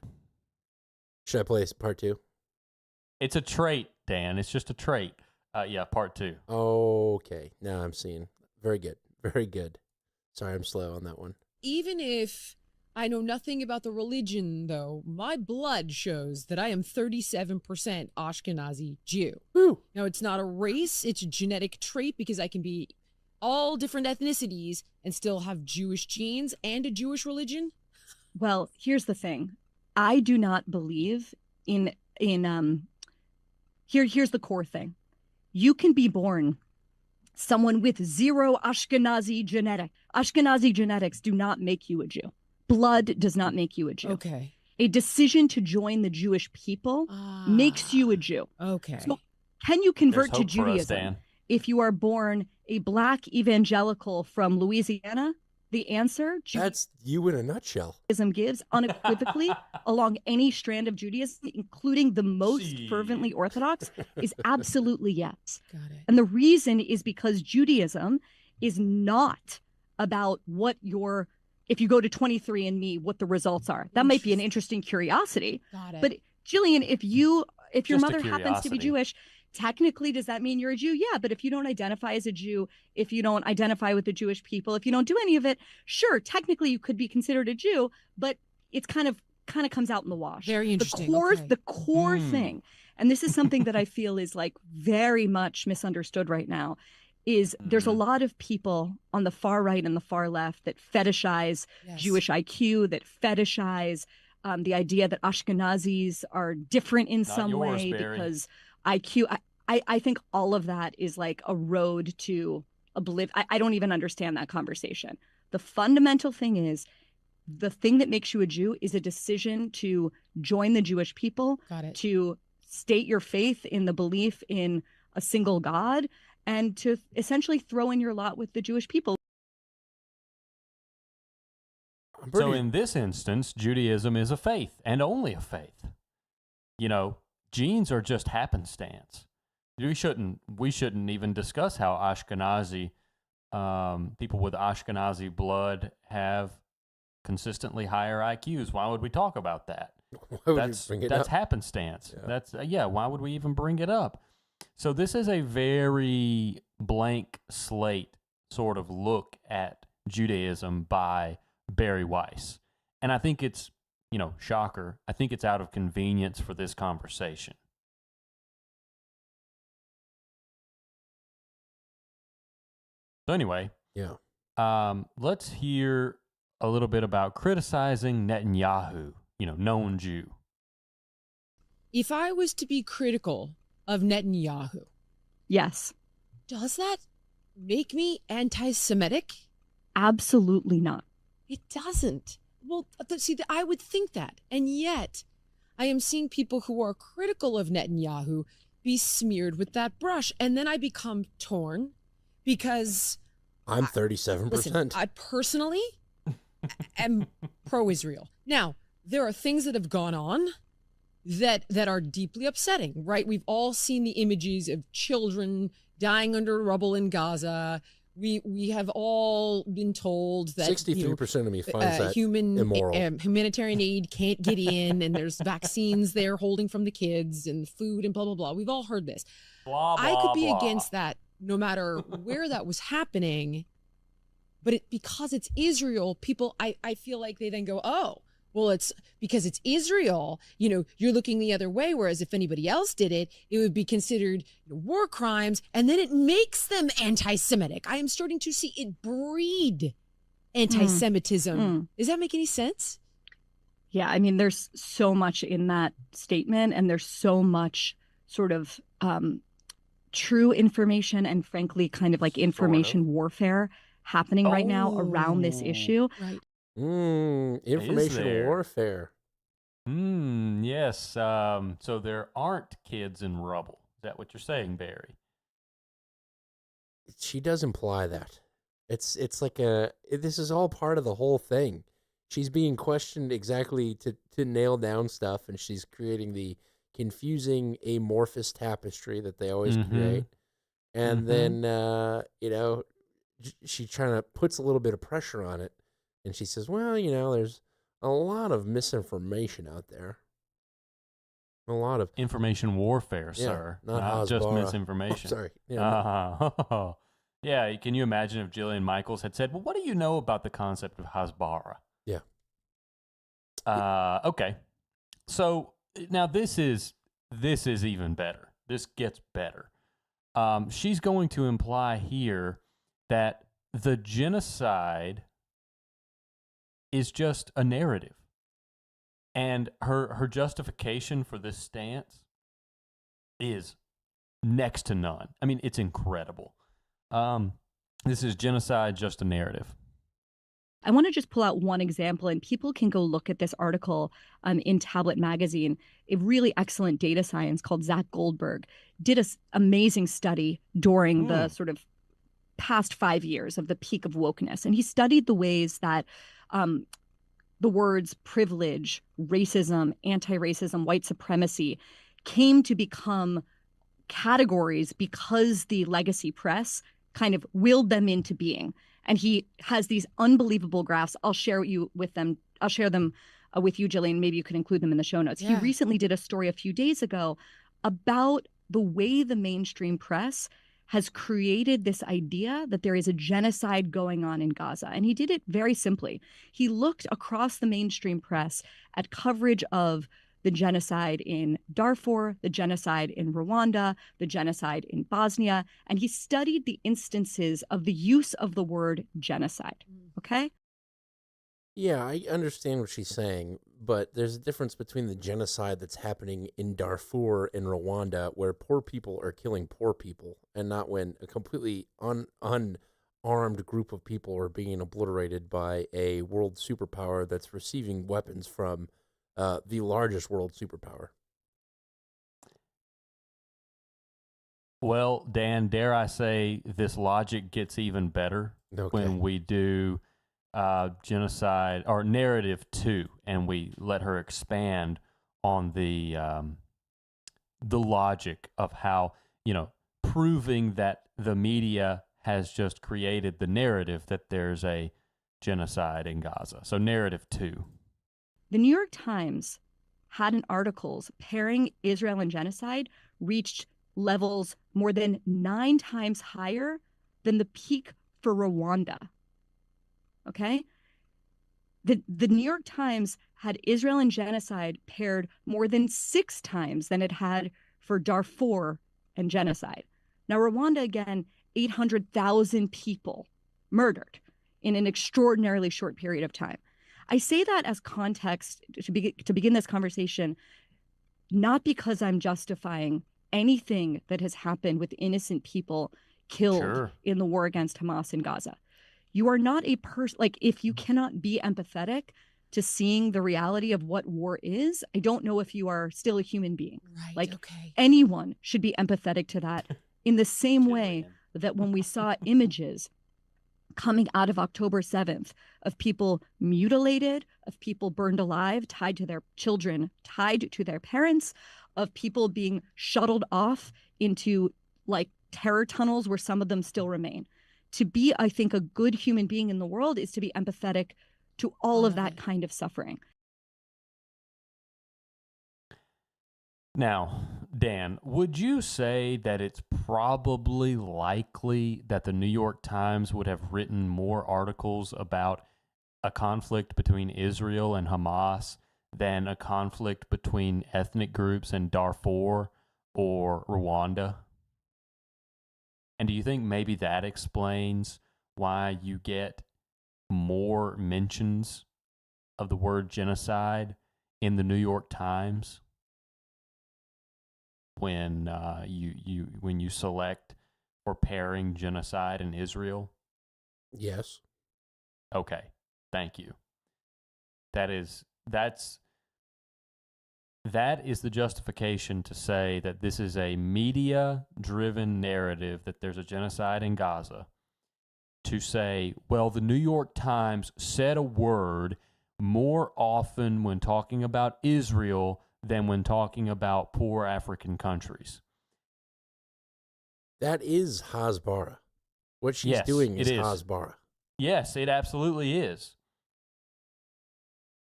Should I play part 2? It's a trait, Dan. It's just a trait. Yeah, part 2. Okay. Now I'm seeing. Very good. Very good. Sorry, I'm slow on that one. Even if I know nothing about the religion, though, my blood shows that I am 37% Ashkenazi Jew. Woo. Now, it's not a race, it's a genetic trait because I can be all different ethnicities and still have Jewish genes and a Jewish religion. Well, here's the thing. I do not believe in here's the core thing. You can be born someone with zero Ashkenazi genetic. Ashkenazi genetics do not make you a Jew. Blood does not make you a Jew. Okay. A decision to join the Jewish people makes you a Jew. Okay. So can you convert There's to hope for us, Judaism Dan. if you are born a black evangelical from Louisiana? The answer, That's you in a nutshell. Judaism gives unequivocally along any strand of Judaism, including the most fervently Orthodox, is absolutely yes. Got it. And the reason is because Judaism is not about what your, if you go to 23andMe, what the results are. That might be an interesting curiosity. Got it. But Jillian, if your Just a mother happens to be curiosity. Jewish, technically, does that mean you're a Jew? Yeah, but if you don't identify as a Jew, if you don't identify with the Jewish people, if you don't do any of it, sure, technically you could be considered a Jew, but it's kind of comes out in the wash. Very interesting. The core thing, and this is something that I feel is like very much misunderstood right now, is there's a lot of people on the far right and the far left that fetishize Jewish IQ, that fetishize the idea that Ashkenazis are different in some way because IQ. I think all of that is like a road to oblivion. I don't even understand that conversation. The fundamental thing is the thing that makes you a Jew is a decision to join the Jewish people, to state your faith in the belief in a single God, and to essentially throw in your lot with the Jewish people. So in this instance, Judaism is a faith and only a faith. You know, genes are just happenstance. We shouldn't even discuss how Ashkenazi people with Ashkenazi blood have consistently higher IQs. Why would we talk about that? That's happenstance. Yeah. That's why would we even bring it up? So this is a very blank slate sort of look at Judaism by Barry Weiss. And I think it's, shocker, I think it's out of convenience for this conversation. So anyway, let's hear a little bit about criticizing Netanyahu, known Jew. If I was to be critical of Netanyahu, Yes. does that make me anti-Semitic? Absolutely not. It doesn't. Well, see, I would think that. And yet, I am seeing people who are critical of Netanyahu be smeared with that brush. And then I become torn because I'm 37%. Listen, I personally am pro-Israel. Now, there are things that have gone on that are deeply upsetting, right? We've all seen the images of children dying under rubble in Gaza. We have all been told that 63% of me finds that immoral. Humanitarian aid can't get in, and there's vaccines they're holding from the kids and food and blah, blah, blah. We've all heard this. Blah, blah, I could be blah. against that no matter where that was happening. But because it's Israel, people, I feel like they then go, oh, well, it's because it's Israel, you're looking the other way. Whereas if anybody else did it, it would be considered war crimes. And then it makes them anti-Semitic. I am starting to see it breed anti-Semitism. Does that make any sense? Yeah, I mean, there's so much in that statement, and there's so much sort of true information and frankly kind of like information warfare happening right now around this issue. Right. Information warfare. Yes. So there aren't kids in rubble. Is that what you're saying, Barry? She does imply that. It's like this is all part of the whole thing. She's being questioned exactly to nail down stuff, and she's creating the confusing amorphous tapestry that they always create. And then, she trying to puts a little bit of pressure on it. And she says, well, there's a lot of misinformation out there. A lot of information warfare, sir. Not just misinformation. Oh, sorry. Yeah. Yeah. Can you imagine if Jillian Michaels had said, well, what do you know about the concept of Hasbara? Yeah. Okay. So now this is even better. This gets better. She's going to imply here that the genocide is just a narrative. And her justification for this stance is next to none. I mean, it's incredible. This is genocide, just a narrative. I want to just pull out one example, and people can go look at this article in Tablet Magazine. A really excellent data science called Zach Goldberg did an amazing study during the sort of past 5 years of the peak of wokeness. And he studied the ways that the words privilege, racism, anti-racism, white supremacy came to become categories because the legacy press kind of willed them into being. And he has these unbelievable graphs. I'll share them with you, Jillian. Maybe you could include them in the show notes. Yeah. He recently did a story a few days ago about the way the mainstream press has created this idea that there is a genocide going on in Gaza. And he did it very simply. He looked across the mainstream press at coverage of the genocide in Darfur, the genocide in Rwanda, the genocide in Bosnia, and he studied the instances of the use of the word genocide. Okay? Yeah, I understand what she's saying, but there's a difference between the genocide that's happening in Darfur and Rwanda, where poor people are killing poor people, and not when a completely unarmed group of people are being obliterated by a world superpower that's receiving weapons from the largest world superpower. Well, Dan, dare I say this logic gets even better when we do genocide or narrative 2, and we let her expand on the logic of how, proving that the media has just created the narrative that there's a genocide in Gaza. So narrative 2. The New York Times had an articles pairing Israel and genocide reached levels more than 9 times higher than the peak for Rwanda. Okay? The New York Times had Israel and genocide paired more than 6 times than it had for Darfur and genocide. Now, Rwanda, again, 800,000 people murdered in an extraordinarily short period of time. I say that as context to begin this conversation, not because I'm justifying anything that has happened with innocent people killed in the war against Hamas in Gaza. You are not a person, like, if you cannot be empathetic to seeing the reality of what war is, I don't know if you are still a human being. Right, like okay. anyone should be empathetic to that in the same way that when we saw images coming out of October 7th of people mutilated, of people burned alive, tied to their children, tied to their parents, of people being shuttled off into like terror tunnels where some of them still remain. To be, I think, a good human being in the world is to be empathetic to all of that kind of suffering. Now, Dan, would you say that it's probably likely that the New York Times would have written more articles about a conflict between Israel and Hamas than a conflict between ethnic groups in Darfur or Rwanda? And do you think maybe that explains why you get more mentions of the word genocide in the New York Times when you select for pairing genocide and Israel? Yes. Okay, thank you. That is the justification to say that this is a media-driven narrative that there's a genocide in Gaza. To say, well, the New York Times said a word more often when talking about Israel than when talking about poor African countries. That is Hasbara. What she's doing is Hasbara. Yes, it absolutely is.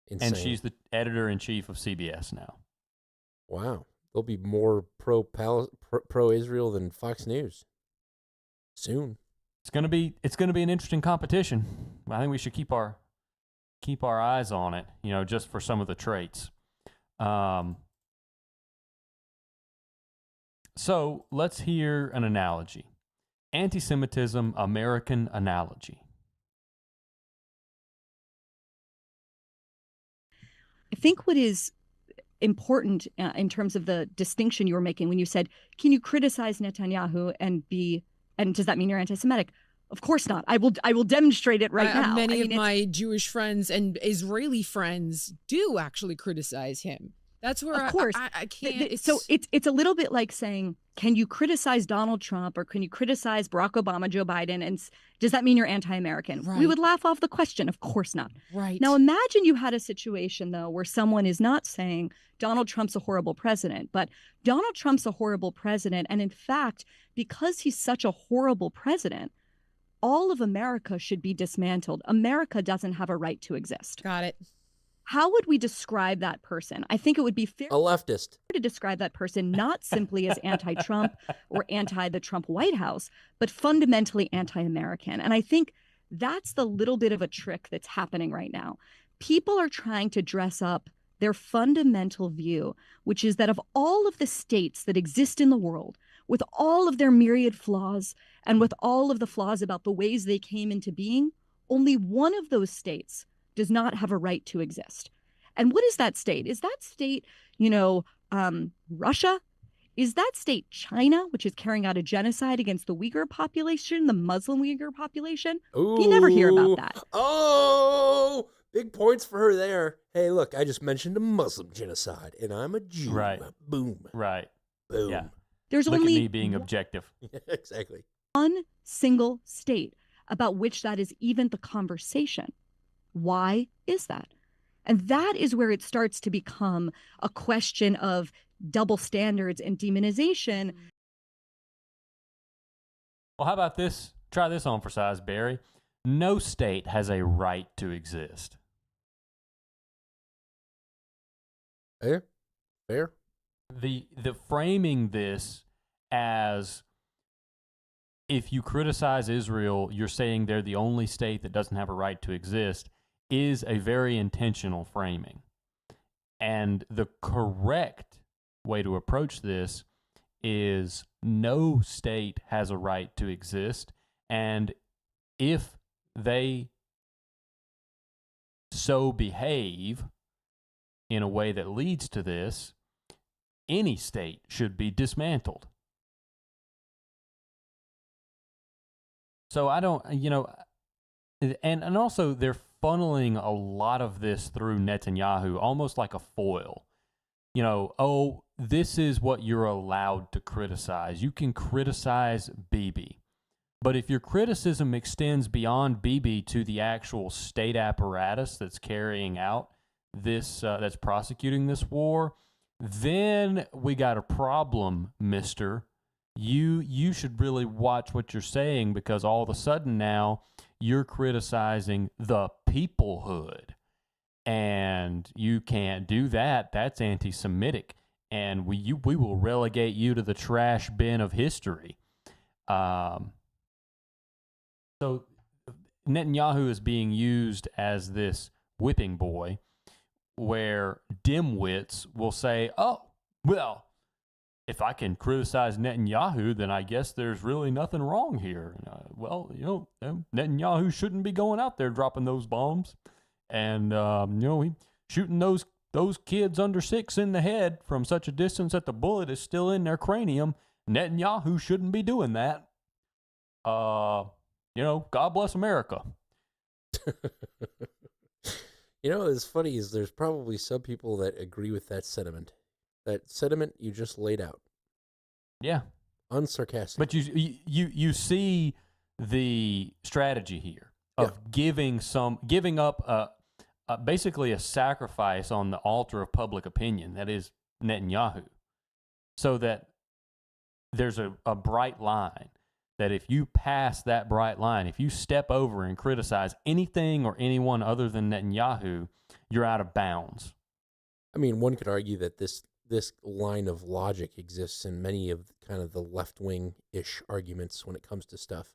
Insane. And she's the editor-in-chief of CBS now. Wow. There'll be more pro-Israel than Fox News soon. It's gonna be an interesting competition. I think we should keep our eyes on it, just for some of the traits. So let's hear an analogy. Anti-Semitism, American analogy. I think what is important in terms of the distinction you were making when you said, can you criticize Netanyahu and does that mean you're anti-Semitic? Of course not. I will demonstrate it right now. Many of my Jewish friends and Israeli friends do actually criticize him. That's where of course. I can't. So it's a little bit like saying, can you criticize Donald Trump or can you criticize Barack Obama, Joe Biden, and does that mean you're anti-American? Right. We would laugh off the question. Of course not. Right. Now imagine you had a situation, though, where someone is not saying Donald Trump's a horrible president, but Donald Trump's a horrible president. And in fact, because he's such a horrible president, all of America should be dismantled. America doesn't have a right to exist. Got it. How would we describe that person? I think it would be fair a leftist to describe that person not simply as anti-Trump or anti the Trump White House, but fundamentally anti-American. And I think that's the little bit of a trick that's happening right now. People are trying to dress up their fundamental view, which is that of all of the states that exist in the world, with all of their myriad flaws and with all of the flaws about the ways they came into being, only one of those states does not have a right to exist. And what is that state? Is that state, Russia? Is that state China, which is carrying out a genocide against the Uyghur population, the Muslim Uyghur population? Ooh. You never hear about that. Oh, big points for her there. Hey, look, I just mentioned a Muslim genocide, and I'm a Jew. Right. Boom. Right. Boom. Yeah. There's Look only at me being objective. Exactly. one single state about which that is even the conversation. Why is that? And that is where it starts to become a question of double standards and demonization. Well, how about this? Try this on for size, Barry. No state has a right to exist. Fair. The framing this as if you criticize Israel, you're saying they're the only state that doesn't have a right to exist is a very intentional framing. And the correct way to approach this is no state has a right to exist. And if they so behave in a way that leads to this, any state should be dismantled. So I don't, and also they're funneling a lot of this through Netanyahu, almost like a foil. You know, oh, this is what you're allowed to criticize. You can criticize Bibi. But if your criticism extends beyond Bibi to the actual state apparatus that's carrying out this, that's prosecuting this war, then we got a problem, mister. You should really watch what you're saying, because all of a sudden now you're criticizing the peoplehood. And you can't do that. That's anti-Semitic. And we will relegate you to the trash bin of history. So Netanyahu is being used as this whipping boy, where dimwits will say, oh, well, if I can criticize Netanyahu, then I guess there's really nothing wrong here. Well, Netanyahu shouldn't be going out there dropping those bombs. And, he shooting those kids under 6 in the head from such a distance that the bullet is still in their cranium. Netanyahu shouldn't be doing that. God bless America. What's funny is there's probably some people that agree with that sentiment. That sentiment you just laid out. Yeah. Unsarcastic. But you see the strategy here of giving up basically a sacrifice on the altar of public opinion, that is Netanyahu, so that there's a bright line, that if you pass that bright line, if you step over and criticize anything or anyone other than Netanyahu, you're out of bounds. I mean, one could argue that this line of logic exists in many of kind of the left-wing-ish arguments when it comes to stuff.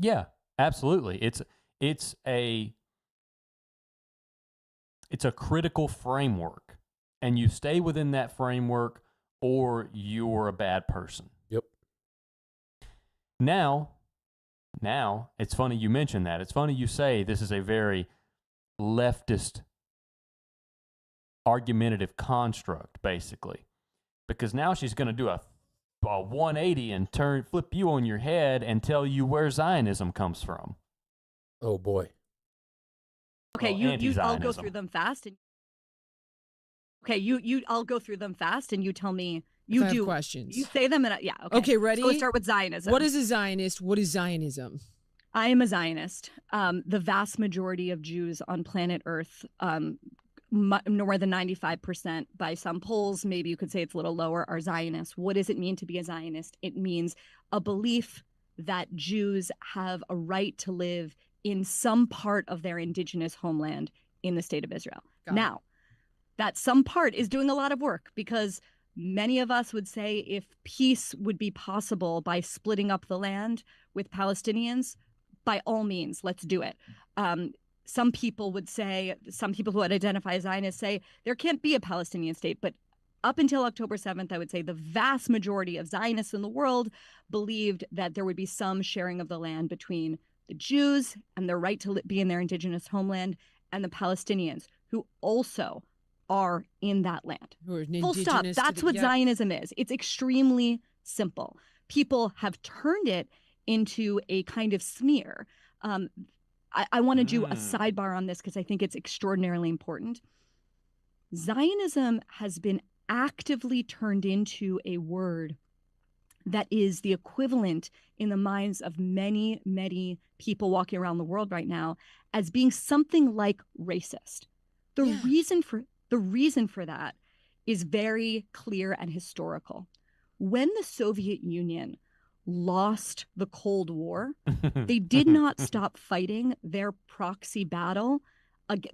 Yeah, absolutely. It's a critical framework, and you stay within that framework or you're a bad person. Yep. Now, it's funny you mention that. It's funny you say this is a very leftist argumentative construct, basically, because now she's going to do a 180 and flip you on your head and tell you where Zionism comes from. Oh boy. Okay, I'll go through them fast. I'll go through them fast, and you tell me. I have questions. You say them, and yeah. Okay, ready? So let's start with Zionism. What is a Zionist? What is Zionism? I am a Zionist. The vast majority of Jews on planet Earth, more than 95% by some polls, maybe you could say it's a little lower, are Zionists. What does it mean to be a Zionist? It means a belief that Jews have a right to live in some part of their indigenous homeland in the state of Israel. Now, that some part is doing a lot of work, because many of us would say if peace would be possible by splitting up the land with Palestinians, by all means, let's do it. Some people would say, some people who would identify as Zionists say there can't be a Palestinian state. But up until October 7th, I would say the vast majority of Zionists in the world believed that there would be some sharing of the land between the Jews and their right to be in their indigenous homeland, and the Palestinians, who also are in that land. Full stop. That's what Zionism is. It's extremely simple. People have turned it into a kind of smear. I want to do a sidebar on this because I think it's extraordinarily important. Zionism has been actively turned into a word that is the equivalent in the minds of many, many people walking around the world right now as being something like racist. The reason for that is very clear and historical. When the Soviet Union lost the Cold War, they did not stop fighting their proxy battle,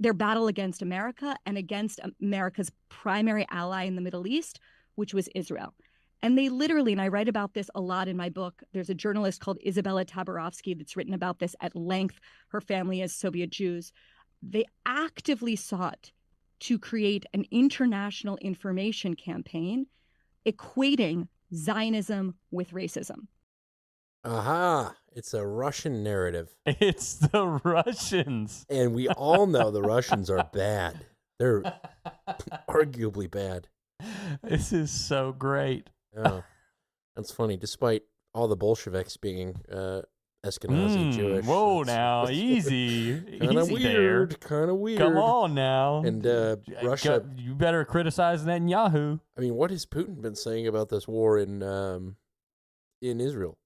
their battle against America and against America's primary ally in the Middle East, which was Israel. And they literally, and I write about this a lot in my book, there's a journalist called Isabella Tabarovsky that's written about this at length. Her family is Soviet Jews. They actively sought to create an international information campaign equating Zionism with racism. Aha, it's a Russian narrative. It's the Russians. And we all know the Russians are bad. They're arguably bad. This is so great. Oh, that's funny. Despite all the Bolsheviks being Ashkenazi Jewish. Whoa, now easy, Kind of easy weird. there. Kind of weird. Come on now. And Russia. You better criticize Netanyahu. I mean, what has Putin been saying about this war in Israel?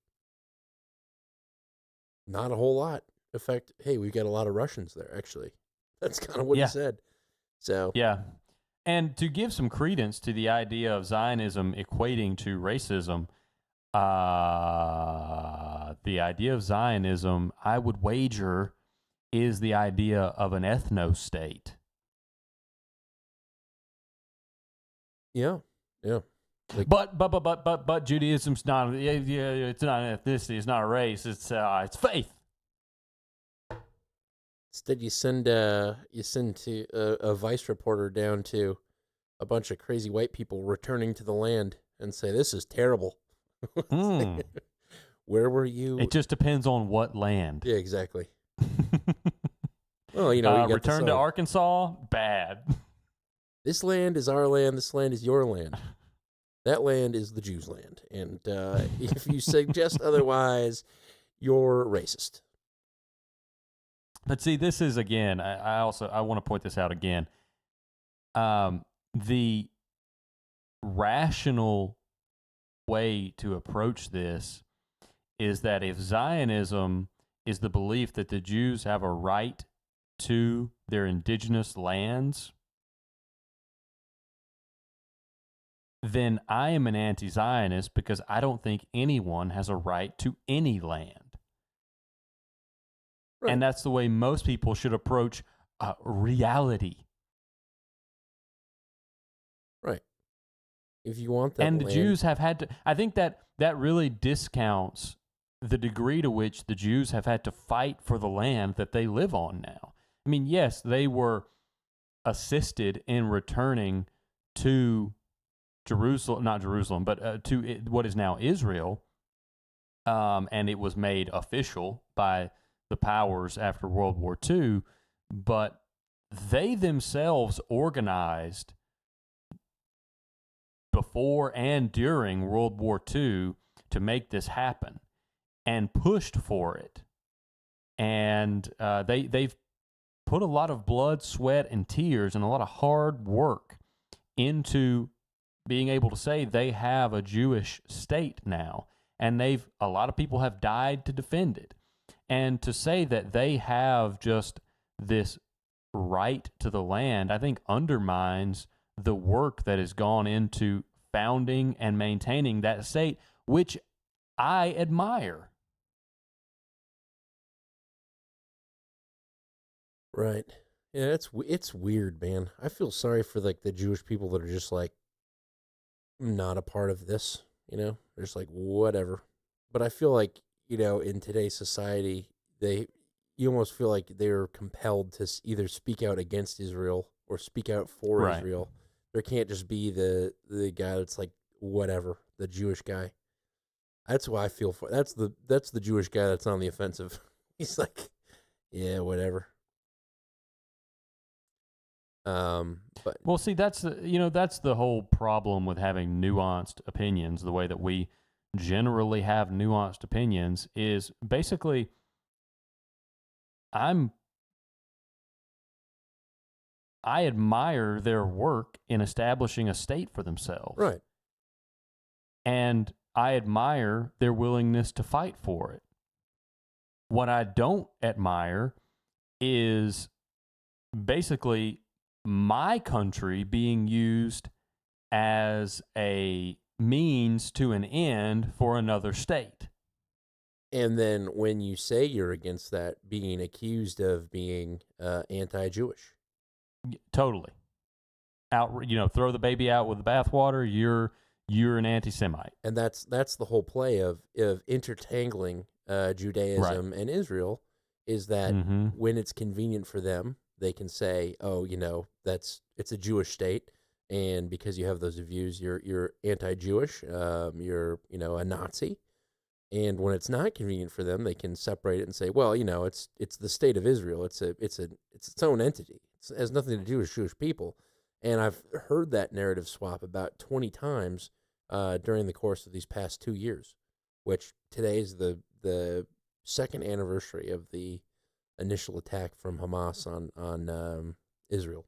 Not a whole lot. In fact, hey, we've got a lot of Russians there. Actually, that's kind of what he said. So yeah. And to give some credence to the idea of Zionism equating to racism, the idea of Zionism, I would wager, is the idea of an ethno-state. Yeah. Like, but Judaism's not. It's not an ethnicity. It's not a race. It's faith. Instead, you send a Vice reporter down to a bunch of crazy white people returning to the land and say, "This is terrible." Where were you? It just depends on what land. Yeah, exactly. Well, you know, you return to Arkansas, bad. This land is our land. This land is your land. That land is the Jews' land. And if you suggest otherwise, you're racist. But see, this is, again, I want to point this out again. The rational way to approach this is that if Zionism is the belief that the Jews have a right to their indigenous lands, then I am an anti-Zionist because I don't think anyone has a right to any land. Right. And that's the way most people should approach reality. Right. If you want that and land. The Jews have had to, I think that really discounts the degree to which the Jews have had to fight for the land that they live on now. I mean, yes, they were assisted in returning to Jerusalem, not Jerusalem, but to what is now Israel, and it was made official by the powers after World War II, but they themselves organized before and during World War II to make this happen and pushed for it. And they've put a lot of blood, sweat, and tears and a lot of hard work into being able to say they have a Jewish state now. And a lot of people have died to defend it. And to say that they have just this right to the land, I think undermines the work that has gone into founding and maintaining that state, which I admire. Right. Yeah, it's weird, man. I feel sorry for like the Jewish people that are just like not a part of this, you know? They're just like whatever. But I feel like, you know, in today's society, you almost feel like they're compelled to either speak out against Israel or speak out for Israel. There can't just be the guy that's like whatever, the Jewish guy. That's why I feel for. That's the Jewish guy that's on the offensive. He's like, yeah, whatever. But well, see, that's the whole problem with having nuanced opinions. The way that we generally have nuanced opinions is basically, I admire their work in establishing a state for themselves. Right. And I admire their willingness to fight for it. What I don't admire is basically my country being used as a means to an end for another state. And then when you say you're against that, being accused of being anti-Jewish. Totally. Throw the baby out with the bathwater. You're an anti-Semite. And that's the whole play of intertangling Judaism and Israel, is that when it's convenient for them, they can say, oh, it's a Jewish state, and because you have those views, you're anti-Jewish, you're a Nazi. And when it's not convenient for them, they can separate it and say, well, it's the state of Israel. It's its own entity. It has nothing to do with Jewish people. And I've heard that narrative swap about 20 times during the course of these past 2 years, which today is the second anniversary of the initial attack from Hamas on Israel.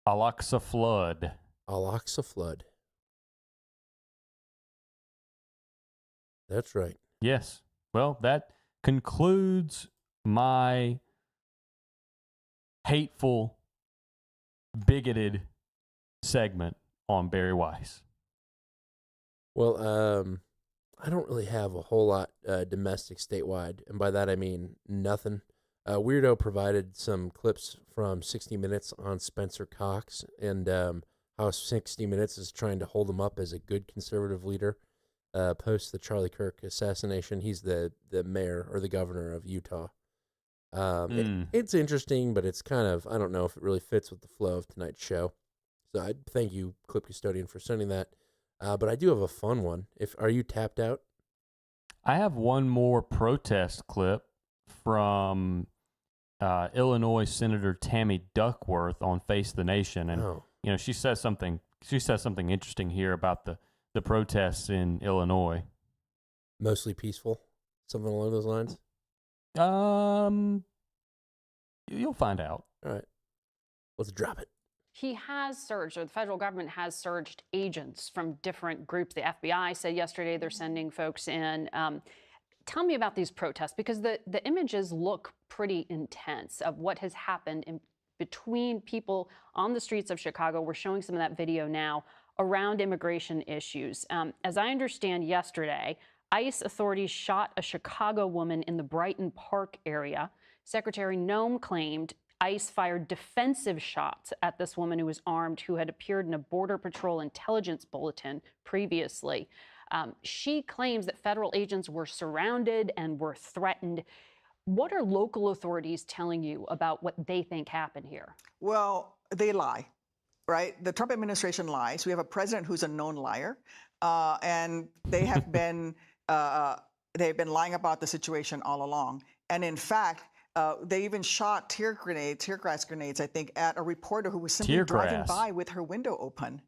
Al-Aqsa flood. Al-Aqsa flood. That's right. Yes. Well, that concludes my hateful, bigoted segment on Barry Weiss. Well, I don't really have a whole lot domestic statewide, and by that I mean nothing. Weirdo provided some clips from 60 Minutes on Spencer Cox and how 60 Minutes is trying to hold him up as a good conservative leader. Post the Charlie Kirk assassination. He's the mayor or the governor of Utah. It's interesting, but it's kind of, I don't know if it really fits with the flow of tonight's show. So I thank you, Clip Custodian, for sending that. But I do have a fun one. Are you tapped out? I have one more protest clip from Illinois Senator Tammy Duckworth on Face the Nation, and she says something interesting here about the protests in Illinois. Mostly peaceful, something along those lines. You'll find out. All right, let's drop it. He has surged, or the federal government has surged agents from different groups. The FBI said yesterday they're sending folks in. Tell me about these protests, because the images look pretty intense of what has happened in between people on the streets of Chicago. We're showing some of that video now around immigration issues. As I understand yesterday, ICE authorities shot a Chicago woman in the Brighton Park area. Secretary Noem claimed ICE fired defensive shots at this woman who was armed, who had appeared in a Border Patrol intelligence bulletin previously. She claims that federal agents were surrounded and were threatened. What are local authorities telling you about what they think happened here? Well, they lie, right? The Trump administration lies. We have a president who's a known liar, and they have been lying about the situation all along. And in fact, they even shot tear gas grenades, I think, at a reporter who was simply driving by with her window open.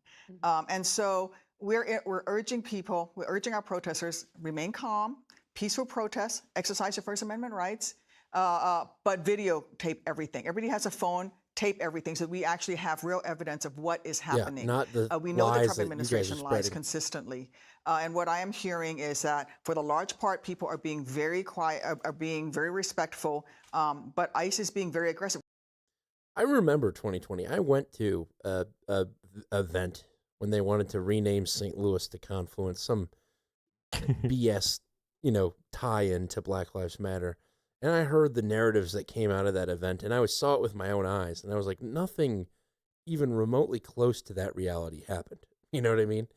And so we're urging people, we're urging our protesters, remain calm, peaceful protests, exercise your First Amendment rights, but videotape everything. Everybody has a phone, tape everything, so we actually have real evidence of what is happening. Yeah, not the we know the lies Trump that administration you guys are lies spreading. consistently. And what I am hearing is that for the large part, people are being very quiet, are being very respectful, but ICE is being very aggressive. I remember 2020. I went to a event when they wanted to rename St. Louis to Confluence, some BS, tie-in to Black Lives Matter. And I heard the narratives that came out of that event, and I saw it with my own eyes, and I was like, nothing even remotely close to that reality happened. You know what I mean?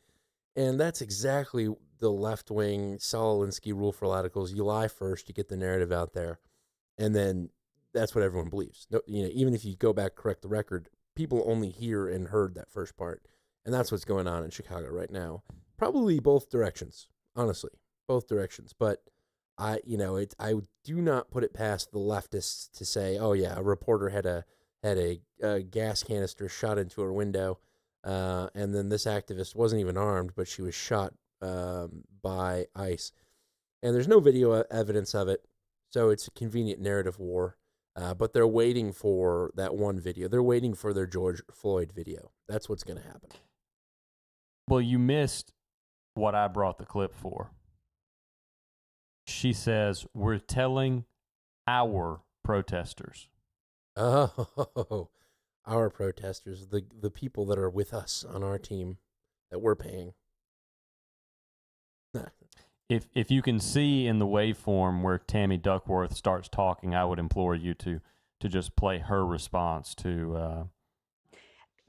And that's exactly the left-wing Saul Alinsky rule for radicals. You lie first, you get the narrative out there, and then that's what everyone believes. No, even if you go back, correct the record, people only hear and heard that first part. And that's what's going on in Chicago right now. Probably both directions, honestly, both directions. But I do not put it past the leftists to say, oh yeah, a reporter had a gas canister shot into her window, and then this activist wasn't even armed, but she was shot by ICE. And there's no video evidence of it, so it's a convenient narrative war. But they're waiting for that one video. They're waiting for their George Floyd video. That's what's going to happen. Well, you missed what I brought the clip for. She says, we're telling our protesters. Oh, our protesters, the people that are with us on our team that we're paying. If you can see in the waveform where Tammy Duckworth starts talking, I would implore you to just play her response to.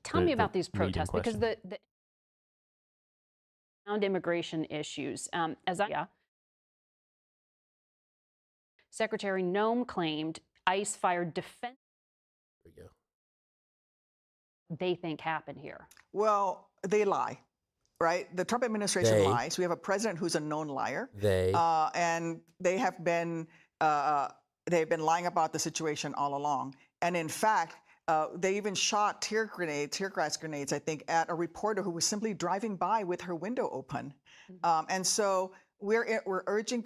Tell me about these protests, because the around immigration issues. Secretary Noem claimed ICE fired defense. There we go. They think happened here. Well, they lie, right? The Trump administration lies. We have a president who's a known liar. And they have been lying about the situation all along. And in fact, they even shot tear gas grenades, I think, at a reporter who was simply driving by with her window open. And so we're urging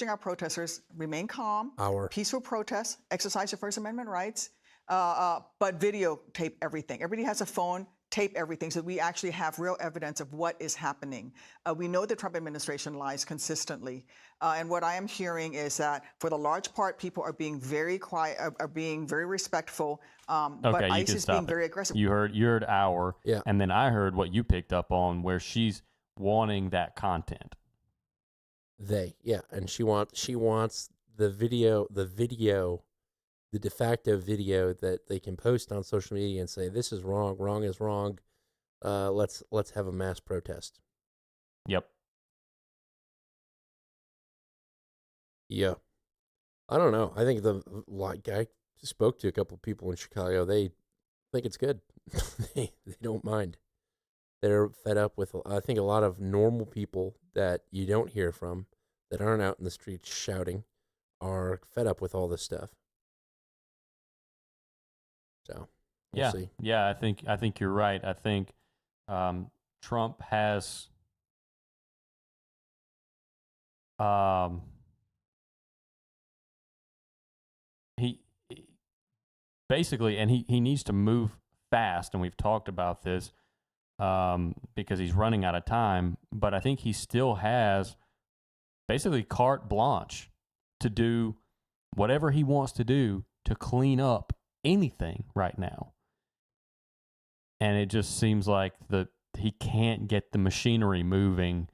our protesters, remain calm, peaceful protest, exercise your First Amendment rights, but videotape everything. Everybody has a phone, tape everything so we actually have real evidence of what is happening. We know the Trump administration lies consistently. And what I am hearing is that for the large part, people are being very quiet, are being very respectful, but Okay, you ICE can is stop being it. very aggressive. You heard our, and then I heard what you picked up on where she's wanting that content. And she wants the de facto video that they can post on social media and say, this is wrong, wrong is wrong. Let's have a mass protest. Yep. Yeah. I don't know. I think I spoke to a couple of people in Chicago. They think it's good. they don't mind. They're fed up with, I think, a lot of normal people that you don't hear from, that aren't out in the streets shouting, are fed up with all this stuff. So we'll see. Yeah, I think you're right. I think Trump has he basically, and he needs to move fast, and we've talked about this because he's running out of time, but I think he still has basically carte blanche to do whatever he wants to do to clean up anything right now. And it just seems like he can't get the machinery moving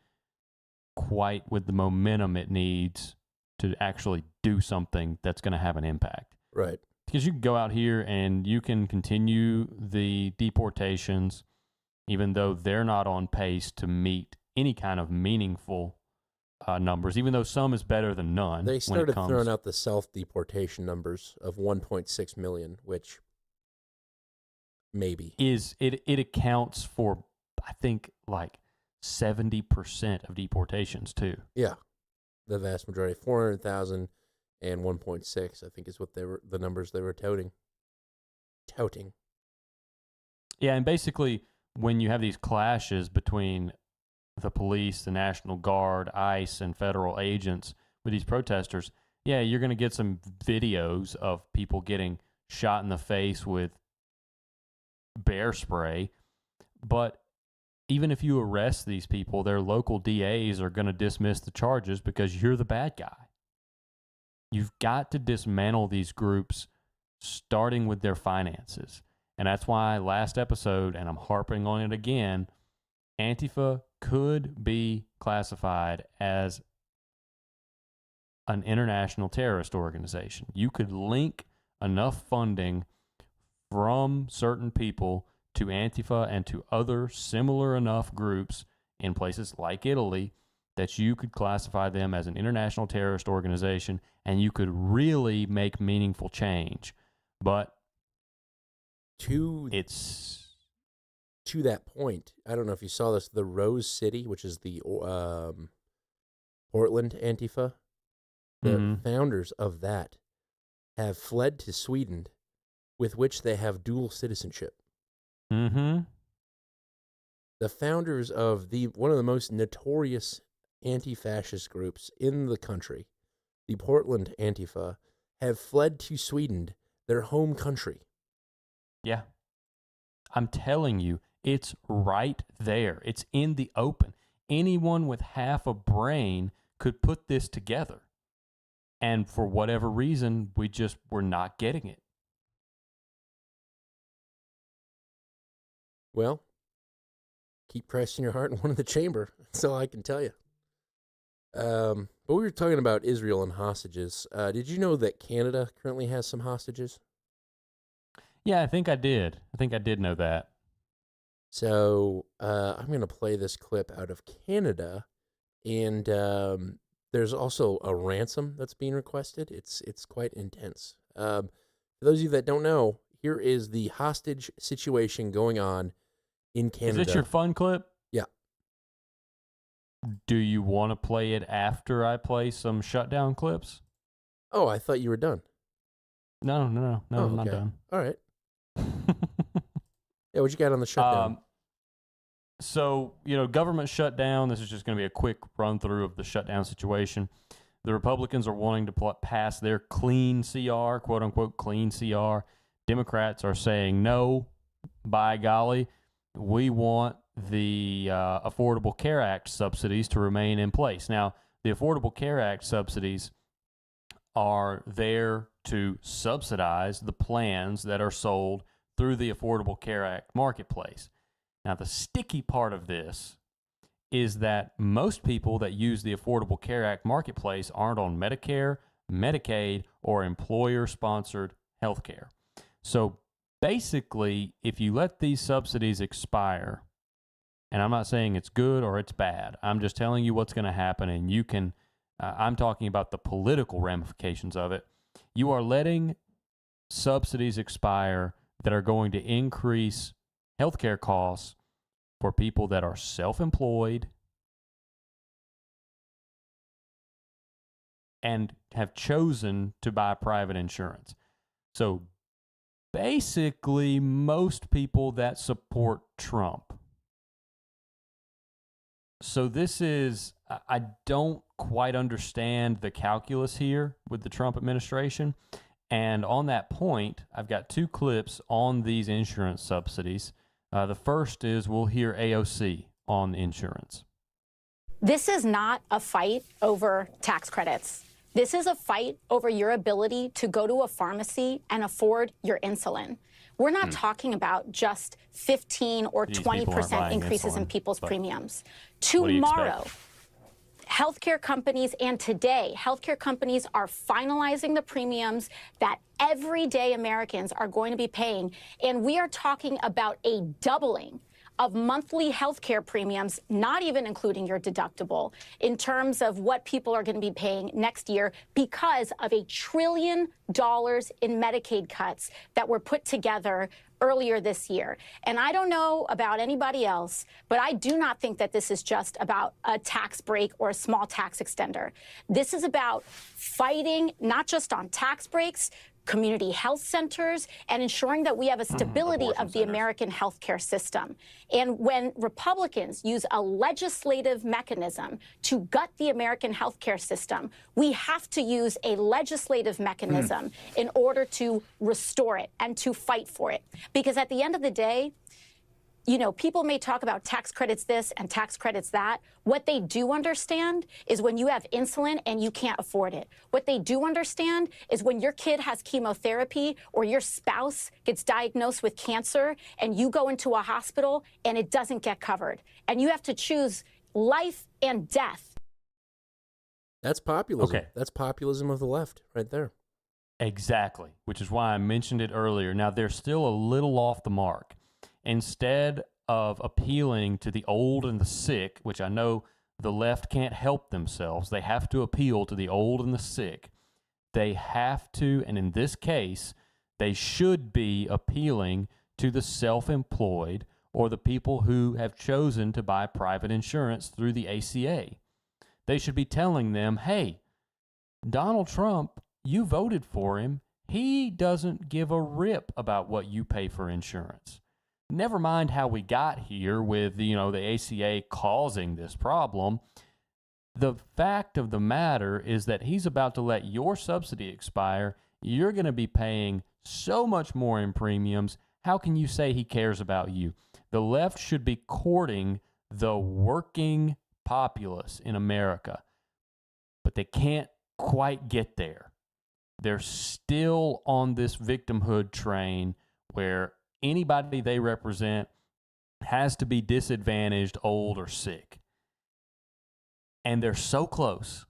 quite with the momentum it needs to actually do something that's going to have an impact. Right. Because you can go out here and you can continue the deportations, even though they're not on pace to meet any kind of meaningful numbers, even though some is better than none. They started throwing out the self-deportation numbers of 1.6 million, which maybe it accounts for, I think, like 70% of deportations too. Yeah, the vast majority, 400,000 and 1.6, I think, is what the numbers they were touting. Yeah, and basically, when you have these clashes between the police, the National Guard, ICE, and federal agents with these protesters, yeah, you're going to get some videos of people getting shot in the face with bear spray. But even if you arrest these people, their local DAs are going to dismiss the charges because you're the bad guy. You've got to dismantle these groups, starting with their finances. And that's why last episode, and I'm harping on it again, Antifa could be classified as an international terrorist organization. You could link enough funding from certain people to Antifa and to other similar enough groups in places like Italy that you could classify them as an international terrorist organization, and you could really make meaningful change. But to that point, I don't know if you saw this, the Rose City, which is the Portland Antifa, the founders of that have fled to Sweden, with which they have dual citizenship. Mm-hmm. The founders of one of the most notorious anti-fascist groups in the country, the Portland Antifa, have fled to Sweden, their home country. Yeah. I'm telling you, it's right there. It's in the open. Anyone with half a brain could put this together. And for whatever reason, we're not getting it. Well, keep pressing your heart in one of the chamber. That's all I can tell you. But we were talking about Israel and hostages. Did you know that Canada currently has some hostages? Yeah, I think I did. I think I did know that. So I'm going to play this clip out of Canada, and there's also a ransom that's being requested. It's quite intense. For those of you that don't know, here is the hostage situation going on in Canada. Is this your fun clip? Yeah. Do you want to play it after I play some shutdown clips? Oh, I thought you were done. No, Oh, I'm not okay. done. All right. Yeah, what you got on the shutdown? So, government shutdown. This is just going to be a quick run through of the shutdown situation. The Republicans are wanting to pass their clean CR, quote unquote clean CR. Democrats are saying no, by golly, we want the Affordable Care Act subsidies to remain in place. Now, the Affordable Care Act subsidies are there to subsidize the plans that are sold through the Affordable Care Act marketplace. Now, the sticky part of this is that most people that use the Affordable Care Act marketplace aren't on Medicare, Medicaid, or employer-sponsored health care. So basically, if you let these subsidies expire, and I'm not saying it's good or it's bad, I'm just telling you what's going to happen, and you can, I'm talking about the political ramifications of it. You are letting subsidies expire that are going to increase healthcare costs for people that are self-employed and have chosen to buy private insurance. So basically, most people that support Trump. So this is, I don't quite understand the calculus here with the Trump administration. And on that point, I've got two clips on these insurance subsidies. The first is we'll hear AOC on insurance. This is not a fight over tax credits. This is a fight over your ability to go to a pharmacy and afford your insulin. We're not talking about just 15 or 20% increases in people's premiums. Tomorrow, healthcare companies, and today, healthcare companies are finalizing the premiums that everyday Americans are going to be paying. And we are talking about a doubling of monthly healthcare premiums, not even including your deductible, in terms of what people are going to be paying next year because of $1 trillion in Medicaid cuts that were put together earlier this year. And I don't know about anybody else, but I do not think that this is just about a tax break or a small tax extender. This is about fighting not just on tax breaks, community health centers, and ensuring that we have a stability of the American healthcare system. And when Republicans use a legislative mechanism to gut the American healthcare system, we have to use a legislative mechanism in order to restore it and to fight for it. Because at the end of the day, people may talk about tax credits this and tax credits that. What they do understand is when you have insulin and you can't afford it. What they do understand is when your kid has chemotherapy or your spouse gets diagnosed with cancer and you go into a hospital and it doesn't get covered. And you have to choose life and death. That's populism. Okay. That's populism of the left right there. Exactly, which is why I mentioned it earlier. Now, they're still a little off the mark. Instead of appealing to the old and the sick, which I know the left can't help themselves, they have to appeal to the old and the sick. They have to, and in this case, they should be appealing to the self-employed or the people who have chosen to buy private insurance through the ACA. They should be telling them, hey, Donald Trump, you voted for him. He doesn't give a rip about what you pay for insurance. Never mind how we got here with, the ACA causing this problem. The fact of the matter is that he's about to let your subsidy expire. You're going to be paying so much more in premiums. How can you say he cares about you? The left should be courting the working populace in America, but they can't quite get there. They're still on this victimhood train where anybody they represent has to be disadvantaged, old, or sick. And they're so close.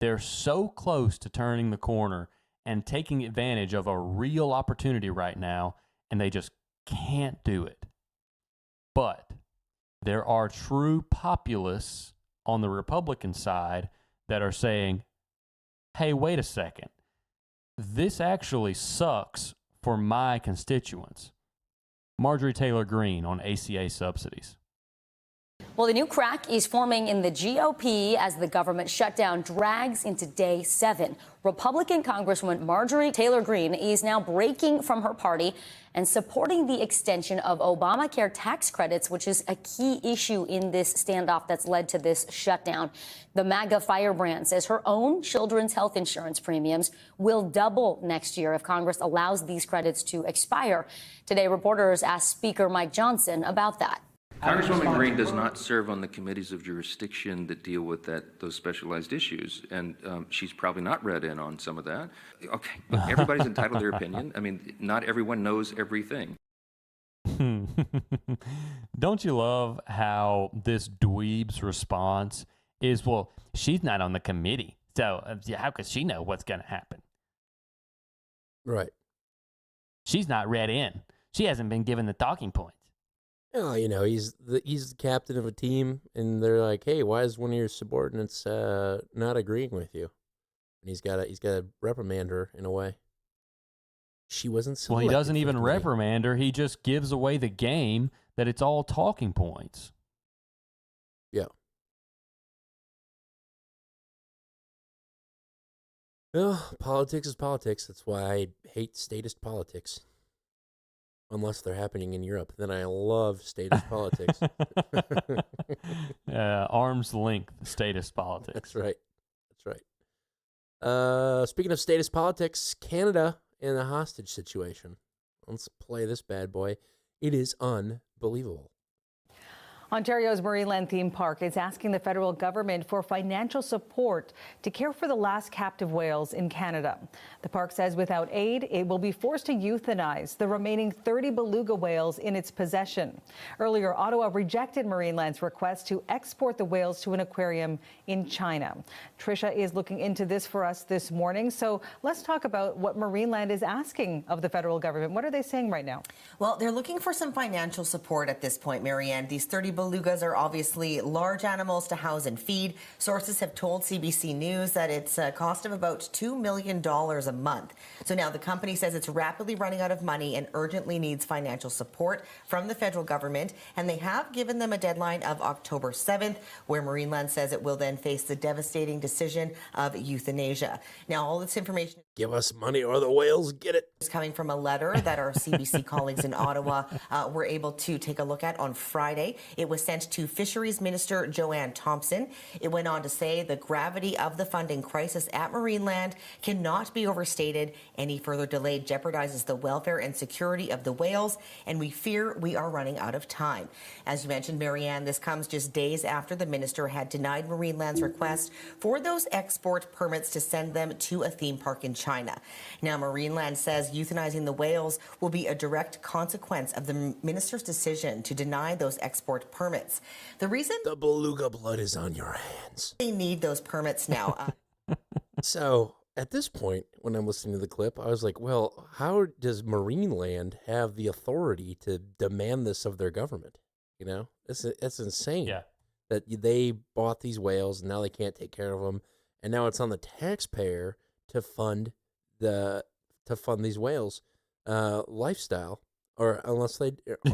They're so close to turning the corner and taking advantage of a real opportunity right now, and they just can't do it. But there are true populists on the Republican side that are saying, hey, wait a second. This actually sucks for my constituents. Marjorie Taylor Greene on ACA subsidies. Well, the new crack is forming in the GOP as the government shutdown drags into day 7. Republican Congresswoman Marjorie Taylor Greene is now breaking from her party and supporting the extension of Obamacare tax credits, which is a key issue in this standoff that's led to this shutdown. The MAGA firebrand says her own children's health insurance premiums will double next year if Congress allows these credits to expire. Today, reporters asked Speaker Mike Johnson about that. Congresswoman Greene does not serve on the committees of jurisdiction that deal with those specialized issues, and she's probably not read in on some of that. Okay, look, everybody's entitled to their opinion. I mean, not everyone knows everything. Don't you love how this dweeb's response is, well, she's not on the committee, so how could she know what's going to happen? Right. She's not read in. She hasn't been given the talking points. Oh, he's the captain of a team, and they're like, "Hey, why is one of your subordinates not agreeing with you?" And he's got to reprimand her in a way. She wasn't selected. Well, he doesn't even reprimand her. He just gives away the game that it's all talking points. Yeah. Well, politics is politics. That's why I hate statist politics. Unless they're happening in Europe, then I love statist politics. Arm's length statist politics. That's right. That's right. Speaking of statist politics, Canada and the hostage situation. Let's play this bad boy. It is unbelievable. Ontario's Marineland theme park is asking the federal government for financial support to care for the last captive whales in Canada. The park says without aid, it will be forced to euthanize the remaining 30 beluga whales in its possession. Earlier, Ottawa rejected Marineland's request to export the whales to an aquarium in China. Tricia is looking into this for us this morning. So let's talk about what Marineland is asking of the federal government. What are they saying right now? Well, they're looking for some financial support at this point, Marianne. These 30 belugas are obviously large animals to house and feed. Sources have told CBC News that it's a cost of about $2 million a month. So now the company says it's rapidly running out of money and urgently needs financial support from the federal government. And they have given them a deadline of October 7th, where Marineland says it will then face the devastating decision of euthanasia. Now, all this information... Give us money or the whales get it. ...is coming from a letter that our CBC colleagues in Ottawa were able to take a look at on Friday. It was sent to Fisheries Minister Joanne Thompson. It went on to say the gravity of the funding crisis at Marineland cannot be overstated. Any further delay jeopardizes the welfare and security of the whales, and we fear we are running out of time. As you mentioned, Marianne, this comes just days after the minister had denied Marineland's request for those export permits to send them to a theme park in China. Now, Marineland says euthanizing the whales will be a direct consequence of the minister's decision to deny those export permits. The reason the beluga blood is on your hands. They need those permits now. So at this point, when I'm listening to the clip, I was like, well, how does Marineland have the authority to demand this of their government? That's insane. Yeah. That they bought these whales and now they can't take care of them. And now it's on the taxpayer to fund these whales' lifestyle. Or unless they,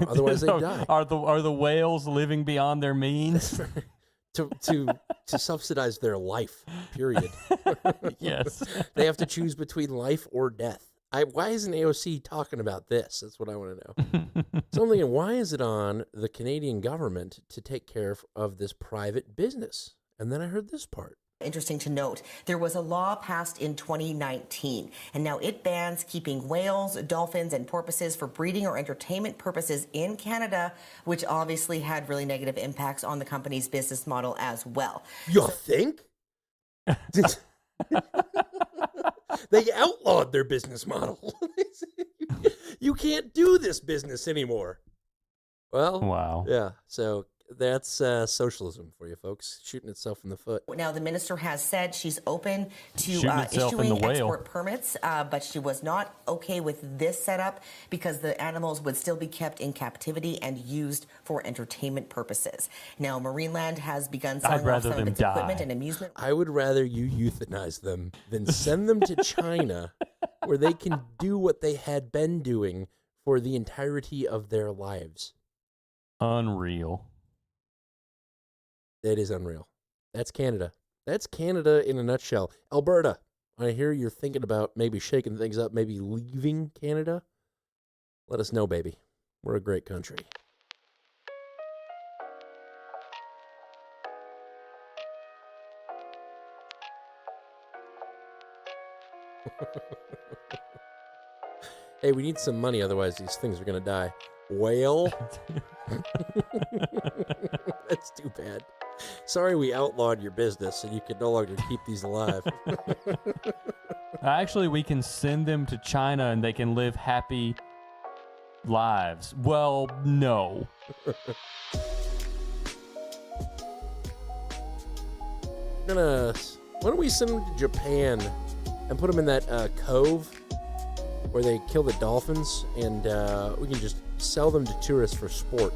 otherwise they die. Are the whales living beyond their means to subsidize their life? Period. Yes, they have to choose between life or death. Why isn't AOC talking about this? That's what I want to know. So I'm thinking, why is it on the Canadian government to take care of this private business? And then I heard this part. Interesting to note, there was a law passed in 2019, and now it bans keeping whales, dolphins, and porpoises for breeding or entertainment purposes in Canada, which obviously had really negative impacts on the company's business model as well. You think? They outlawed their business model. You can't do this business anymore. Well, wow. Yeah, so that's socialism for you folks, shooting itself in the foot. Now, the minister has said she's open to issuing export permits, but she was not okay with this setup because the animals would still be kept in captivity and used for entertainment purposes. Now, Marineland has begun selling off some of its equipment and amusement. I would rather you euthanize them than send them to China where they can do what they had been doing for the entirety of their lives. Unreal. That is unreal. That's Canada. That's Canada in a nutshell. Alberta, I hear you're thinking about maybe shaking things up, maybe leaving Canada. Let us know, baby. We're a great country. Hey, we need some money, otherwise these things are going to die. Whale? That's too bad. Sorry we outlawed your business and you can no longer keep these alive. Actually, we can send them to China and they can live happy lives. Well, no. Why don't we send them to Japan and put them in that cove where they kill the dolphins, and we can just sell them to tourists for sport.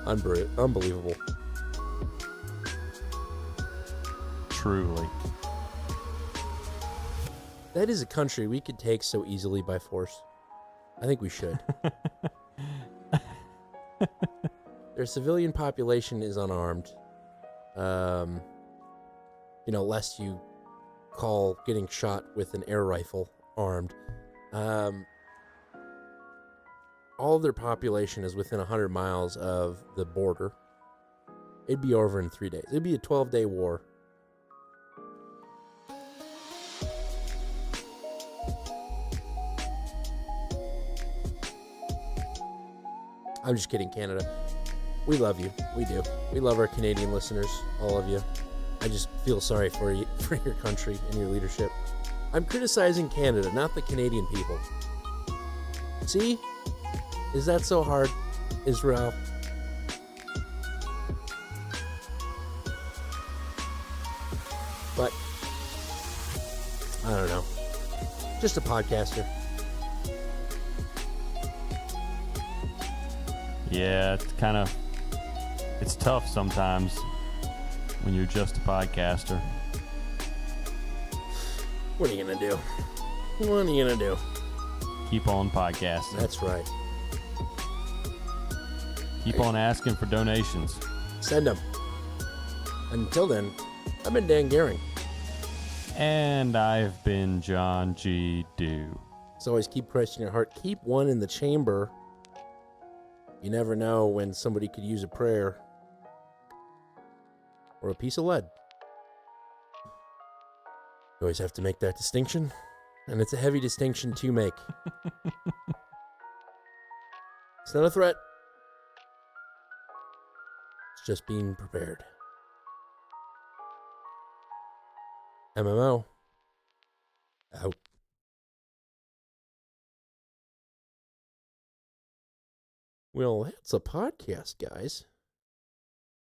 Unbelievable. Truly. That is a country we could take so easily by force. I think we should. Their civilian population is unarmed. Lest you call getting shot with an air rifle armed. All of their population is within 100 miles of the border. It'd be over in 3 days. It'd be a 12-day war. I'm just kidding, Canada. We love you. We do. We love our Canadian listeners, all of you. I just feel sorry for you, for your country and your leadership. I'm criticizing Canada, not the Canadian people. See? Is that so hard, Israel? But, I don't know. Just a podcaster. Yeah, it's tough sometimes when you're just a podcaster. What are you going to do? What are you going to do? Keep on podcasting. That's right. Keep on asking for donations. Send them. Until then, I've been Dan Gehring. And I've been John G. Dew. So always keep Christ in your heart. Keep one in the chamber. You never know when somebody could use a prayer or a piece of lead. You always have to make that distinction, and it's a heavy distinction to make. It's not a threat. It's just being prepared. MMO. Out. Well, that's a podcast, guys.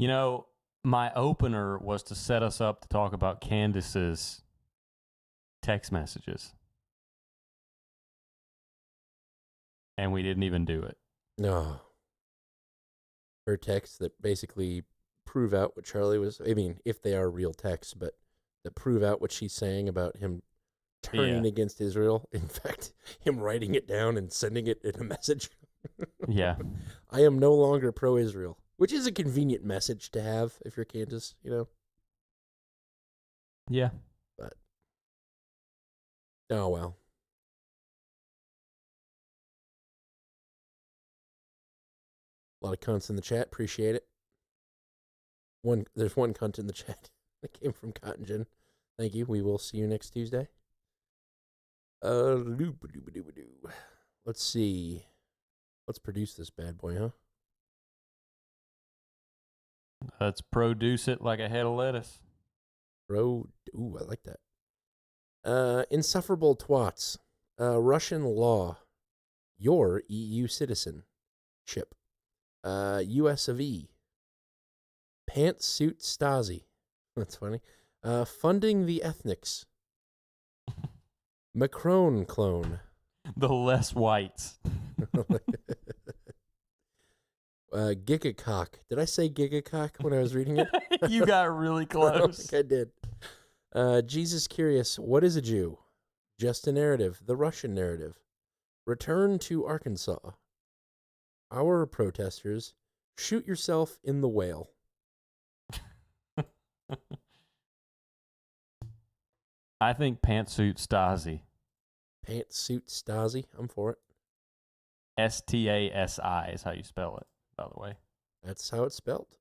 You know, my opener was to set us up to talk about Candace's text messages. And we didn't even do it. No. Her texts that basically prove out what Charlie was... I mean, if they are real texts, but that prove out what she's saying about him turning against Israel. In fact, him writing it down and sending it in a message. Yeah. I am no longer pro-Israel, which is a convenient message to have if you're Candace, you know? Yeah. But, oh well. A lot of cunts in the chat. Appreciate it. There's one cunt in the chat that came from Cotton Gin. Thank you. We will see you next Tuesday. Let's see. Let's produce this bad boy, huh? Let's produce it like a head of lettuce. Ooh, I like that. Insufferable twats. Russian law. Your EU citizenship. US of E. Pantssuit Stasi. That's funny. Funding the ethnics. Macron clone. The less whites. Gigacock. Did I say gigacock when I was reading it? You got really close. I don't think I did. Jesus Curious. What is a Jew? Just a narrative. The Russian narrative. Return to Arkansas. Our protesters shoot yourself in the whale. I think Pantssuit Stasi. Pantssuit Stasi. I'm for it. Stasi is how you spell it, by the way. That's how it's spelled.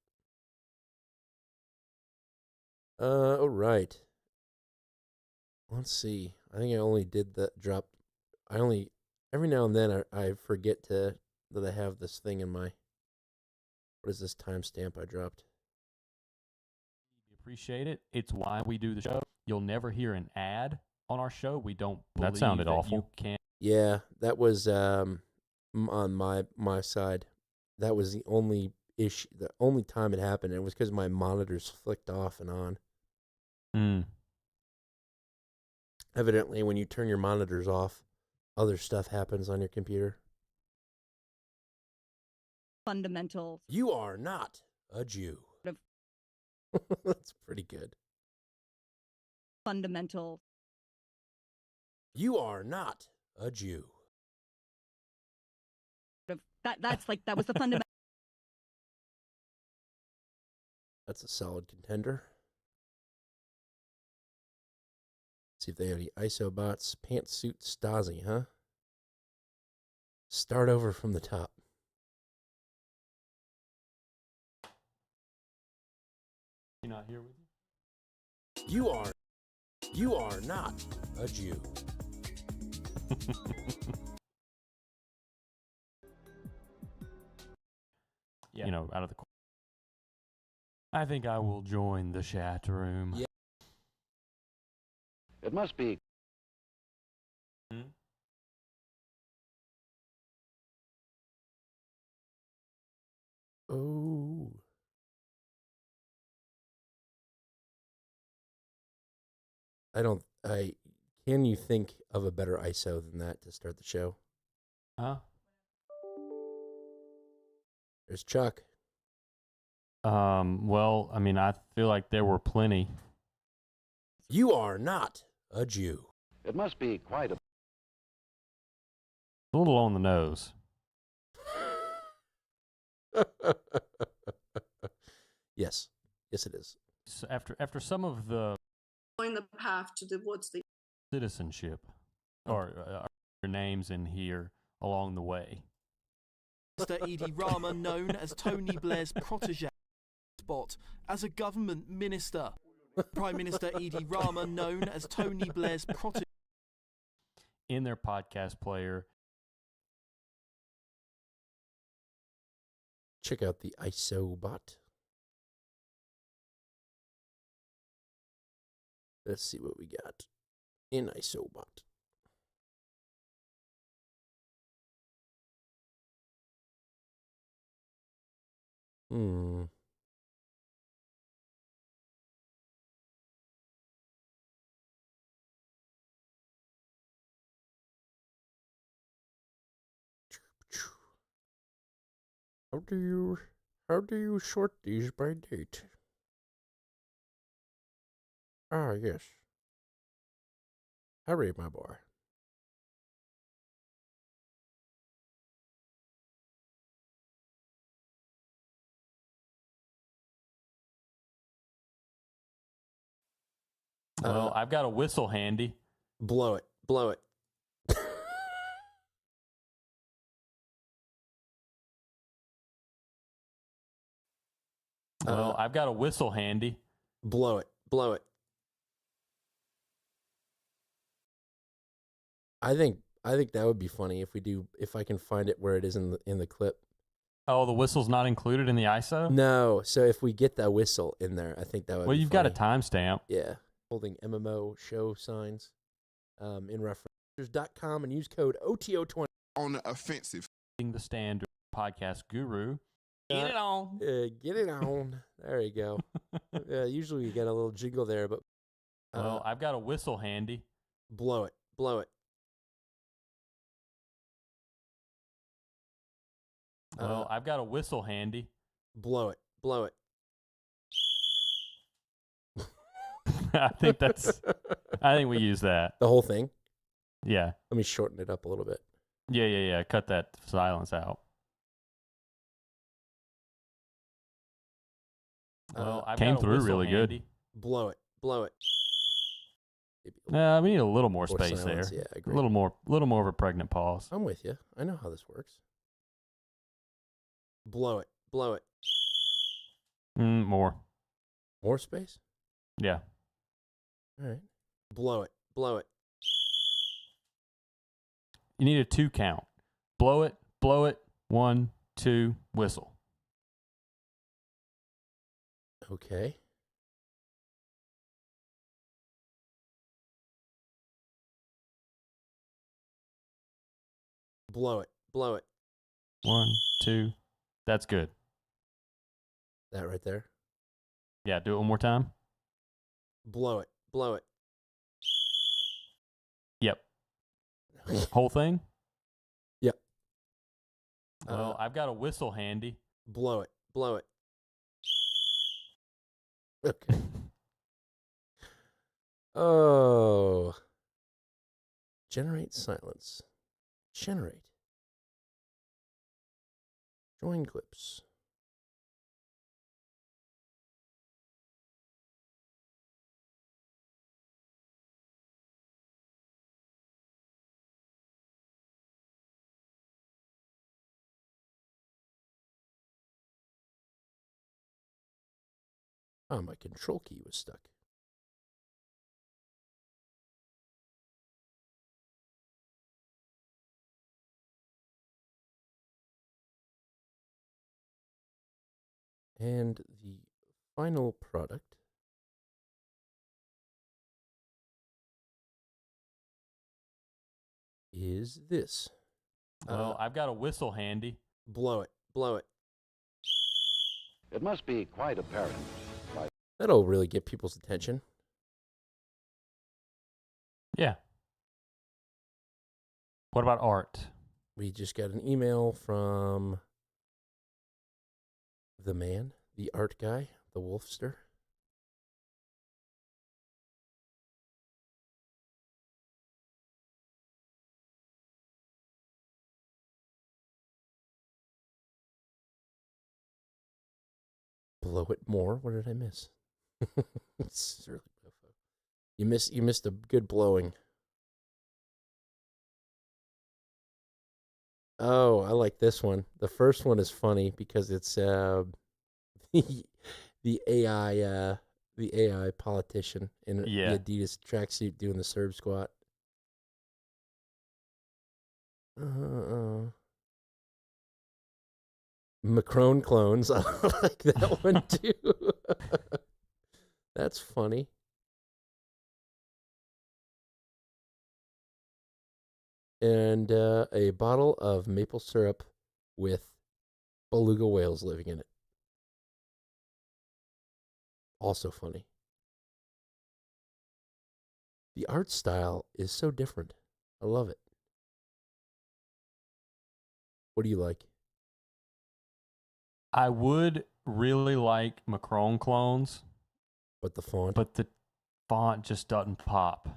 All right. Let's see. I think I only did that drop. Every now and then I forget that I have this thing in my, what is this timestamp I dropped? Appreciate it. It's why we do the show. You'll never hear an ad on our show. We don't believe that sounded that awful. You can't. Yeah, that was on my side. That was the only issue, the only time it happened. It was because my monitors flicked off and on. Evidently, when you turn your monitors off, other stuff happens on your computer. Fundamental. You are not a Jew. That's pretty good. Fundamental. You are not a Jew. That was the fundamental. That's a solid contender. See if they have any isobots. Pantssuit Stasi, huh? Start over from the top. You not here with you? You are not a Jew. Yeah. You know, out of the. I think I will join the chat room. Yeah. It must be. Oh. Can you think of a better ISO than that to start the show? Huh? There's Chuck. Well, I mean, I feel like there were plenty. You are not a Jew. It must be quite a little on the nose. Yes. Yes, it is. So after some of the going the path towards the citizenship or names in here along the way. Mr. Edie Rama, known as Tony Blair's protege, spot as a government minister. Prime Minister Edie Rama, known as Tony Blair's protege. In their podcast player. Check out the isobot. Let's see what we got in isobot. How do you sort these by date? Ah, yes. Hurry, my boy. Well, I've got a whistle handy. Blow it. Blow it. Well, I've got a whistle handy. Blow it. Blow it. I think that would be funny if I can find it where it is in the clip. Oh, the whistle's not included in the ISO? No. So if we get that whistle in there, I think that would be you've funny. got a timestamp. Yeah. Holding MMO show signs in reference.com and use code OTO20 on the offensive. The standard podcast guru. Get it on. Get it on. There you go. Usually you get a little jingle there, but well, I've got a whistle handy. Blow it. Blow it. Well, I've got a whistle handy. Blow it. Blow it. I think we use that. The whole thing? Yeah. Let me shorten it up a little bit. Yeah. Cut that silence out. Well, I came through really good. Blow it. We need a little more Or space silence, there. yeah, I agree. A little more of a pregnant pause. I'm with you. I know how this works. Blow it. More. More space? Yeah. All right. Blow it. You need a 2 count. Blow it. 1, 2, whistle. Okay. Blow it. 1, 2. That's good. That right there. Yeah, do it one more time. Blow it. Yep. Whole thing? Yep. Well, I've got a whistle handy. Blow it. Okay. Oh. Generate silence. Generate. Join clips. Oh, my control key was stuck. And the final product is this. Well, I've got a whistle handy. Blow it. It must be quite apparent. That'll really get people's attention. Yeah. What about art? We just got an email from the man, the art guy, the Wolfster. Blow it more. What did I miss? It's really you missed a good blowing. Oh, I like this one. The first one is funny because it's the AI politician in the Adidas tracksuit doing the Serb squat. Macron clones. I like that one too. That's funny. And a bottle of maple syrup with beluga whales living in it. Also funny. The art style is so different. I love it. What do you like? I would really like Macron clones. But the font? But the font just doesn't pop.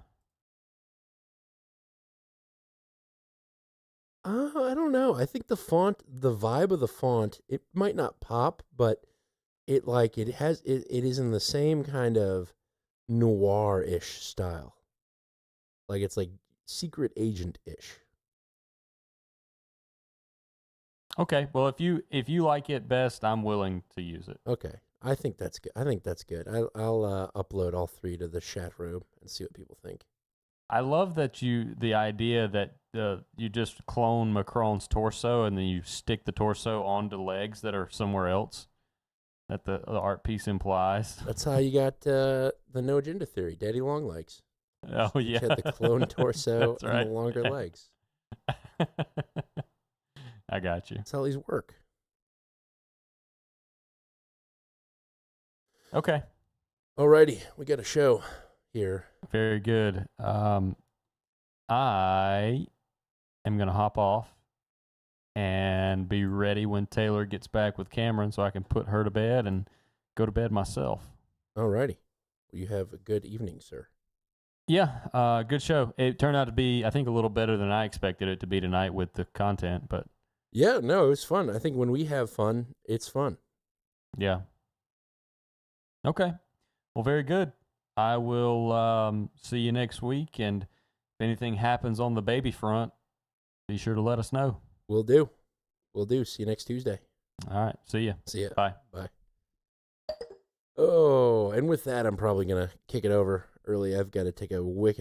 I don't know. I think the font, the vibe of the font, it might not pop, but it is in the same kind of noir-ish style. Like it's like secret agent-ish. Okay, well if you like it best, I'm willing to use it. Okay, I think that's good. I'll upload all 3 to the chat room and see what people think. I love that the idea that you just clone Macron's torso and then you stick the torso onto legs that are somewhere else that the art piece implies. That's how you got the no agenda theory, Daddy Longlegs. Oh yeah, you had the clone torso That's and right. the longer legs. I got you. That's how these work. Okay. Alrighty, we got a show here. Very good. I am going to hop off and be ready when Taylor gets back with Cameron so I can put her to bed and go to bed myself. Alrighty. Well, you have a good evening, sir. Yeah, good show. It turned out to be, I think, a little better than I expected it to be tonight with the content, but Yeah, no, it was fun. I think when we have fun, it's fun. yeah. Okay. Well, very good. I will see you next week, and if anything happens on the baby front, be sure to let us know. Will do. Will do. See you next Tuesday. All right. See ya. See ya. Bye. Bye. Oh, and with that, I'm probably going to kick it over early. I've got to take a wicked